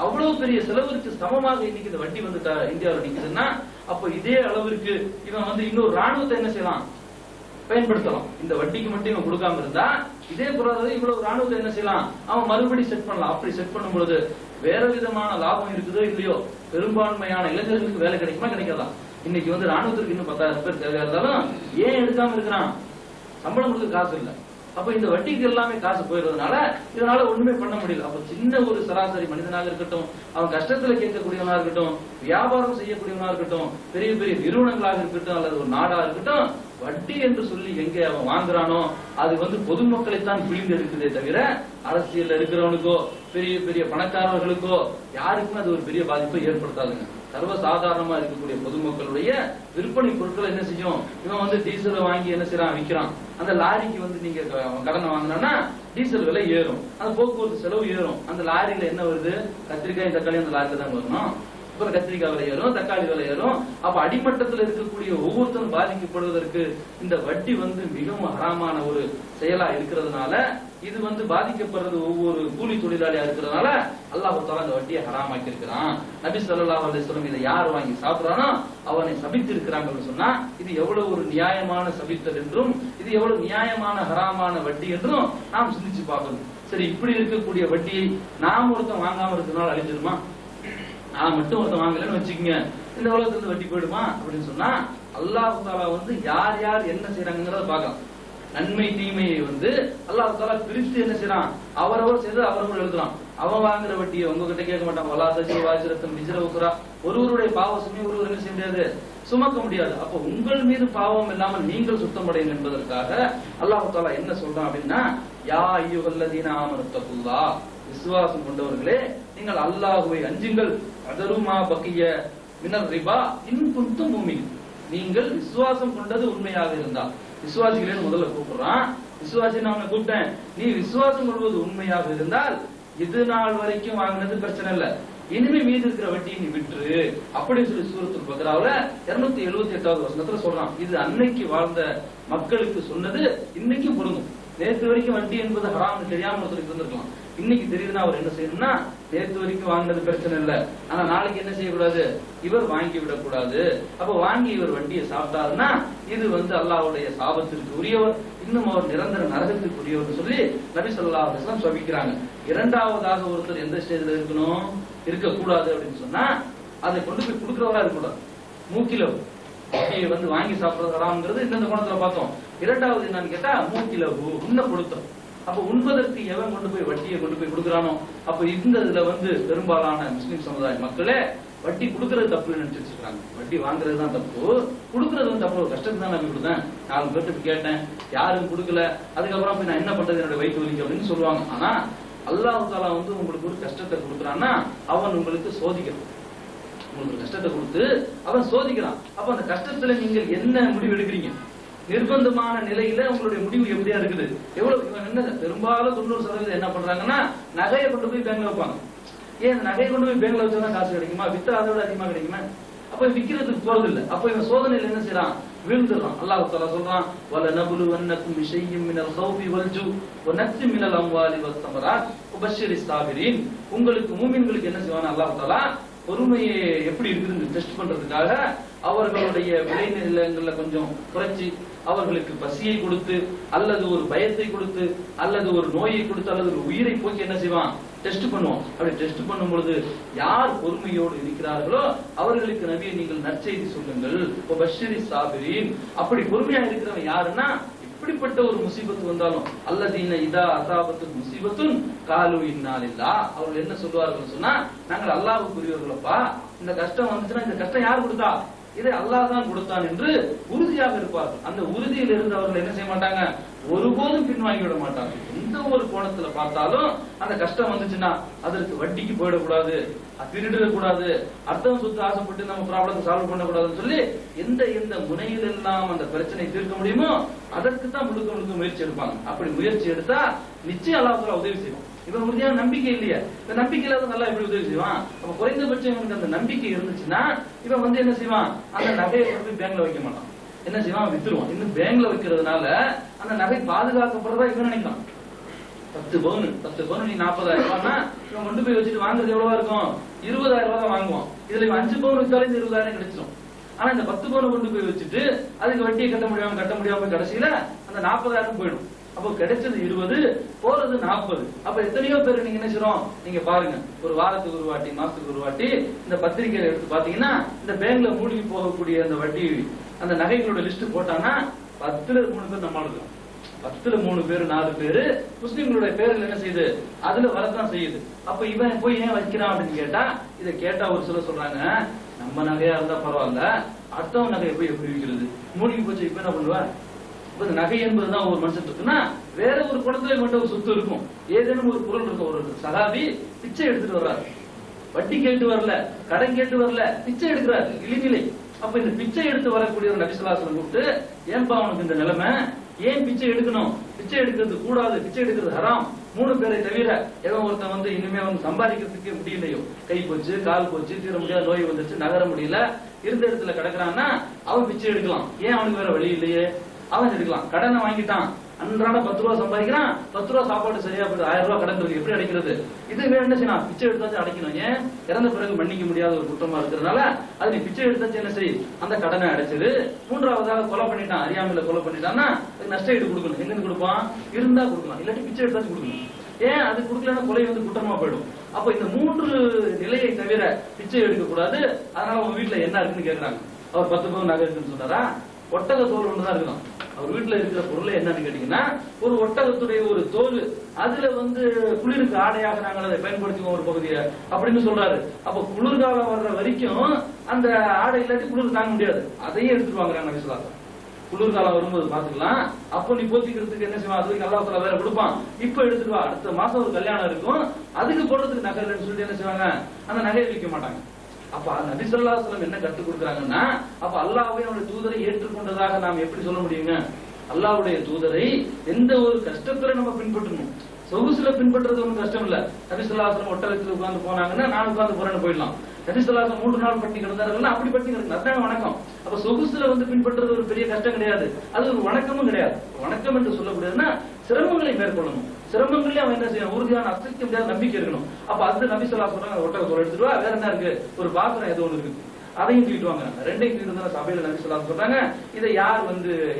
அவ்வளவு பெரிய செலவிற்கு சமமாக இன்னைக்கு இந்த வட்டி வந்து இந்தியாவில் நிக்குதுன்னா, அப்ப இதே அளவிற்கு இவன் வந்து இன்னொரு ராணுவத்தை என்ன செய்யலாம், பயன்படுத்தலாம். இந்த வட்டிக்கு மட்டும் இவன் கொடுக்காம இருந்தா இதே பொருளாதார இவ்வளவு ராணுவத்தை என்ன செய்யலாம், அவன் மறுபடி செட் பண்ணலாம். அப்படி செட் பண்ணும் பொழுது வேற விதமான லாபம் இருக்குதோ இல்லையோ, பெரும்பான்மையான இளைஞர்களுக்கு வேலை கிடைக்குமா கிடைக்காதா? இன்னைக்கு வந்து ராணுவத்திற்கு இன்னும் 10,000 பேர் தேவையா இருந்தாலும் ஏன் எடுக்காம இருக்கிறான், சம்பளம் கொடுக்க காசு இல்லை. அப்ப இந்த வட்டிக்கு எல்லாமே காசு போயிடுறதுனால இதனால ஒண்ணுமே பண்ண முடியல. அப்ப சின்ன ஒரு சராசரி மனிதனாக இருக்கட்டும், அவன் கஷ்டத்துல கேட்கக்கூடியவனா இருக்கட்டும், வியாபாரம் செய்யக்கூடியவனா இருக்கட்டும், பெரிய பெரிய நிறுவனங்களாக இருக்கட்டும், அல்லது ஒரு நாடா இருக்கட்டும், வட்டி என்று சொல்லி எங்க அவன் வாங்குறானோ அது வந்து பொதுமக்களைத்தான் பிழிந்து எடுக்குதே தவிர அரசியல் இருக்கிறவனுக்கோ பெரிய பெரிய பணக்காரர்களுக்கோ யாருக்குமே அது ஒரு பெரிய பாதிப்பை ஏற்படுத்தாதுங்க. சர்வசாதாரணமா இருக்கக்கூடிய பொதுமக்களுடைய விற்பனை பொருட்களை என்ன செய்யும், இவன் வந்து டீசலை வாங்கி என்ன செய்யறான், விற்கிறான். அந்த லாரிக்கு வந்து நீங்க கடனை வாங்கினா டீசல் விலை ஏறும், அந்த போக்குவரத்து செலவு ஏறும். அந்த லாரியில என்ன வருது, கத்திரிக்காய் தக்காளி அந்த லாரியில தான் வரணும். அப்புறம் கத்திரிக்காய் விலை ஏறும், தக்காளி விலை ஏறும். அப்ப அடிமட்டத்தில் இருக்கக்கூடிய ஒவ்வொருத்தரும் பாதிக்கப்படுவதற்கு இந்த வட்டி வந்து மிகவும் ஹராமான ஒரு செயலா இருக்கிறதுனால, இது வந்து பாதிக்கப்படுறது ஒவ்வொரு கூலி தொழிலாளியா இருக்கிறதுனால அல்லாஹ் தஆலா இந்த வட்டியை ஹராமாக்கி இருக்கிறான். நபி ஸல்லல்லாஹு அலைஹி வஸல்லம் இதை யார் வாங்கி சாப்பிடுறானோ அவனை சபித்து இருக்கிறாங்கன்னு சொன்னா இது எவ்வளவு ஒரு நியாயமான சபித்தல் என்றும் இது எவ்வளவு நியாயமான ஹராமான வட்டி என்றும் நாம் சிந்திச்சு பார்க்கணும். சரி, இப்படி இருக்கக்கூடிய வட்டியை நாம் ஒருத்தன் வாங்காம இருக்கிறதுனால அழிஞ்சிருமா? நான் மட்டும் ஒருத்தன் வாங்கலன்னு வச்சுக்கோங்க, இந்த உலகத்துல வட்டி போயிடுமா அப்படின்னு சொன்னா அல்லாஹ் தஆலா வந்து யார் யார் என்ன செய்யறாங்கிறத பார்க்கலாம். நன்மை தீமையை வந்து அல்லாஹ் தஆலா பிரித்து என்ன செய்யறான், அவரவர் செய்து அவரவர் எழுதுறான். அவன் வாங்குற வட்டியை உங்ககிட்ட கேட்க மாட்டான். வலா தஜ்ரு வாஜிரத்துன் விஜ்ர உக்ரா, ஒருவருடைய பாவ சுமை ஒருவர் என்ன செய்ய முடியாது, சுமக்க முடியாது. அப்ப உங்கள் மீது பாவம் இல்லாமல் நீங்கள் சுத்தமடையும் என்பதற்காக அல்லாஹ் தஆலா என்ன சொல்றான் அப்படின்னா, யா அய்யுஹல்லதீன ஆமனு தக்குல்லாஹ், விசுவாசம் கொண்டவர்களே நீங்கள் அல்லாஹ்வை அஞ்சுங்கள். அதருமா பக்கிய மினர் ரிபா இன் குன்தும் முஃமினீன், நீங்கள் விசுவாசம் கொண்டது உண்மையாக இருந்தால். விசுவாசிகளேன்னு முதல்ல கூப்பிடுறான். விசுவாசி நான் கூப்பிட்டேன், நீ விசுவாசம் கொள்வது உண்மையாக இருந்தால் இது நாள் வரைக்கும் வாங்கினது பிரச்சனை இல்ல, இனிமே மீது இருக்கிற வட்டியை நீ விட்டுரு அப்படின்னு சொல்லி சூரத்துல் பக்ராவுல 278வது வசனத்துல சொல்றான். இது அன்னைக்கு வாழ்ந்த மக்களுக்கு சொன்னது இன்னைக்கும் பொருந்தும். நேற்று வரைக்கும் வட்டி என்பது ஹராம்னு தெரியாம ஒருத்தருக்கு இருந்திருக்கலாம். இன்னைக்கு தெரியுதுன்னா அவர் என்ன செய்யணும்னா, நேற்று வரைக்கும் வாங்கினது பிரச்சனை இல்ல, ஆனா நாளைக்கு என்ன செய்யக்கூடாது, இவர் வாங்கி விடக்கூடாது. அப்ப வாங்கி இவர் வட்டியை சாப்பிட்டாருன்னா இது வந்து அல்லாஹ்வுடைய சாபத்திற்கு உரியவர், இன்னும் அவர் நிரந்தர நரகத்திற்கு உரியவர் சொல்லி நபி ஸல்லல்லாஹு அலைஹி வஸல்லம் சொல்லிக்கிறாங்க. இரண்டாவதாக ஒருத்தர் எந்த ஸ்டேஜ்ல இருக்கணும், இருக்கக்கூடாது அப்படின்னு சொன்னா அதை கொண்டு போய் கொடுக்கிறவரா இருக்கக்கூடாது. மூக்கில வட்டியை வந்து வாங்கி சாப்பிடுறதாங்கிறது இந்த கோணத்துல பார்த்தோம். இரண்டாவது என்னன்னு கேட்டா மூக்கிலவு உண்ண கொடுத்தோம். அப்ப உண்பதற்கு எவன் கொண்டு போய் வட்டியை கொண்டு போய் கொடுக்கறானோ, அப்ப இந்த இதுல வந்து பெரும்பாலான முஸ்லிம் சமுதாய மக்களே வட்டி கொடுக்கறது தப்பு நினைச்சு வச்சிருக்காங்க. வட்டி வாங்குறது தான் தப்பு, கொடுக்கறது வந்து தப்பு. ஒரு கஷ்டத்துக்கு தான் நான் கொடுத்தேன், 4 பேருக்கு கேட்டேன், யாரும் கொடுக்கல, அதுக்கப்புறம் போய் நான் என்ன பண்றது, என்னோட வயிற்று வலிக்கு அப்படின்னு சொல்லுவாங்க. ஆனா அல்லாஹ் தஆலா வந்து உங்களுக்கு ஒரு கஷ்டத்தை கொடுக்குறான்னா அவன் உங்களுக்கு சோதிக்கிறான். உங்களுக்கு ஒரு கஷ்டத்தை கொடுத்து அவன் சோதிக்கிறான். அப்ப அந்த கஷ்டத்துல நீங்கள் என்ன முடிவு எடுக்கிறீங்க, நிர்பந்தமான நிலையில உங்களுடைய முடிவு எப்படியா இருக்குது, எவ்வளவு என்ன பெரும்பாலும் 90% என்ன பண்றாங்கன்னா நகையை கொண்டு போய் பேங்க்ல வைப்பாங்க. ஏன் நகையை கொண்டு போய் பேங்க்ல வச்சாதான் காசு கிடைக்குமா, வித்தா அதை விட அதிகமா கிடைக்குமா? அப்ப விக்கிறதுக்கு போறது இல்ல. அப்ப இவன் சோதனையில என்ன செய்யறான், வீழ்ந்துடுறான். அல்லாஹ் தஆலா சொல்றான், வல நபுலுவன்னக்கும் பிஷையின் மினல் கௌஃபி வல்ஜு வநக்ஸின் மினல் அம்வாலி வஸ்ஸமராத் வபஷ்ஷிரிஸ் சாபிரீன். உங்களுக்கு மூமின்களுக்கு என்ன செய்வான் அல்லாஹ் தஆலா, பொறுமையை எப்படி இருக்குதுன்னு டெஸ்ட் பண்றதுக்காக அவர்களுடைய விளைநிலங்கள்ல கொஞ்சம் குறைச்சி அவர்களுக்கு பசியை கொடுத்து அல்லது ஒரு பயத்தை கொடுத்து அல்லது ஒரு நோயை கொடுத்து அல்லது ஒரு உயிரை போக்கி என்ன செய்வான், டெஸ்ட் பண்ணுவோம். அப்படி டெஸ்ட் பண்ணும் பொழுது யார் பொறுமையோடு இருக்கிறார்களோ அவர்களுக்கு நபியை நீங்கள் நற்செய்தி சொல்லுங்கள். வபஷ்ஷிரிஸ் சாபிரீன். அப்படி பொறுமையா இருக்கிறவன் யாருன்னா, இப்படிப்பட்ட ஒரு முசீபத்து வந்தாலும் அல்லதீன இதா அஸாபத்து முசீபத்துன் காலு இன்னா லில்லாஹ், அவர்கள் என்ன சொல்வார்கள் சொன்னா, நாங்கள் அல்லாஹ்வுக்குரியவர்களப்பா, இந்த கஷ்டம் வந்துச்சுன்னா இந்த கஷ்டம் யார் கொடுத்தா, இதை அல்லாஹ் தான் கொடுத்தான் என்று உறுதியாக இருப்பார்கள். அந்த உறுதியில் இருந்து அவர்கள் என்ன செய்ய மாட்டாங்க, ஒருபோதும் பின்வாங்கி விட மாட்டாங்க. எந்த ஒரு கோணத்துல பார்த்தாலும் அந்த கஷ்டம் வந்துச்சுன்னா அதற்கு வட்டிக்கு போயிடக்கூடாது, திருடிடக்கூடாது, அர்த்தம் சொத்து ஆசைப்பட்டு நம்ம ப்ராப்ளத்தை சால்வ் பண்ணக்கூடாதுன்னு சொல்லி எந்த முனையில் எல்லாம் அந்த பிரச்சனை தீர்க்க முடியுமோ அதற்கு தான் முழுக்க முயற்சி எடுப்பாங்க. அப்படி முயற்சி எடுத்தா நிச்சயம் அல்லாஹ் உதவி செய்வோம். இவன் உறுதியான நம்பிக்கை இல்லையா, இந்த நம்பிக்கை இல்லாத நல்லா எப்படி உதவி செய்வான்? அப்ப குறைந்தபட்சம் இவனுக்கு அந்த நம்பிக்கை இருந்துச்சுன்னா இவன் என்ன செய்வான், அந்த நகையை கொண்டு பேங்க்ல வைக்க மாட்டான். என்ன செய்வான், வித்துருவான். இன்னும் பேங்க்ல வைக்கிறதுனால அந்த நகை பாதுகாக்கப்படுறதா இவன் நினைக்கலாம். 10 பவுன் நீ 40,000 ரூபாய்னா இவன் கொண்டு போய் வச்சுட்டு வாங்குறது எவ்வளவா இருக்கும், 20,000 ரூபாய் தான் வாங்குவான். இதுல இவன் 5 பவுன் வித்தாலே 20,000 கிடைச்சிடும். ஆனா இந்த 10 பவுன் கொண்டு போய் வச்சுட்டு அதுக்கு வட்டியை கட்ட முடியாம கடைசியில அந்த 40,000 போயிடும். அப்போ கிடைச்சது 20, போறது 40. அப்ப எத்தனையோ பேர் நீங்க என்ன செய்றோம், நீங்க பாருங்க, ஒரு வாரத்துக்கு ஒரு வாட்டி, மாசத்துக்கு ஒரு வாட்டி இந்த பத்திரிகையில எடுத்து பாத்தீங்கன்னா இந்த பேங்க்ல மூழ்கி போகக்கூடிய அந்த வட்டி அந்த நகைகளோட லிஸ்ட் போட்டாங்கன்னா 10ல 3 பேர் நம்மளால இருக்கும். 10ல 3 பேர் 4 பேரு முஸ்லிம்களுடைய பேர்கள் என்ன செய்யுது, அதுல வரத்தான் செய்யுது. அப்ப இவன் போய் ஏன் வைக்கிறான் அப்படின்னு கேட்டா, இதை கேட்டா ஒரு சிலர் சொல்றாங்க, நம்ம நகையா இருந்தா பரவாயில்ல, அடுத்தவன் நகையை போய் எப்படி விற்கிறது, மூழ்கி போச்சு, இப்ப என்ன பண்ணுவா? நகை என்பதுதான் ஒரு மனுஷன் இருக்குன்னா வேற ஒரு குடத்துல மட்டும் ஒரு சொத்து இருக்கும், ஏதேனும் ஒரு பொருள் இருக்கும். ஒரு சகாபி பிச்சை எடுத்துட்டு வர்றாரு, வட்டி கேட்டு வரல, கடன் கேட்டு வரல, பிச்சை எடுக்கிறாரு இழிநிலை. அப்ப இந்த பிச்சை எடுத்து வரக்கூடிய ஒரு நபி ஸல்லல்லாஹு அலைஹி வஸல்லம் கூப்பிட்டு, ஏன்பா அவனுக்கு இந்த நிலைமை, ஏன் பிச்சை எடுக்கணும், பிச்சை எடுக்கிறது கூடாது, பிச்சை எடுக்கிறது ஹராம். 3 பேரை தவிர எவன் ஒருத்தன் இனிமே சம்பாதிக்கிறதுக்கே முடியலையோ, கை போச்சு, கால் போச்சு, தீர முடியாத நோய் வந்துச்சு, நகர முடியல, இருந்த இடத்துல கிடக்குறான்னா அவன் பிச்சை எடுக்கலாம். ஏன் அவனுக்கு வேற வழி இல்லையே, அவன் எடுக்கலாம். கடனை வாங்கிட்டான், அன்றாட 10 ரூபா சம்பாதிக்கிறான், 10 ரூபா சாப்பாடு சரியா போகுது, 1000 ரூபாய் கடன் இருக்கு, எப்படி அடைக்கிறது? இது வேற என்ன செய்யணும், பிச்சை எடுத்தாச்சும் அடைக்கணும். ஏன், இறந்த பிறகு மன்னிக்க முடியாத ஒரு குற்றமா இருக்கிறதுனால அது நீ பிச்சை எடுத்தாச்சு என்ன செய், அந்த கடனை அடைச்சிரு. 3வதாக கொலை பண்ணிட்டான், அறியாமையில கொலை பண்ணிட்டான்னா அதுக்கு நஷ்ட ஈடு கொடுக்கணும். எங்க கொடுப்பான், இருந்தா கொடுக்கலாம், இல்லாட்டி பிச்சை எடுத்தாச்சும் கொடுக்கணும். ஏன் அது கொடுக்கலன்னா கொலை குற்றமா போயிடும். அப்ப இந்த 3 நிலையை தவிர பிச்சை எடுக்க கூடாது. அதனால உங்க வீட்டுல என்ன இருக்குன்னு கேக்குறாங்க. அவர் 10 பவுன் நகை இருக்குன்னு சொன்னாரா, ஒட்டக தோல் ஒண்ணுதான் இருக்கலாம். அவர் வீட்டுல இருக்கிற பொருளை என்னன்னு கேட்டீங்கன்னா ஒரு ஒட்டகத்துடைய ஒரு தோல், அதுல குளிருக்கு ஆடையாக நாங்கள் அதை பயன்படுத்துவோம் ஒரு பகுதியை அப்படின்னு சொல்றாரு. அப்ப குளிர்காலம் வர்ற வரைக்கும் அந்த ஆடை இல்லாட்டி குளிர் தாங்க முடியாது, அதையே எடுத்துட்டு வாங்குறாங்க நபி ஸல்லல்லாஹு அலைஹி வஸல்லம். குளிர்காலம் வரும்போது பாத்துக்கலாம், அப்போ நீ போத்திக்கிறதுக்கு என்ன செய்வான், அதுக்கு அல்லாஹ் தஆலா வேற கொடுப்பான், இப்ப எடுத்துட்டு வா, அடுத்த மாசம் ஒரு கல்யாணம் இருக்கும், அதுக்கு போடுறதுக்கு நகை இல்லைன்னு சொல்லிட்டு என்ன செய்வாங்க, அந்த நகையை விற்க மாட்டாங்க. அப்ப நபி ஸல்லல்லாஹு அலைஹி வஸல்லம் என்ன கற்றுக் கொடுக்குறாங்கன்னா, அப்ப அல்லாஹ்வை அவருடைய தூதரை ஏற்றுக்கொண்டதாக நாம் எப்படி சொல்ல முடியுங்க? அல்லாஹ்வுடைய தூதரை எந்த ஒரு கஷ்டத்துல நம்ம பின்பற்றணும். சொகுசுல பின்பற்றது ஒன்றும் கஷ்டம் இல்ல. நபி ஸல்லல்லாஹு அலைஹி வஸல்லம் ஒட்டகத்துல உட்கார்ந்து போனாங்கன்னா நான் உட்கார்ந்து போறேன்னு போயிடலாம். நபி ஸல்லல்லாஹு அலைஹி வஸல்லம் 3 நாள் பட்டி கிடந்தார்கள், அப்படி பட்டி கிடக்கு, அதான் வணக்கம். அப்ப சொகுசுல பின்பற்றது ஒரு பெரிய கஷ்டம் கிடையாது, அது ஒரு வணக்கமும் கிடையாது. வணக்கம் என்று சொல்லக்கூடியதுன்னா சிரமங்களை மேற்கொள்ளணும். சிரமங்களே அவன் என்ன செய்யணும், உறுதியான அசைக்க முடியாத நம்பிக்கை இருக்கணும். அப்ப அது நபி ஸல்லல்லாஹு அலைஹி வஸல்லம் ஒட்டகத்தோட எடுத்துட்டு வா, வேற என்ன இருக்கு, ஒரு பாத்திரம் ஏதோ ஒண்ணு இருக்கு, அதையும் தூக்கிட்டு வாங்க. 2ஐயும் தூக்கிட்டு சபையில நபி ஸல்லல்லாஹு அலைஹி வஸல்லம் சொல்றாங்க, இதை யார்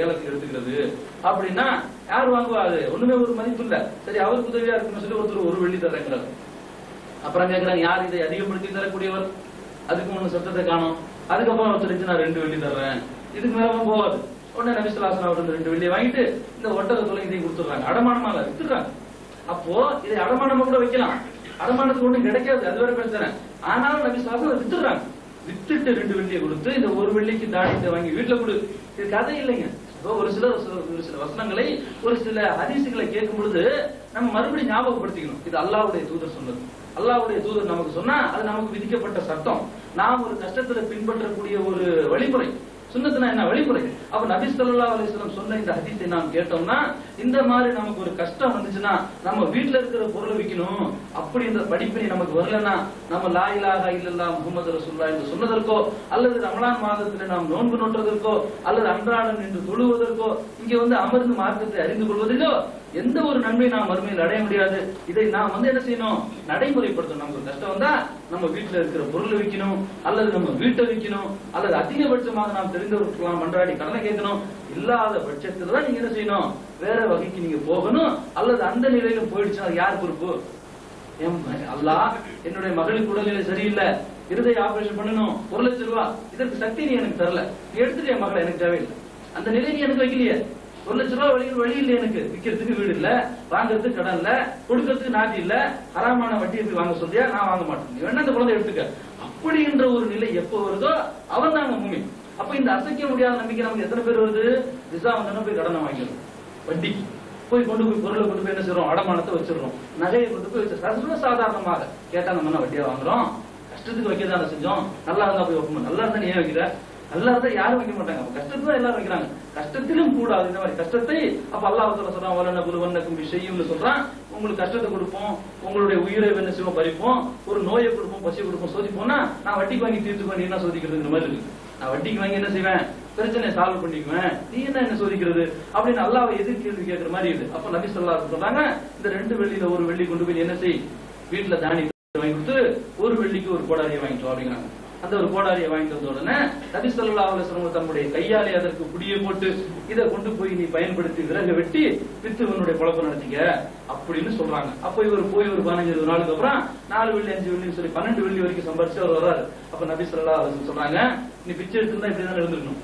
ஏலத்துக்கு எடுத்துக்கிறது அப்படின்னா யார் வாங்குவா, அது ஒண்ணுமே ஒரு மதிப்பு இல்ல. சரி, அவருக்கு உதவியா இருக்குன்னு சொல்லி ஒருத்தர் 1 வெள்ளி தர்றாங்க. அப்புறம் கேட்கிறாங்க, யார் இதை அதிகப்படுத்தி தரக்கூடியவர், அதுக்கு ஒண்ணு சத்தத்தை காணும். அதுக்கப்புறம் ஒருத்தருக்கு நான் 2 வெள்ளி தர்றேன், இதுக்கு மேல போகாது. உடனே நபி ஸல்லல்லாஹு அலைஹி வஸல்லம் 2 வெள்ளியை வாங்கிட்டு இந்த ஒட்டகத்தோலை இதையும் கொடுத்துடுறாங்க. அடமானமா இல்ல, வித்துறாங்க. அப்போ இதை அடமானமா கூட வைக்கலாம், அடமானத்துக்கு ஒண்ணும் கிடைக்காது, அது வேற பிரச்சனை. ஆனாலும் நபி ஸல்லல்லாஹு அலைஹி வஸல்லம் வித்துறாங்க. வித்துட்டு 2 வெள்ளியை கொடுத்து இந்த 1 வெள்ளிக்கு தாடித்தை வாங்கி வீட்டுல கொடு. இது கதை இல்லைங்க. ஒரு சில வசனங்களை, ஒரு சில ஹதீசுகளை கேட்கும் பொழுது நம்ம மறுபடியும் ஞாபகப்படுத்திக்கணும், இது அல்லாஹ்வுடைய தூதர் சொன்னது. அல்லாஹ்வுடைய தூதர் நமக்கு சொன்னா அது நமக்கு விதிக்கப்பட்ட சட்டம். நாம் ஒரு கஷ்டத்துல பின்பற்றக்கூடிய ஒரு வழிமுறை. சுன்னத்துனா என்ன, வழிமுறை. அப்ப நபி ஸல்லல்லாஹு அலைஹி வஸல்லம் சொன்ன இந்த ஹதீஸை நாம் கேட்டோம்னா, இந்த மாதிரி நமக்கு ஒரு கஷ்டம் வந்துச்சுன்னா நம்ம வீட்டுல இருக்கிற பொருளை விற்கணும் அப்படின்ற படிப்பினை நமக்கு வரலன்னா, நம்ம லா இலாஹா இல்லல்லாஹ் முஹம்மது ரசூலுல்லாஹ் என்று சொன்னதற்கோ, அல்லது ரமலான் மாதத்துல நாம் நோன்பு நோற்றதற்கோ, அல்லது அன்றாடம் என்று தொழுவதற்கோ, இங்க அமர்ந்து மார்க்கத்தை அறிந்து கொள்வதிலோ எந்த ஒரு நன்மை நாம் மறுமையில் அடைய முடியாது. இதை நாம் என்ன செய்யணும், நடைமுறைப்படுத்தணும். நமக்கு கஷ்டம் வந்தா நம்ம வீட்டுல இருக்கிற பொருளை விற்கணும், அல்லது நம்ம வீட்டை விற்கணும், அல்லது அதிகபட்சமாக நாம் தெரிந்தவர்களுக்கு மன்றாடி கடனை கேட்கணும். இல்லாத பட்சத்துல தான் நீங்க என்ன செய்யணும், வேற வகைக்கு நீங்க போகணும். அல்லது அந்த நிலையிலும் போயிடுச்சுன்னா யார் பொறுப்பு? அல்லாஹ் என்னுடைய மகளுக்கு உடல்நிலை சரியில்லை, இருதய ஆபரேஷன் பண்ணணும், 1 லட்சம் ரூபாய், இதற்கு சக்தி நீ எனக்கு தரல, நீ எடுத்துட்டு என் மகளை, எனக்கு தேவையில்லை. அந்த நிலை நீ எனக்கு வைக்கலையே, 1 லட்சம் ரூபாய் வழி இல்லை, எனக்கு விற்கிறதுக்கு வீடு இல்ல, வாங்குறதுக்கு கடன் இல்ல, கொடுக்கறதுக்கு நாதி இல்ல, ஹராமான வட்டிக்கு வாங்க சொல்றியா, நான் வாங்க மாட்டேன், நீ வேணா இந்த குழந்தை எடுத்துக்க. அப்படின்ற ஒரு நிலை எப்போ வருதோ அவன் தாங்க மூமின். அப்ப இந்த அசைக்க முடியாத நம்பிக்கை நமக்கு எத்தனை பேர் வருது? விசா வந்தோன்னா போய் கடனை வாங்கிடும், வட்டிக்கு போய் கொண்டு போய் பொருளை கொண்டு போய் என்ன செய்யறோம்? அடமானத்தை வச்சிடறோம், நகையை கொண்டு போய் வச்சு சாதாரணமாக கேட்டா நம்ம என்ன வட்டியா வாங்குறோம்? கஷ்டத்துக்கு வைக்கதான செஞ்சோம். நல்லா இருந்தா போய் வைப்போம். நல்லா இருந்தா ஏன் வைக்கிற? நல்லா இருந்தா யாரும் வைக்க மாட்டாங்க. கஷ்டத்துல தான் எல்லாரும் வைக்கிறாங்க. கஷ்டத்திலும் கூடாது இந்த மாதிரி கஷ்டத்தை. அப்ப அல்லாஹ் சொல்றான், வலன குருவன்னக்கும் விஷயம்னு சொல்றான். உங்களுக்கு கஷ்டத்தை கொடுப்போம், உங்களுடைய உயிரை என்ன செய்வோம்? பறிப்போம், ஒரு நோயை கொடுப்போம், பசி கொடுப்போம், சோதிப்போம்னா நான் வட்டிக்கு வாங்கி தீர்த்துக்கோ, நீ என்ன சோதிக்கிறதுங்கிற மாதிரி இருக்கு. நான் வட்டிக்கு வாங்கி என்ன செய்வேன்? பிரச்சனையை சால்வ் பண்ணிக்குவேன், நீ என்ன சோதிக்கிறது அப்படின்னு அல்லாஹ்வை எதிர் கேள்வி கேட்கிற மாதிரி இருக்கு. அப்ப நபி ஸல்லல்லாஹு அலைஹி வஸல்லம் சொல்றாங்க, இந்த 2 வெள்ளியில ஒரு வெள்ளி கொண்டு போய் என்ன செய்? வீட்டுல தானி வாங்கி கொடுத்து ஒரு வெள்ளிக்கு ஒரு கோடாரியை வாங்கிட்டு அப்படிங்கிறாங்க. அந்த ஒரு கோடாரியை வாங்கிட்டு வந்த உடனே நபி ஸல்லல்லாஹு அலைஹி வஸல்லம் தம்முடைய கையாலே அதற்கு குடியை போட்டு இதை கொண்டு போய் நீ பயன்படுத்தி விறகு வெட்டி வித்து உன்னுடைய குழப்பம் நடத்திக்க அப்படின்னு சொல்றாங்க. அப்ப இவர் போய் ஒரு 15 நாளுக்கு அப்புறம் 4 வெள்ளி 5 வெள்ளின்னு சொல்லி 12 வெள்ளி வரைக்கும் சம்பாரிச்சு அவர் வர்றாரு. அப்ப நபி ஸல்லல்லாஹு அலைஹி வஸல்லம் சொல்றாங்க, நீ பிச்சை எடுத்திருந்தா இப்படிதான் இருந்திருக்கணும்.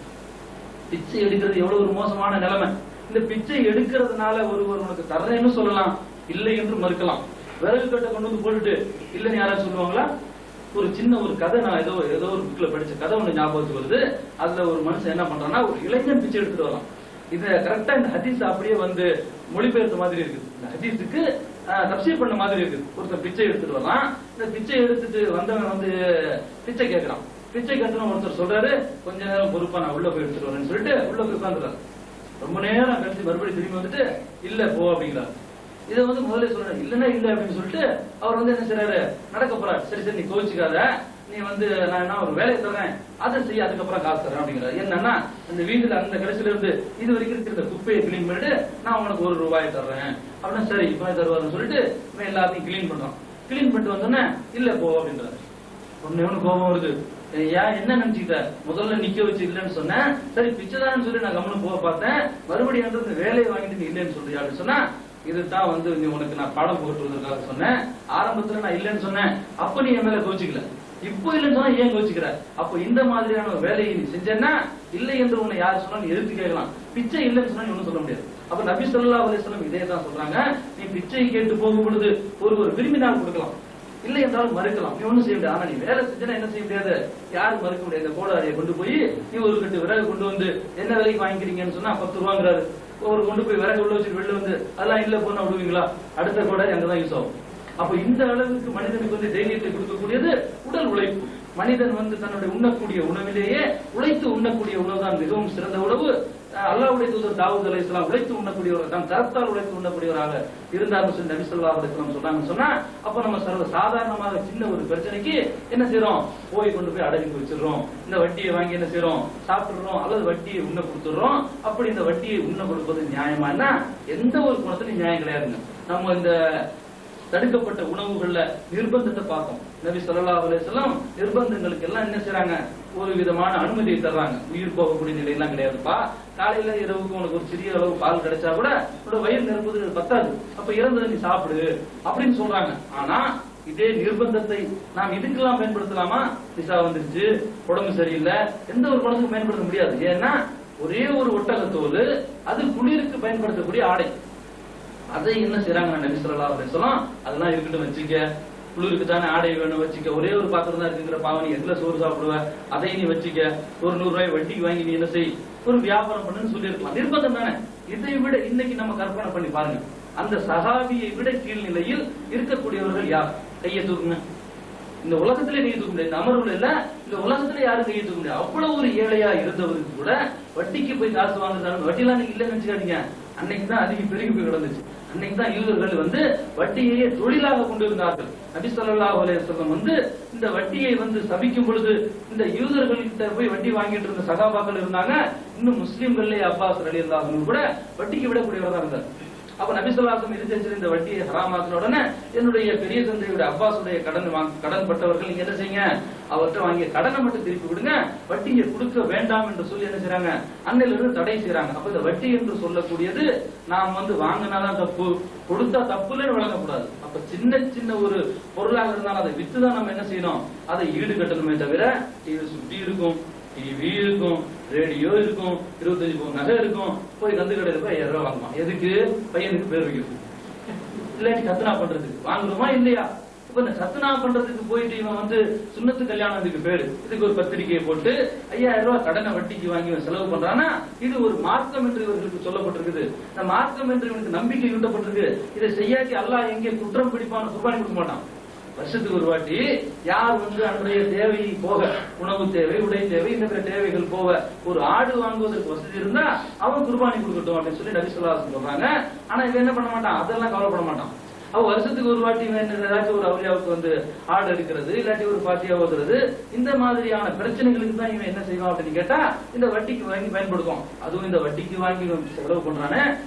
பிச்சை எடுக்கிறது எவ்வளவு ஒரு மோசமான நிலைமை. இந்த பிச்சை எடுக்கிறதுனால ஒருவர் உனக்கு தர்றேன்னு சொல்லலாம், இல்லை என்று மறுக்கலாம். விறகு கட்டை கொண்டு வந்து போட்டுட்டு இல்லன்னு யாராவது சொல்லுவாங்களா? ஒரு சின்ன ஒரு கதை, நான் ஏதோ ஒரு புக்ல படிச்ச கதை ஒண்ணு ஞாபகத்துக்கு வருது. அதுல ஒரு மனுஷன் என்ன பண்றான்னா, ஒரு இளைஞன் பிச்சை எடுத்துட்டு வரலாம். இத கரெக்டா இந்த ஹதீஸ் அப்படியே வந்து மொழிபெயர்த்த மாதிரி இருக்குது. இந்த ஹதீஸுக்கு தப்சீர் பண்ண மாதிரி இருக்குது. ஒருத்தர் பிச்சை எடுத்துட்டு வரலாம். இந்த பிச்சை எடுத்துட்டு வந்தவன் வந்து பிச்சை கேட்கறான். பிச்சை கட்டணும் ஒருத்தர் சொல்றாரு, கொஞ்ச நேரம் பொறுப்பா நான் உள்ள போய் எடுத்துட்டு வரேன்னு சொல்லிட்டு உள்ள போய் உட்காந்துறாரு. ரொம்ப நேரம் கழிச்சு மறுபடியும் திரும்பி வந்துட்டு இல்ல போ அப்படிங்கிறாரு. இதை வந்து முதல்ல சொல்றாரு, இல்லன்னா இல்ல அப்படின்னு சொல்லிட்டு அவர் வந்து என்ன செய்யறாரு? நடக்க போறாரு. சரி சரி நீ கோச்சிக்காத, நீ வந்து நான் என்ன ஒரு வேலையை தர்றேன், அதை செய்ய, அதுக்கப்புறம் காசு தரேன் அப்படிங்கிறாரு. என்னன்னா அந்த வீட்டுல அந்த கடைசியில இருந்து இது வரைக்கும் இருக்கிற குப்பையை கிளீன் பண்ணிட்டு நான் உனக்கு ₹1 தர்றேன் அப்படின்னா சரி இப்ப தருவாருன்னு சொல்லிட்டு இவன் எல்லாத்தையும் கிளீன் பண்றான். கிளீன் பண்ணிட்டு வந்தோன்னே இல்ல போ அப்படின்றாரு. ஒன்னு கோபம் வருது. ஏன் என்ன நினைச்சுக்கிட்ட? முதல்ல நிக்க வச்சு இல்லன்னு சொன்னேன், சரி பிச்சைதான்னு சொல்லி நான் கவனம் போக பார்த்தேன், மறுபடியும் இந்த வேலையை வாங்கிட்டு நீ இல்லன்னு சொல்றியா அப்படின்னு சொன்னா, இதுதான் வந்து உனக்கு நான் பாடம் போட்டுறதுக்காக சொன்னேன். ஆரம்பத்துல நான் இல்லன்னு சொன்னேன், அப்ப நீ என் மேல கோச்சிக்கல, இப்போ இல்லன்னு சொன்னா ஏன் கோச்சிக்கிற? அப்போ இந்த மாதிரியான ஒரு வேலையை நீ செஞ்சேன்னா இல்லை என்று உன்னை யாரு சொன்னா நீ எதிர்த்து கேட்கலாம். பிச்சை இல்லன்னு சொன்னா நீ ஒன்னும் சொல்ல முடியாது. அப்ப நபி ஸல்லல்லாஹு அலைஹி வஸல்லம் இதே தான் சொல்றாங்க, நீ பிச்சை கேட்டு போகும் பொழுது ஒரு விரும்பினால் கொடுக்கலாம், இல்லை என்றாலும் மறுக்கலாம், நீ ஒண்ணும் செய்ய முடியாது. ஆனா நீ வேலை செஞ்சா என்ன செய்ய முடியாது? யாரும் மறுக்க முடியாது. இந்த கோடாரியை கொண்டு போய் நீ ஒரு கட்டு விறகு கொண்டு வந்து என்ன விலைக்கு வாங்கிக்கிறீங்கன்னு சொன்னா ₹10ங்கிறாரு. ஒரு கொண்டு போய் விறகு உள்ள வச்சுட்டு வெளில வந்து அதெல்லாம் இல்ல போனா விடுவீங்களா? அடுத்த கோடாரி அங்கதான் யூஸ் ஆகும். அப்ப இந்த அளவுக்கு மனிதனுக்கு வந்து தைரியத்தை கொடுக்கக்கூடியது உடல் உழைப்பு. மனிதன் வந்து தன்னுடைய உண்ணக்கூடிய உணவிலேயே உழைத்து உண்ணக்கூடிய உணவு தான் மிகவும் சிறந்த உணவு. அல்லாஹ்வுடைய தூதர் தாவூத் அலைஹிஸ்ஸலாம் உழைத்து உண்ணக்கூடியவர், தம் கரத்தால் உழைத்து உண்ணக்கூடியவராக இருந்தார்னு சொல்லி நபி ஸல்லல்லாஹு அலைஹி வஸல்லம் சொன்னாங்கன்னு சொன்னா, அப்ப நம்ம சர்வ சாதாரணமாக சின்ன ஒரு பிரச்சனைக்கு என்ன செய்யறோம்? போய் கொண்டு போய் அடகு வச்சிடறோம். இந்த வட்டியை வாங்கி என்ன செய்யறோம்? சாப்பிடுறோம், அல்லது வட்டியை உண்ண கொடுத்துடுறோம். அப்படி இந்த வட்டியை உண்ண கொடுப்பது நியாயமானா எந்த ஒரு குணத்திலும் நியாயம் கிடையாதுங்க. நம்ம இந்த தடுக்கப்பட்ட உணவுகள்ல நிர்பந்தத்தை பார்க்கும். நபி ஸல்லல்லாஹு அலைஹி வஸல்லம் நிர்பந்தங்களுக்கு எல்லாம் என்ன செய்றாங்க? ஒரு விதமான அனுமதியை தர்றாங்க. உயிர் போகக்கூடிய நிலையெல்லாம் கிடையாதுப்பா, காலையில இரவுக்கு உனக்கு ஒரு சிறிய அளவு பால் கிடைச்சா கூட உன்னோட வயிறு நிரப்புது பத்தாது, அப்ப இறந்ததை நீ சாப்பிடு அப்படின்னு சொல்றாங்க. ஆனா இதே நிர்பந்தத்தை நாம் இதுக்கெல்லாம் பயன்படுத்தலாமா? விசா வந்துருச்சு, உடம்பு சரியில்லை, எந்த ஒரு குணத்துக்கும் பயன்படுத்த முடியாது. ஏன்னா ஒரே ஒரு ஒட்டகத்தோல், அது குளிருக்கு பயன்படுத்தக்கூடிய ஆடை. அதை என்ன செய்யறாங்க? நபி ஸல்லல்லாஹு அலைஹி வஸல்லம் அதெல்லாம் இருக்கட்டும் வச்சுக்க, குளிருக்கு தானே ஆடை வேணும் வச்சுக்க, ஒரே ஒரு பாத்திரம் தான் இருக்குங்கிற பாவனி எதுல சோறு சாப்பிடுவ, அதை நீ வச்சுக்க, ஒரு ₹100 வட்டிக்கு வாங்கி நீ என்ன செய், ஒரு வியாபாரம் பண்ணுன்னு சொல்லி இருக்கலாம். நிர்பந்தம் தானே. இதை விட இன்னைக்கு நம்ம கற்பனை பண்ணி பாருங்க, அந்த சஹாபியை விட கீழ்நிலையில் இருக்கக்கூடியவர்கள் யார்? கையை தூக்குங்க. இந்த உலகத்திலே கையை தூக்க முடியாது, இந்த அமர்வுல இல்ல, இந்த உலகத்திலே யாரும் கையை தூக்க முடியாது. அவ்வளவு ஒரு ஏழையா இருந்தவருக்கு கூட வட்டிக்கு போய் காசு வாங்குறாங்க. வட்டிலாம் நீங்க இல்லைன்னு நினைச்சுக்காதீங்க, அன்னைக்கு தான் அதிகம் பெருகி போய் கிடந்துச்சு. அன்னைக்கு தான் யூதர்கள் வந்து வட்டியையே தொழிலாக கொண்டு இருந்தார்கள். நபி ஸல்லல்லாஹு அலைஹி வஸல்லம் வந்து இந்த வட்டியை வந்து சபிக்கும் பொழுது இந்த யூதர்கள்கிட்ட போய் வட்டி வாங்கிட்டு இருந்த சகாபாக்கள் இருந்தாங்க. இன்னும் முஸ்லிம்களே அப்பாஸ் ரலியல்லாஹு அன்ஹு கூட வட்டிக்கு விடக்கூடியவராக இருந்தார். அப்ப நபி ஸல்லல்லாஹு அலைஹி வஸல்லம் இருந்து இந்த வட்டியை ஹராமாக்கின உடனே என்னுடைய பெரிய தந்தையுடைய அப்பாஸுடைய கடன் பட்டவர்கள் நீங்க என்ன செய்யுங்க? அவர்கிட்ட வாங்கிய கடனை மட்டும் திருப்பி விடுங்க, வட்டியை கொடுக்க வேண்டாம் என்று சொல்லி என்ன செய்யறாங்க? அன்னையிலிருந்து தடை செய்யறாங்க. அப்ப இந்த வட்டி என்று சொல்லக்கூடியது நாம் வந்து வாங்கினாதான் தப்பு, கொடுத்தா தப்புன்னு வழங்கக்கூடாது. அப்ப சின்ன சின்ன ஒரு பொருளாக இருந்தாலும் அதை வித்துதான் நம்ம என்ன செய்யணும்? அதை ஈடு கட்டணுமே தவிர இது சுற்றி இருக்கும், டிவி இருக்கும், ரேடியோ இருக்கும், 25 பவுன் நகை இருக்கும், போய் கந்து கடையில போய் ₹1000 வாங்குவான். எதுக்கு? பையனுக்கு பேர் வைக்கிறது, இல்லாட்டி கத்தனா பண்றதுக்கு. வாங்குறோமா இல்லையா? இப்ப இந்த கத்னா பண்றதுக்கு போயிட்டு இவன் வந்து சுன்னத்து கல்யாணம் இதுக்கு பேரு, இதுக்கு ஒரு பத்திரிகையை போட்டு 5000 ரூபாய் கடனை வட்டிக்கு வாங்கி இவன் செலவு பண்றானா, இது ஒரு மார்க்கம் என்று இவர்களுக்கு சொல்லப்பட்டிருக்குது. இந்த மார்க்கம் என்று இவனுக்கு நம்பிக்கை ஊட்டப்பட்டிருக்கு. இதை செய்யாட்டி அல்லாஹ் எங்கே குற்றம் பிடிப்பான குர்பானி கொடுக்க மாட்டான். வருஷத்துக்கு ஒரு வாட்டி யார் வந்து அன்றைய தேவை போக, உணவு தேவை, உடை தேவை, இந்த பிற தேவைகள் போக ஒரு ஆடு வாங்குவதற்கு வசதி இருந்தா அவன் குர்பானி கொடுக்கட்டும் அப்படின்னு சொல்லி நபி ஸல்லல்லாஹு அலைஹி வஸல்லம் சொல்றாங்க. ஆனா இவன் என்ன பண்ண மாட்டான், அதெல்லாம் கவலைப்பட மாட்டான். அவ வருஷத்துக்கு ஒரு வாட்டி ஏதாச்சும் ஒரு அவுலியாவுக்கு வந்து ஆடு எடுக்கிறது, இல்லாட்டி ஒரு பாட்டியா ஓதுறது, இந்த மாதிரியான பிரச்சனைகளுக்கு தான் இவன் என்ன செய்வான் அப்படின்னு கேட்டா இந்த வட்டிக்கு வாங்கி பயன்படுத்தும். அதுவும் இந்த வட்டிக்கு வாங்கி செலவு பண்றானே,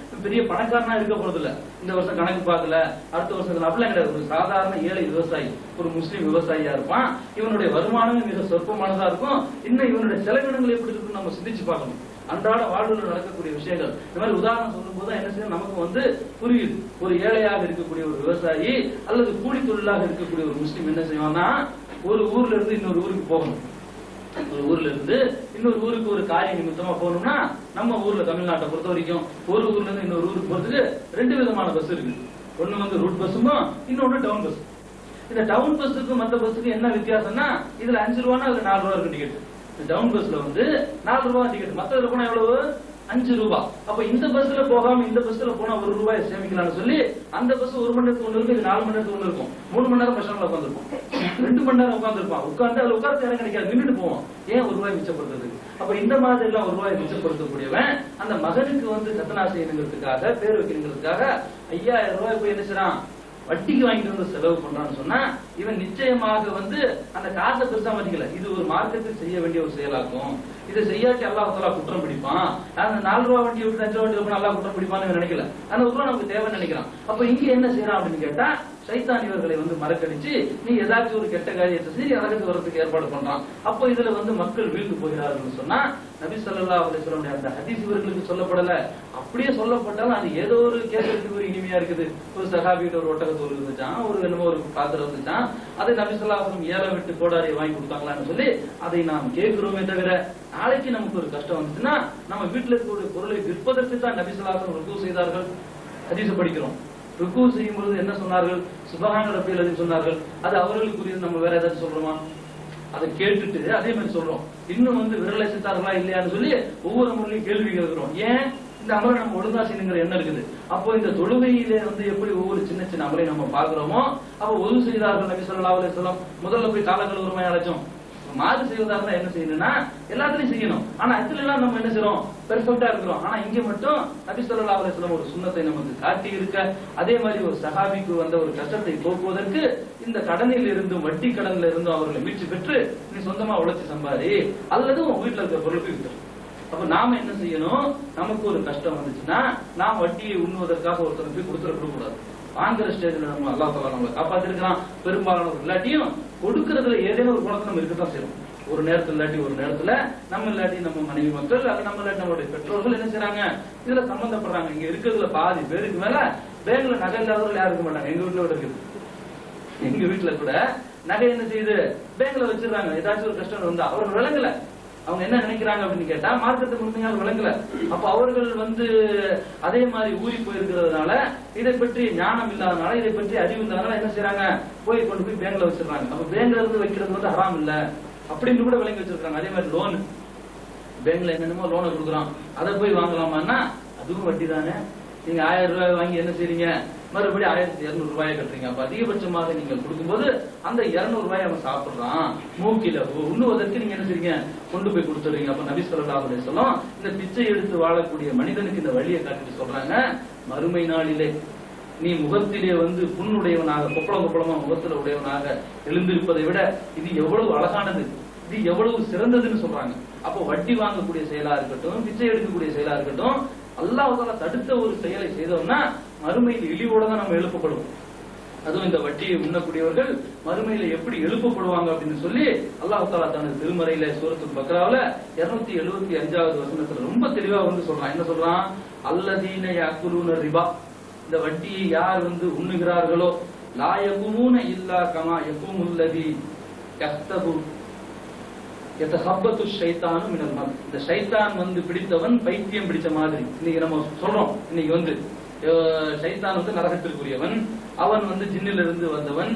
பெரிய பணக்காரனா இருக்க போறது இல்ல. இந்த வருஷம் கணக்கு பார்க்கல, அடுத்த வருஷத்துல அப்படிலாம் கிடையாது. ஒரு சாதாரண ஏழை விவசாயி, ஒரு முஸ்லீம் விவசாயியா இருப்பான். இவனுடைய வருமானமே மிக சொற்பமானதா இருக்கும். இன்னும் இவனுடைய செலவினங்கள் எப்படி இருக்குன்னு நம்ம சிந்திச்சு பார்க்கணும். அன்றாட வாழ்வில் நடக்கக்கூடிய விஷயங்கள் இந்த மாதிரி உதாரணம் சொல்லும் போது என்ன செய்யும் நமக்கு வந்து புரியுது. ஒரு ஏழையாக இருக்கக்கூடிய ஒரு விவசாயி அல்லது கூலி தொழிலாக இருக்கக்கூடிய ஒரு முஸ்லீம் என்ன செய்வான்னா, ஒரு ஊர்ல இருந்து இன்னொரு ஊருக்கு போகணும். ஒரு ஊர்ல இருந்து இன்னொரு ஊருக்கு ஒரு காரிய நிமித்தமா போகணும்னா, நம்ம ஊர்ல தமிழ்நாட்டை பொறுத்த வரைக்கும் ஒரு ஊர்ல இருந்து இன்னொரு ஊருக்கு போறதுக்கு 2 விதமான பஸ் இருக்கு. ஒண்ணு வந்து ரூட் பஸ்ஸும், இன்னொன்னு டவுன் பஸ். இந்த டவுன் பஸ்ஸுக்கு மத்த பஸ்ஸுக்கு என்ன வித்தியாசம்னா, இதுல 5 ரூபானா அதுல 4 ரூபா இருக்கு டிக்கெட். டவுன் பஸ்ல வந்து 4 ரூபாய் டிக்கெட், மத்ததுல போனா எவ்வளவு, 5 ரூபாய். அப்ப இந்த பஸ்ல போகாம இந்த பஸ்ல போனா 1 ரூபாய் சேமிக்கலாம்னு சொல்லி அந்த பஸ் 1 மணி நேரத்துக்கு ஒண்ணு இருக்கும், இது 4 மணி நேரத்துக்கு ஒண்ணு இருக்கும். 3 மணி நேரம் பஸ் ஸ்டாண்ட்ல உட்காந்துருப்போம், 2 மணி நேரம் உட்காந்துருப்பான். உட்கார்ந்து அதுல உட்கார்ந்து இடம் கிடைக்காது, நின்றுட்டு போவோம். ஏன் 1 ரூபாய் மிச்சப்படுத்துறது? அப்ப இந்த மாதிரி எல்லாம் 1 ரூபாய் மிச்சப்படுத்தக்கூடியவன் அந்த மகனுக்கு வந்து கத்தனா செய்யணுங்கிறதுக்காக, பேர் வைக்கணுங்கிறதுக்காக 5000 ரூபாய் போய் என்ன செய்யறான், வட்டிக்கு வாங்கிட்டு வந்து செலவு பண்றான்னு சொன்னா இவன் நிச்சயமாக வந்து அந்த காசை பெருசா மதிக்கல. இது ஒரு மார்க்கத்தில் செய்ய வேண்டிய ஒரு செயலாக்கும். இதை செய்யாட்டி அல்லாஹ் தஆலா குற்றம் பிடிப்பான். அந்த 4 ரூபாய் வண்டி விட்டு 5 ரூபாய் வண்டி விட்டு அல்லாஹ் குற்றம் பிடிப்பான்னு நினைக்கல. அந்த 1 ரூபாய் நமக்கு தேவைன்னு நினைக்கிறான். அப்ப இங்க என்ன செய்யறான் அப்படின்னு கேட்டா, சைத்தான் இவர்களை வந்து மறக்கடிச்சு நீ ஏதாச்சும் ஒரு கெட்ட காரியத்தை சரி அதற்கு வரதுக்கு ஏற்பாடு பண்றான். அப்போ இதுல வந்து மக்கள் வீழ்ந்து போகிறார்கள் சொன்னா, நபி ஸல்லல்லாஹு அலைஹி வஸல்லம் அந்த ஹதீஸ் இவர்களுக்கு சொல்லப்படல. அப்படியே சொல்லப்பட்டாலும் அது ஏதோ ஒரு கேட்கறதுக்கு ஒரு இனிமையா இருக்குது. ஒரு சஹாபிகிட்ட ஒரு ஒட்டகத்தோல் இருந்துச்சான், ஒரு என்னமோ ஒரு பாத்திரம் இருந்துச்சான், அதை நபி ஸல்லல்லாஹு அலைஹி வஸல்லம் ஏல விட்டு கோடாரியை வாங்கி கொடுத்தாங்களான்னு சொல்லி அதை நாம் கேட்கிறோமே தவிர, நாளைக்கு நமக்கு ஒரு கஷ்டம் வந்துச்சுன்னா நம்ம வீட்டுல இருக்கக்கூடிய பொருளை விற்பதற்கு தான் நபி ஸல்லல்லாஹு அலைஹி வஸல்லம் ருக்கு செய்தார்கள். ஹதீஸ் படிக்கிறோம். ருக்கு செய்யும் பொழுது என்ன சொன்னார்கள், சுப்ஹான ரப்பியல் சொன்னார்கள். அது அவர்களுக்குரியது. நம்ம வேற ஏதாச்சும் சொல்றோமா? அதை கேட்டுட்டு அதே மாதிரி சொல்றோம். இன்னும் வந்து விரலை சித்தார்களா இல்லையான்னு சொல்லி ஒவ்வொரு முறையும் கேள்வி கேட்கிறோம். ஏன் இந்த அமலை நம்ம ஒழுங்கா செய்யணுங்கிற எண்ணம் இருக்குது. அப்போ இந்த தொழுகையிலே வந்து எப்படி ஒவ்வொரு சின்ன சின்ன அமலை நம்ம பாக்குறோமோ, அப்போ ஒது செய்தார்கள் நபி ஸல்லல்லாஹு அலைஹி வஸல்லம். முதல்ல போய் காலங்கள் உரிமை அழைச்சோம். மாறு செய்வதாக என்ன செய்யணும்னா எல்லாத்தையும் செய்யணும். ஆனா இதுல எல்லாம் நம்ம என்ன செய்யறோம், பெர்ஃபெக்ட்டா இருக்கிறோம். ஆனா இங்க மட்டும் நபி ஸல்லல்லாஹு அலைஹி வஸல்லம் ஒரு சுன்னத்தை நமக்கு காட்டி இருக்க, அதே மாதிரி ஒரு சஹாபிக்கு வந்த ஒரு கஷ்டத்தை போக்குவதற்கு இந்த கடனில் இருந்தும் வட்டி கடன்ல இருந்தும் அவர்களை மீட்சி பெற்று நீ சொந்தமா உழைச்சி சம்பாதி அல்லது உன் வீட்டுல இருக்கிற பொருளுக்கு விட்டு. அப்ப நாம என்ன செய்யணும், நமக்கு ஒரு கஷ்டம் வந்துச்சுன்னா நாம் வட்டியை உண்ணுவதற்காக ஒருத்தர் போய் கொடுத்துட கூடாது. வாங்குற ஸ்டேஜ்ல நம்ம அல்லாஹ் தஆலா நம்மளை காப்பாத்திருக்கலாம். பெரும்பாலானவர் இல்லாட்டியும் கொடுக்கறதுல ஏதேனும் ஒரு குணத்தை நம்ம இருக்கத்தான் செய்யணும். ஒரு நேரத்துல இல்லாட்டி ஒரு நேரத்துல நம்ம இல்லாட்டி நம்ம மனைவி மக்கள், அது நம்ம இல்லாட்டி நம்மளுடைய பெற்றோர்கள் என்ன செய்யறாங்க, இதுல சம்பந்தப்படுறாங்க. இங்க இருக்கிறதுல பாதி பேருக்கு மேல பேங்க்ல நகை இல்லாதவர்கள் யாரும் இருக்க மாட்டாங்க. எங்க வீட்டுல இருக்குது, எங்க வீட்டுல கூட நகை என்ன செய்யுது, பேங்க்ல வச்சிருக்காங்க. ஏதாச்சும் ஒரு கஷ்டம் வந்தா அவர்கள் விளங்கல, அவங்க என்ன நினைக்கிறாங்க அப்படின்னு கேட்டா மார்க்கத்துக்கு உண்மையாக விளங்கல. அப்ப அவர்கள் வந்து அதே மாதிரி ஊறி போயிருக்கிறதுனால, இதை பற்றி ஞானம் இல்லாதனால, இதை பற்றி அறிவு இல்லாதனால என்ன செய்யறாங்க, போய் கொண்டு போய் பேங்க்ல வச்சிருக்காங்க. அப்ப பேங்க்ல இருந்து வைக்கிறது வந்து ஹராம் இல்ல அப்படின்னு கூட விளங்கி வச்சிருக்காங்க. அதே மாதிரி லோன், பேங்க்ல என்னென்னமோ லோனை கொடுக்குறான், அதை போய் வாங்கலாமான்னா அதுவும் வட்டி தானே. நீங்க 1000 ரூபாய் வாங்கி என்ன செய்றீங்க, மறுபடியும் 1200 ரூபாயை கட்டுறீங்க. அப்ப அதிகபட்சமாக நீங்க கொடுக்கும்போது அந்த 200 ரூபாய் அவன் சாப்பிடுறான். மூக்கில உண்ணுவதற்கு நீங்க என்ன செய்றீங்க, கொண்டு போய் கொடுத்துறீங்க. அப்ப நபி ஸல்லல்லாஹு அலைஹி வஸல்லம் இந்த பிச்சை எடுத்து வாழக்கூடிய மனிதனுக்கு இந்த வழியை காட்டிட்டு சொல்றாங்க, மறுமை நாளிலே நீ முகத்திலே வந்து புண்ணுடையவனாக, கொப்பளம் கொப்பளமா முகத்துல உடையவனாக எழுந்திருப்பதை விட இது எவ்வளவு அழகானது, இது எவ்வளவு சிறந்ததுன்னு சொல்றாங்க. அப்போ வட்டி வாங்கக்கூடிய செயலா இருக்கட்டும், பிச்சை எடுக்கக்கூடிய செயலா இருக்கட்டும், அல்லாஹ் தஆலா தடுத்த ஒரு செயலை செய்தோம்னா மறுமையில் இழிவோட தான் நம்ம எழுப்பப்படுவோம். அதுவும் இந்த வட்டியை உண்ணக்கூடியவர்கள் மறுமையில எப்படி எழுப்பப்படுவாங்க அப்படின்னு சொல்லி அல்லாஹ் தஆலா தனது திருமறையில சூரத்துல் பக்ராவுல 275வது வசனத்துல ரொம்ப தெளிவா வந்து சொல்றான். என்ன சொல்றான், அல்லதீன யாக்குலூன ரிபா, இந்த வட்டியை யார் வந்து உண்ணுகிறார்களோ, லா யகுமூன இல்லா கமா யகுமுல்லதி யஹ்தபு யதஹப்பத்து ஷைத்தானு மினல் மஸ். இந்த ஷைத்தான் வந்து பிடித்தவன் பைத்தியம் பிடிச்ச மாதிரி. இன்னைக்கு நம்ம சொல்றோம், இன்னைக்கு வந்து ஷைத்தான் வந்து நரகத்திற்குரியவன், அவன் வந்து ஜின்னிலிருந்து வந்தவன்,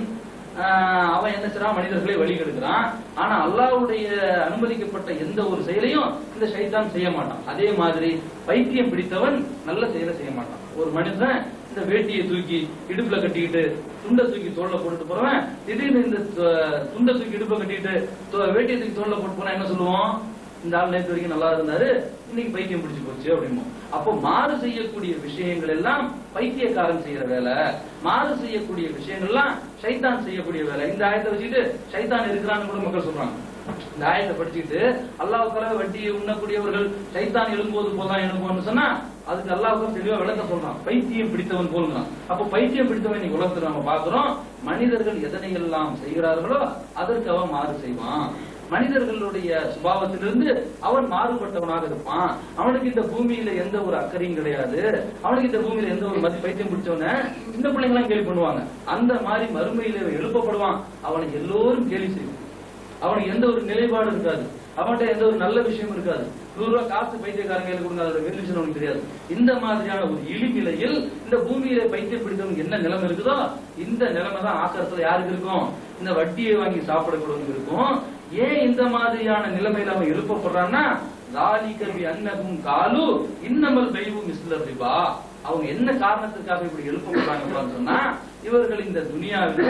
அவன் என்ன செய்றான், மனிதர்களை வழிகெடுக்கிறான். ஆனா அல்லாஹ்வுடைய அனுமதிக்கப்பட்ட எந்த ஒரு செயலையும் இந்த ஷைத்தான் செய்ய மாட்டான். அதே மாதிரி பைத்தியம் பிடித்தவன் நல்ல செயலை செய்ய மாட்டான். ஒரு மனிதன் இந்த வேட்டியை தூக்கி இடுப்புல கட்டிக்கிட்டு துண்டை தூக்கி தோல்ல போட்டுட்டு போறவன் திடீர்னு இந்த துண்டை தூக்கி இடுப்புல கட்டிட்டு வேட்டியை தூக்கி தோல்ல போட்டு போனா என்ன சொல்லுவோம், இந்த ஆள் நேற்று வரைக்கும் நல்லா இருந்தாரு, இன்னைக்கு பைத்தியம் பிடிச்சு போச்சு அப்படிமோ. அப்போ மாறு செய்யக்கூடிய விஷயங்கள் எல்லாம் பைத்தியக்காரன் செய்யற வேலை, மாறு செய்யக்கூடிய விஷயங்கள் எல்லாம் ஷைத்தான் செய்யக்கூடிய வேலை. இந்த ஆயத்தை வச்சுட்டு ஷைத்தான் இருக்கிறான்னு கூட மக்கள் சொல்றாங்க. இந்த ஆயத்தை படிச்சுட்டு அல்லாஹ்வுக்காக வட்டியை உண்ணக்கூடியவர்கள் ஷைத்தான் எழும்போது போதான் எழும்போன்னு சொன்னா அதுக்கு அல்லாஹ் தெளிவா விளக்க சொல்றான், பைத்தியம் பிடித்தவன் போலுங்கிறான். அப்போ பைத்தியம் பிடித்தவன் இன்னைக்கு உலகத்துல நம்ம பாக்குறோம், மனிதர்கள் எதனை எல்லாம் செய்கிறார்களோ அதற்கு அவன் மாறு செய்வான். மனிதர்களுடைய சுபாவத்திலிருந்து அவன் மாறுபட்டவனாக இருப்பான். அவனுக்கு இந்த பூமியில எந்த ஒரு அக்கறையும் கிடையாது, அவனுக்கு இந்த பூமியில எந்த ஒரு பைத்தியம் பிடிச்சவன சின்ன பிள்ளைங்க எல்லாம் கேள்வி பண்ணுவாங்க. அந்த மாதிரி மறுமையில எழுப்பப்படுவான். அவனை எல்லோரும் கேள்வி செய்வான். அவனுக்கு எந்த ஒரு நிலைப்பாடு இருக்காது, அவன்கிட்ட எந்த ஒரு நல்ல விஷயம் இருக்காது. 100 ரூபாய் காசு பைத்தியக்காரங்க கொடுங்க, அதோட வெல்யூஷன் அவனுக்கு தெரியாது. இந்த மாதிரியான ஒரு இழிநிலையில் இந்த பூமியில பைத்தியம் பிடித்தவங்க என்ன நிலைமை இருக்குதோ இந்த நிலைமை தான் ஆக்கரத்துல யாருக்கு இருக்கும், இந்த வட்டியை வாங்கி சாப்பிடக்கூடியவங்க இருக்கும். ஏன் இந்த மாதிரியான நிலைமையில அவன் எழுப்பப்படுறான்னா, அன்னகும் காலு இன்னமல் பைவு மிஸ்ல ரிபா. அவங்க என்ன காரணத்துக்காக இப்படி எழுப்பப்படுறாங்க சொன்னா, இவர்கள் இந்த துனியாவில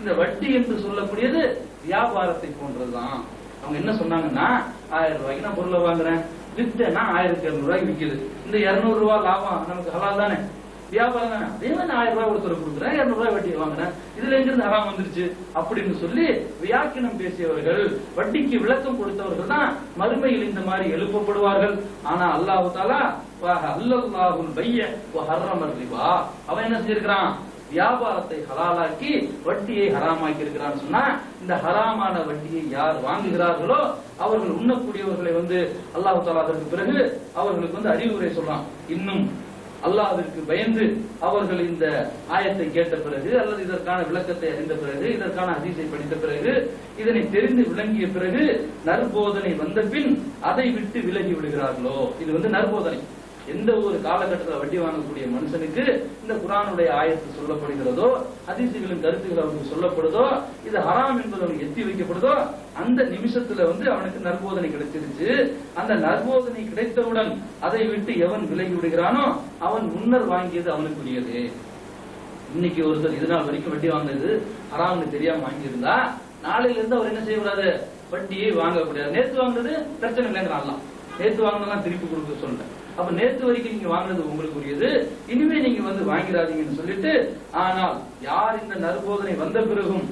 இந்த வட்டி என்று சொல்லக்கூடியது வியாபாரத்தை போன்றதுதான். அவங்க என்ன சொன்னாங்கன்னா, 1000 ரூபாய்க்கு நான் பொருளை வாங்குறேன், வித்தேன்னா 1200 ரூபாய்க்கு விக்குது, இந்த 200 ரூபாய் லாபம் நமக்கு ஹலால் தானே, வியாபாரம் தானே, அதே மாதிரி 1000 ரூபாய் ஒருத்தர் கொடுக்குறேன், 200 ரூபாய் வட்டி வாங்குறேன், இதுல எங்கிருந்து ஹராம் வந்துருச்சு அப்படின்னு சொல்லி வியாக்கியம் பேசியவர்கள், வட்டிக்கு விளக்கம் கொடுத்தவர்கள் தான் மறுமையில் இந்த மாதிரி எழுப்பப்படுவார்கள். ஆனா அல்லாஹ் தஆலா அல்லாஹுல் பைய வ ஹர்ரமர் ரிபா, அவன் என்ன செஞ்சிருக்கிறான், வியாபாரத்தை ஹலாலாக்கி வட்டியை ஹராமாக்கி இருக்கிறான்னு சொன்னா, இந்த ஹராமான வட்டியை யார் வாங்குகிறார்களோ அவர்கள் உண்ணக்கூடியவர்களை அல்லாஹ் தஆலா அதற்கு பிறகு அவர்களுக்கு அறிவுரை சொல்றான். இன்னும் அல்லாஹ்விற்கு பயந்து அவர்கள் இந்த ஆயத்தை கேட்ட பிறகு அல்லது இதற்கான விளக்கத்தை அறிந்த பிறகு, இதற்கான ஹதீஸை படித்த பிறகு, இதனை தெரிந்து விளங்கிய பிறகு நற்போதனை வந்த பின் அதை விட்டு விலகி விடுகிறார்களோ, இது நற்போதனை. எந்த ஒரு காலகட்டத்தில் வட்டி வாங்கக்கூடிய மனுஷனுக்கு இந்த குர்ஆனுடைய ஆயத்து சொல்லப்படுகிறதோ, ஹதீஸுகளின் கருத்துக்கள் அவனுக்கு சொல்லப்படுதோ, இது ஹராம் என்பது அவனுக்கு எத்தி வைக்கப்படுதோ, அந்த நிமிஷத்துல அவனுக்கு நற்போதனை கிடைச்சிருச்சு. அந்த நற்போதனை கிடைத்தவுடன் அதை விட்டு எவன் விலகி விடுகிறானோ அவன் முன்னர் வாங்கியது அவனுக்குரியது. இன்னைக்கு ஒருத்தர் இது நாள் வரைக்கும் வட்டி வாங்கினது ஹராம்னு தெரியாம வாங்கியிருந்தா, நாளையில இருந்து அவர் என்ன செய்யக்கூடாது, வட்டியை வாங்கக்கூடாது. நேற்று வாங்கினது பிரச்சனை இல்லைங்கிறான், நேற்று வாங்கினதான் திருப்பி கொடுக்க சொல்றேன். அப்ப நேற்று வரைக்கும் நீங்க வாங்கினது உங்களுக்குரியது, இனிமே நீங்க வாங்கிறாதீங்கன்னு சொல்லிட்டு, ஆனால் யார் இந்த நற்போதனை வந்த பிறகும்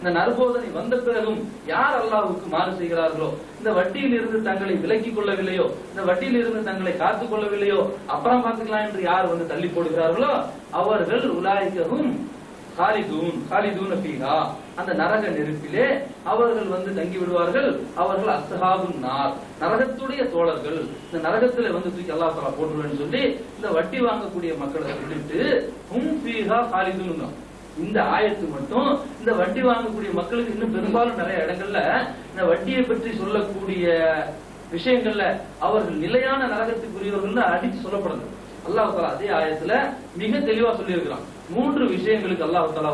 இந்த நற்போதனை வந்த பிறகும் யார் அல்லாஹ்வுக்கு மாறு செய்கிறார்களோ, இந்த வட்டியில் இருந்து தங்களை விலக்கிக் கொள்ளவில்லையோ, இந்த வட்டியில் இருந்து தங்களை காத்துக் கொள்ளவில்லையோ, அப்புறம் பார்த்துக்கலாம் என்று யார் தள்ளி போடுகிறார்களோ அவர்கள் உலாயிகவும் காலிதூன் ஃபீஹா, அந்த நரக நெருப்பிலே அவர்கள் தங்கி விடுவார்கள். அவர்கள் அஸ்ஹாபுன் நார், நரகத்துடைய தோழர்கள். இந்த நரகத்துல தூக்கி அல்லாஹ் தஆலா போட்டுருவேன்னு சொல்லி இந்த வட்டி வாங்கக்கூடிய மக்களை சொல்லிட்டு ஹும் ஃபீஹா காலிதூன். இந்த ஆயத்து மட்டும் இந்த வட்டி வாங்கக்கூடிய மக்களுக்கு இன்னும் பெரும்பாலும் நிறைய இடங்கள்ல இந்த வட்டியை பற்றி சொல்லக்கூடிய விஷயங்கள்ல அவர்கள் நிலையான நரகத்துக்குரியவர்கள் அடிச்சு சொல்லப்படுது. அல்லாஹ் தஆலா அதே ஆயத்துல மிக தெளிவா சொல்லி இருக்கிறான். 3 விஷயங்களுக்கு அல்லாஹ் தஆலா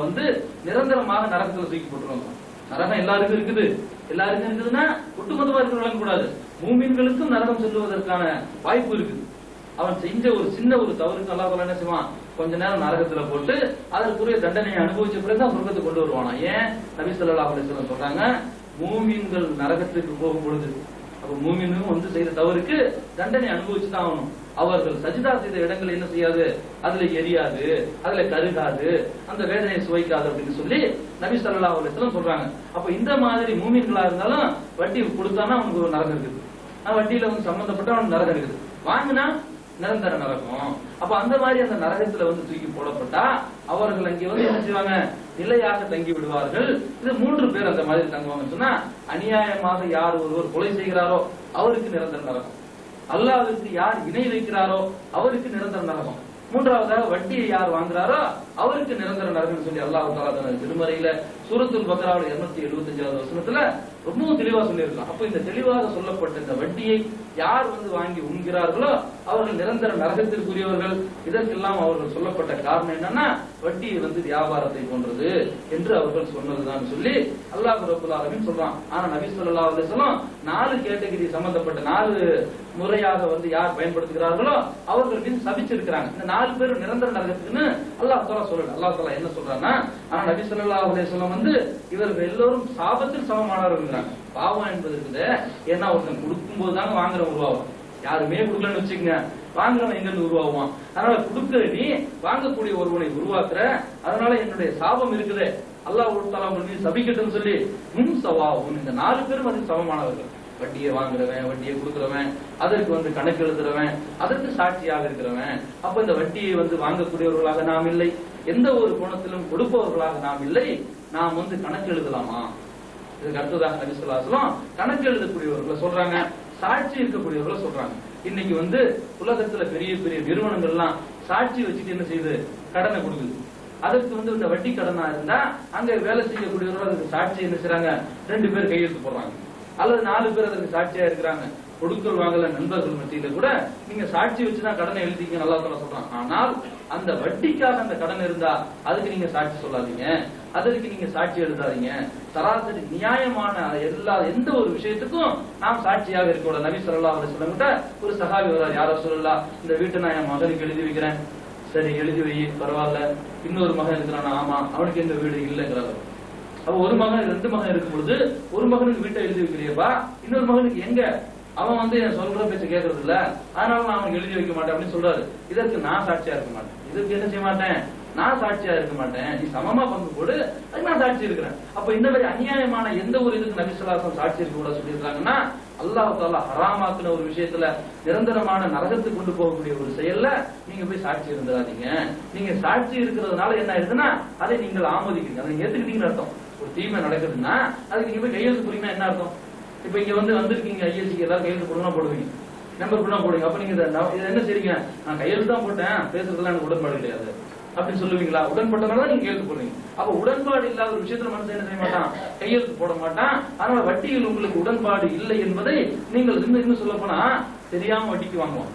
நிரந்தரமாக நரகத்துல தூக்கி போட்டுருவாங்க. நரகம் எல்லாருக்கும் இருக்குது, எல்லாருக்கும் இருக்குதுன்னா ஒட்டுமொத்தமா இருக்கிறவங்க கூடாது, மூமின்களுக்கும் நரகம் செல்வதற்கான வாய்ப்பு இருக்குது. அவன் செஞ்ச ஒரு சின்ன ஒரு தவறுக்கு அல்லாஹ் தஆலா என்ன செய்வான், கொஞ்ச நேரம் நரகத்துல போட்டு அதற்குரிய தண்டனையை அனுபவிச்ச பிறகு சொர்க்கத்துக்கு கொண்டு வருவானா. ஏன் நபி ஸல்லல்லாஹு அலைஹி வஸல்லம் சொல்றாங்க, மூமின்கள் நரகத்துக்கு போகும் பொழுது, அப்ப மூமினும் செய்த தவறுக்கு தண்டனை அனுபவிச்சுதான் ஆகணும். அவர்கள் சஜிதா செய்த இடங்கள் என்ன செய்யாது, அதுல எரியாது, அதுல கருகாது, அந்த வேதனையை சுவைக்காது அப்படின்னு சொல்லி நபி ஸல்லல்லாஹு அலைஹி வஸல்லம் சொல்றாங்க. அப்ப இந்த மாதிரி மூமின்களா இருந்தாலும் வட்டி கொடுத்தானா அவனுக்கு ஒரு நரகம் இருக்குது, வட்டியில சம்பந்தப்பட்ட அவனுக்கு நரகம் இருக்குது, வாங்கினா நிரந்தர நரகம். அப்ப அந்த மாதிரி அந்த நரகத்துல தூக்கி போடப்பட்டா அவர்கள் அங்கே என்ன செய்வாங்க, நிலையாக தங்கி விடுவார்கள். இது 3 பேர் அந்த மாதிரி தங்குவாங்கன்னு சொன்னா, அநியாயமாக யார் ஒருவர் கொலை செய்கிறாரோ அவருக்கு நிரந்தர நரகம், அல்லாஹ்வுக்கு யார் இணை வைக்கிறாரோ அவருக்கு நிரந்தர நரகம், 3வதாக வட்டியை யார் வாங்குறாரோ அவருக்கு நிரந்தர நரகம் சொல்லி அல்லாஹ் தஆலா தனது திருமறையில சூரத்துல் பக்ராவுடைய 275வது வசனத்துல ரொம்பவும் தெளிவா சொல்லியிருக்கான். அப்ப இந்த தெளிவாக சொல்லப்பட்ட இந்த வட்டியை யார் வாங்கி உண்கிறார்களோ அவர்கள் நிரந்தர நரகத்திற்குரியவர்கள். இதற்கெல்லாம் அவர்கள் சொல்லப்பட்ட காரணம் என்னன்னா வட்டி வியாபாரத்தை போன்றது என்று அவர்கள் சொன்னதுதான் சொல்லி அல்லாஹ் ரப்பல் ஆலமீன் சொல்றான். ஆனா நபி ஸல்லல்லாஹு அலைஹி வஸல்லம் 4 கேட்டகரி சம்பந்தப்பட்ட 4 முறையாக யார் பயன்படுத்துகிறார்களோ அவர்கள் மீது சபிச்சிருக்கிறாங்க. இந்த 4 பேரும் நிரந்தர நரகத்துக்குன்னு அல்லாஹ் தஆலா சொல்லல. அல்லாஹ் தஆலா என்ன சொல்றான்னா, ஆனா நபி ஸல்லல்லாஹு அலைஹி வஸல்லம் இவர்கள் எல்லோரும் சாபத்தில் சமமானவர்கள். பாவம் என்பது இருக்குது. ஏன்னா ஒருத்தன் கொடுக்கும் போது தாங்க வாங்குறவன் உருவாகும். யாருமே கொடுக்கலன்னு வச்சுக்கங்க, வாங்குறவன் எங்க இருந்து உருவாகுவான்? அதனால கொடுக்கிற நீ வாங்கக்கூடிய ஒருவனை உருவாக்குற. அதனால என்னுடைய சாபம் இருக்குது, அல்லாஹ் தஆலா உங்களுக்கு சபிக்கட்டும்னு சொல்லி சவாவும் இந்த 4 பேரும் அதுக்கு சமமானவர்கள். வட்டியை வாங்குறவன், வட்டியை கொடுக்கிறவன், அதற்கு கணக்கு எழுதுறவன், அதற்கு சாட்சியாக இருக்கிறவன். அப்ப இந்த வட்டியை வாங்கக்கூடியவர்களாக நாம் இல்லை, எந்த ஒரு கோணத்திலும் கொடுப்பவர்களாக நாம் இல்லை. நாம் கணக்கு எழுதலாமா? இதுக்கு அடுத்ததாக நபி ஸல்லல்லாஹு அலைஹி வஸல்லம் கணக்கு எழுதக்கூடியவர்களை சொல்றாங்க, சாட்சி இருக்கக்கூடியவர்களை சொல்றாங்க. இன்னைக்கு உலகத்துல பெரிய பெரிய நிறுவனங்கள்லாம் சாட்சி வச்சுட்டு என்ன செய்யுது? கடனை கொடுக்குது. அதற்கு இந்த வட்டி கடனா இருந்தா அங்க வேலை செய்யக்கூடியவர்கள் அதுக்கு சாட்சி என்ன செய்றாங்க? 2 பேர் கையெழுத்து போடுறாங்க, அல்லது 4 பேர் அதற்கு சாட்சியா இருக்கிறாங்க. கொடுக்கல் வாங்கல நண்பர்கள் மத்தியில கூட நீங்க சாட்சி வச்சுதான் கடனை எழுதிங்க அல்லாஹ் தஆலா சொல்றான். ஆனால் அந்த வட்டிக்காக அந்த கடன் இருந்தா அதுக்கு நீங்க சாட்சி சொல்லாதீங்க, அதற்கு நீங்க சாட்சி எழுதாதீங்க. சராசரி நியாயமான எந்த ஒரு விஷயத்துக்கும் நாம் சாட்சியாக இருக்கக்கூடாது. நபி ஸல்லல்லாஹு அலைஹி வஸல்லம் கிட்ட ஒரு சஹாபி வரார், யார் ரசூலுல்லாஹ் இந்த வீட்டை நான் என் மகனுக்கு எழுதி வைக்கிறேன். சரி எழுதி வை, பரவாயில்ல. இன்னொரு மகன் இருக்கிறானா? ஆமா. அவனுக்கு எந்த வீடு இல்லைங்கிறார். அப்ப ஒரு மகன் 2 மகன் இருக்கும் பொழுது ஒரு மகனுக்கு வீட்டை எழுதி வைக்கிறியப்பா, இன்னொரு மகனுக்கு எங்க? அவன் என் சொல்ற பேச்சு கேட்கறது இல்ல, அதனால நான் அவனுக்கு எழுதி வைக்க மாட்டேன் அப்படின்னு சொல்றாரு. இதற்கு நான் சாட்சியா இருக்க மாட்டேன். இதுக்கு என்ன செய்ய மாட்டேன்? நான் சாட்சியா இருக்க மாட்டேன். நீ சமமா பங்கு போடு, அதுக்கு நான் சாட்சி இருக்கிறேன். அப்ப இந்த மாதிரி அநியாயமான எந்த ஒரு இதுக்கு நபி ஸல்லல்லாஹு அலைஹி வஸல்லம் சாட்சி இருக்க கூட சொல்லியிருக்காங்கன்னா, அல்லாஹ் தஆலா ஹராமாக்குன ஒரு விஷயத்துல நிரந்தரமான நரகத்துக்கு கொண்டு போகக்கூடிய ஒரு செயல்ல நீங்க போய் சாட்சி இருந்துடாதீங்க. நீங்க சாட்சி இருக்கிறதுனால என்ன ஆயிடுதுன்னா அதை நீங்கள் ஆமோதிக்கிறீங்க, அதை ஏத்துக்கிட்டீங்கன்னு அர்த்தம். ஒரு தீமை நடக்குதுன்னா அதுக்கு நீங்க போய் கையெழுத்து போறீங்கன்னா என்ன அர்த்தம்? இப்ப இங்க வந்திருக்கீங்க, ஐஎஸ்சிக்கு எல்லாரும் கையெழுத்து போடணும் போடுவீங்க, நம்பர் போடணும் போடுவீங்க. அப்ப நீங்க என்ன செய்றீங்க? நான் கையெழுத்து தான் போட்டேன், பேசுறதுலாம் எனக்கு உடன்பாடு கிடையாது அப்படின்னு சொல்லுவீங்களா? உடன்பட்டனால நீங்க கையெழுத்து போடுவீங்க. அப்ப உடன்பாடு இல்லாத ஒரு விஷயத்துல மனுஷன் என்ன செய்ய மாட்டான்? கையெழுத்து போட மாட்டான். அதனால வட்டியில் உங்களுக்கு உடன்பாடு இல்லை என்பதை நீங்கள் இன்னும் சொல்ல போனா தெரியாம வட்டிக்கு வாங்குவோம்,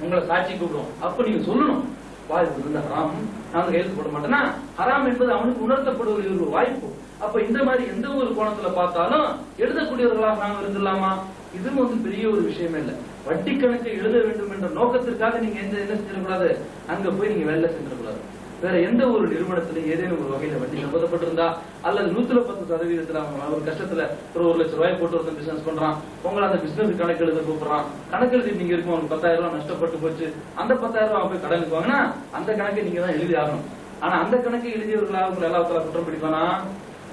உங்களை சாட்சி கூப்பிடுவோம். அப்ப நீங்க சொல்லணும், ஹராம், நான் கையெழுத்து போட மாட்டேன்னா ஹராம் என்பது அவனுக்கு உணர்த்தப்படுவது ஒரு வாய்ப்பு. அப்ப இந்த மாதிரி எந்த ஒரு கோணத்துல பார்த்தாலும் எழுதக்கூடியவர்களாக நாங்கள் இருந்துடலாமா? இதுவும் பெரிய ஒரு விஷயமே இல்ல. வட்டி கணக்கை எழுத வேண்டும் என்ற நோக்கத்திற்காக நீங்க என்ன செஞ்சிடக்கூடாது? அங்க போய் நீங்க வேலை செஞ்சிடக்கூடாது. வேற எந்த ஒரு நிறுவனத்திலும் ஏதேனும் ஒரு வகையில வட்டி சம்பந்தப்பட்டிருந்தா அல்லது 110% அவங்க ஒரு கஷ்டத்துல ஒரு 1 லட்சம் ரூபாய் போட்டு ஒருத்தன் பிசினஸ் பண்றான், உங்களை அந்த பிசினஸ் கணக்கு எழுத கூப்பிடுறான். கணக்கு எழுதி நீங்க இருக்கும், அவனுக்கு 10,000 ரூபாய் நஷ்டப்பட்டு போச்சு. அந்த 10,000 ரூபாய் போய் கடனுக்கு வாங்கினா அந்த கணக்கை நீங்க தான் எழுதி ஆகணும். ஆனா அந்த கணக்கை எழுதியவர்களாக உங்களை எல்லா குற்றம் பிடிப்பானா?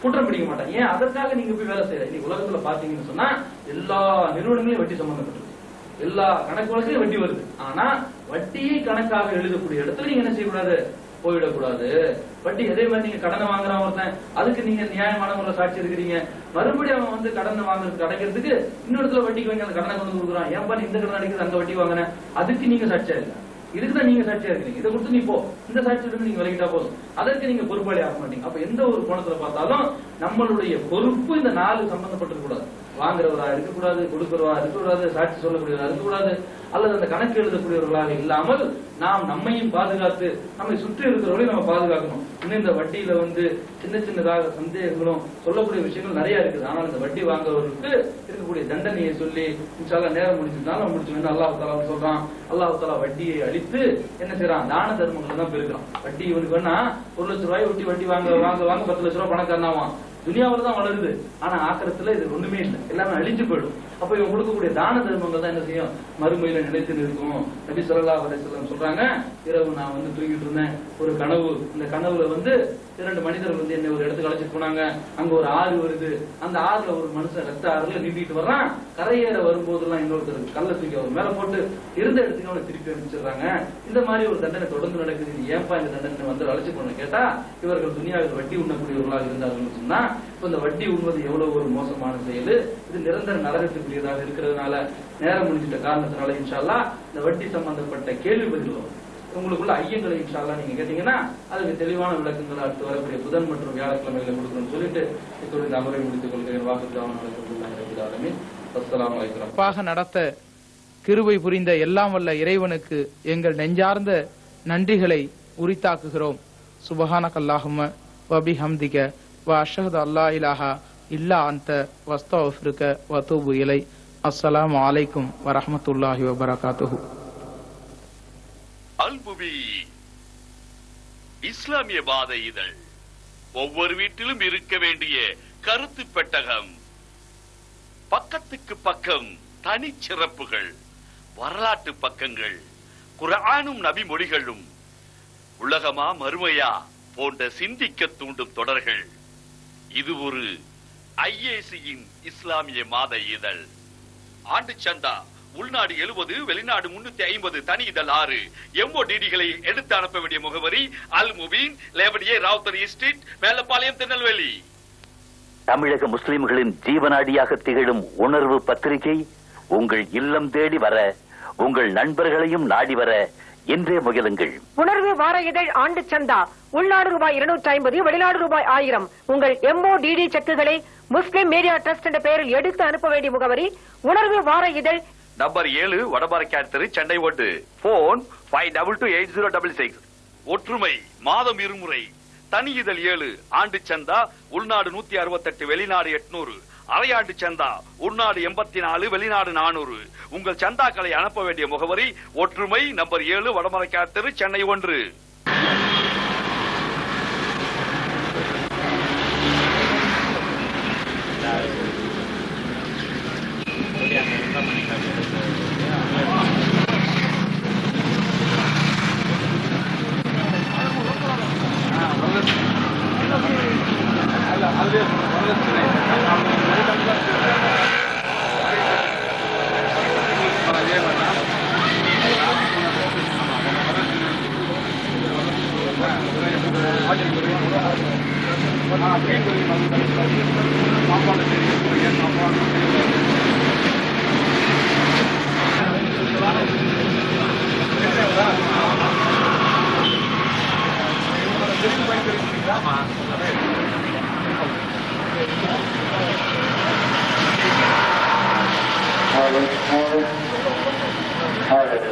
குற்றம் பிடிக்க மாட்டாங்க. ஏன்? அதற்காக நீங்க போய் வேலை செய்யற. இன்னைக்கு உலகத்துல பாத்தீங்கன்னு சொன்னா எல்லா நிறுவனங்களையும் வட்டி சம்பந்தப்பட்டிருக்கு, எல்லா கணக்கு வழக்கையும் வட்டி வருது. ஆனா வட்டியை கணக்காக எழுதக்கூடிய இடத்துல நீங்க என்ன செய்யக்கூடாது? போயிடக்கூடாது. வட்டி அதே மாதிரி நீங்க கடனை வாங்குறான் ஒருத்தன், அதுக்கு நீங்க நியாயமான முறை சாட்சி இருக்கிறீங்க. மறுபடியும் அவன் கடனை வாங்குறதுக்கு அடைக்கிறதுக்கு இன்னொரு இடத்துல வட்டிக்கு வாங்கி அந்த கடனை கொண்டு கொடுக்குறான். ஏன்பா நீ இந்த கடன் அடைக்கிறது, அங்க வட்டி வாங்கின, அதுக்கு நீங்க சாட்சியா இருக்க. இதுக்குதான் நீங்க சாட்சியா இருக்கிறீங்க. இதை கொடுத்து நீ போ, இந்த சாட்சியிலிருந்து நீங்க விலகிட்டா போதும், அதற்கு நீங்க பொறுப்பாளி ஆக மாட்டீங்க. அப்ப எந்த ஒரு கோணத்துல பார்த்தாலும் நம்மளுடைய பொறுப்பு இந்த 4 சம்பந்தப்பட்டிருக்க கூடாது. வாங்குறவரா இருக்கக்கூடாது, கொடுக்கிறவரா இருக்கக்கூடாது, சாட்சி சொல்லக்கூடியவரா இருக்கக்கூடாது, அல்லது அந்த கணக்கு எழுதக்கூடியவர்களாக இல்லாமல் நாம் நம்மையும் பாதுகாத்து நம்மை சுற்றி இருக்கிறவர்களையும் நம்ம பாதுகாக்கணும். இன்னும் இந்த வட்டியில சின்ன சின்னதாக சந்தேகங்களும் சொல்லக்கூடிய விஷயங்கள் நிறைய இருக்குது. ஆனால் இந்த வட்டி வாங்குறவர்களுக்கு இருக்கக்கூடிய தண்டனையை சொல்லி இன்ஷால்லா நேரம் முடிச்சிருந்தாலும் முடிச்சு அல்லாஹ் தஆலா சொல்றான். அல்லாஹ் தஆலா வட்டியை அழித்து என்ன செய்யறான்? தான தர்மங்களை தான் பெருக்கிறான். வட்டி இவனுக்கு வேணா 1 லட்சம் ரூபாய் வட்டி வாங்க 10 லட்சம் ரூபாய் பணக்காரனாவான். துனியாவில் தான் வளருது, ஆனா ஆக்கிரத்துல இது ஒண்ணுமே இல்லை, எல்லாமே அழிஞ்சு போயிடும். அப்ப இவங்க கொடுக்கக்கூடிய தான தர்மங்கள் தான் என்ன செய்யும்? மறுமையில நினைத்து நிற்கும். நபி ஸல்லல்லாஹு அலைஹி வஸல்லம் சொல்றாங்க, இரவு நான் தூங்கிட்டு இருந்தேன், ஒரு கனவு. இந்த கனவுல 2 மனிதர்கள் என்னை ஒரு இடத்துக்கு அழைச்சிட்டு போனாங்க. அங்க ஒரு ஆறு வருது, அந்த ஆறுல ஒரு மனுஷன் ரத்த ஆறுல நீட்டிட்டு வர்றான். கரையேற வரும்போதெல்லாம் இன்னொருத்தர் கல்ல தூக்கி அவர் மேல போட்டு இருந்த இடத்துக்கு அவனை திருப்பி அனுப்பிச்சிடுறாங்க. இந்த மாதிரி ஒரு தண்டனை தொடர்ந்து நடக்குது. இது ஏன்பா இந்த தண்டனை அழைச்சு போன கேட்டா, இவர்கள் துனியாவில் வட்டி உண்ணக்கூடியவர்களாக இருந்தார்கள் சொன்னா, இப்ப இந்த வட்டி உண்பது எவ்வளவு ஒரு மோசமான செயல். இது நிரந்தர நரகத்துக்குரியதாக இருக்கிறதுனால நேரம் முடிஞ்சிட்ட காரணத்தினால இன்ஷா அல்லாஹ் இந்த வட்டி சம்பந்தப்பட்ட கேள்வி பதில் வரும். உங்களுக்குள்ள ஐயங்களை இன்ஷா அல்லாஹ் நீங்க கேட்டீங்கன்னா அதுக்கு தெளிவான விளக்கங்கள் அடுத்து வரக்கூடிய புதன் மற்றும் வியாழக்கிழமையில கொடுக்கணும்னு சொல்லிட்டு இத்தோடு இந்த அமரை முடித்துக் கொள்கிறேன். வாக்கு நடத்த கிருபை புரிந்த எல்லாம் வல்ல இறைவனுக்கு எங்கள் நெஞ்சார்ந்த நன்றிகளை உரித்தாக்குகிறோம். சுபஹானகல்லாஹும்ம வ பிஹம்திக வ அஷ்ஹது அல்லா இலாஹா இல்லா அன்த வஸ்தக்ஃபிருக வ தூபு இலை. அஸ்ஸலாமு அலைக்கும் வ ரஹ்மத்துல்லாஹி வ பரகாத்துஹு. அல்-முபீன் இஸ்லாமிய வாத இதழ் ஒவ்வொரு வீட்டிலும் இருக்க வேண்டிய கருத்து பெட்டகம். பக்கத்துக்கு பக்கம் தனிச்சிறப்புகள், வரலாற்று பக்கங்கள், குர்ஆனும் நபி மொழிகளும், உலகமா மறுமையா போன்ற சிந்திக்க தூண்டும் தொடர்கள். இது ஒரு ஐஏசியின் இஸ்லாமிய மாத இதழ். ஆண்டு சந்தா உள்நாடு 70, வெளிநாடு 350, தனி இதழ் 6. MODDகளை எடுத்து அனுப்ப வேண்டிய முகவரி அல்-முபீன், லேவடியே, ராவுத்தர் ஸ்ட்ரீட், மேலப்பாளையம், திருநெல்வேலி. தமிழக முஸ்லிம்களின் ஜீவனாடியாக திகழும் உணர்வு பத்திரிகை உங்கள் இல்லம் தேடி வர, உங்கள் நண்பர்களையும் நாடி வர என்றே முயலுங்கள். உணர்வு வார இதழ் ஆண்டு சந்தா உள்நாடு ரூபாய் 250, வெளிநாடு ரூபாய் 1000. உங்கள் MODD செக்குகளை முஸ்லிம் மீடியா ட்ரஸ்ட் என்ற பெயரில் எடுத்து அனுப்ப வேண்டிய முகவரி உணர்வு வார இதழ், நம்பர் 7, வடபாரக்காடு தெரு, சென்னை 1. போன் 522806. ஒற்றுமை மாதம் இருமுறை. தனி இதழ் 7, ஆண்டு சந்தா உள்நாடு 168, வெளிநாடு 800. அரையாண்டு சந்தா உள்நாடு 84, வெளிநாடு 400. உங்கள் சந்தாக்களை அனுப்ப வேண்டிய முகவரி ஒற்றுமை, நம்பர் 7, வடமரைக்காடு தெரு, சென்னை 1. Harder,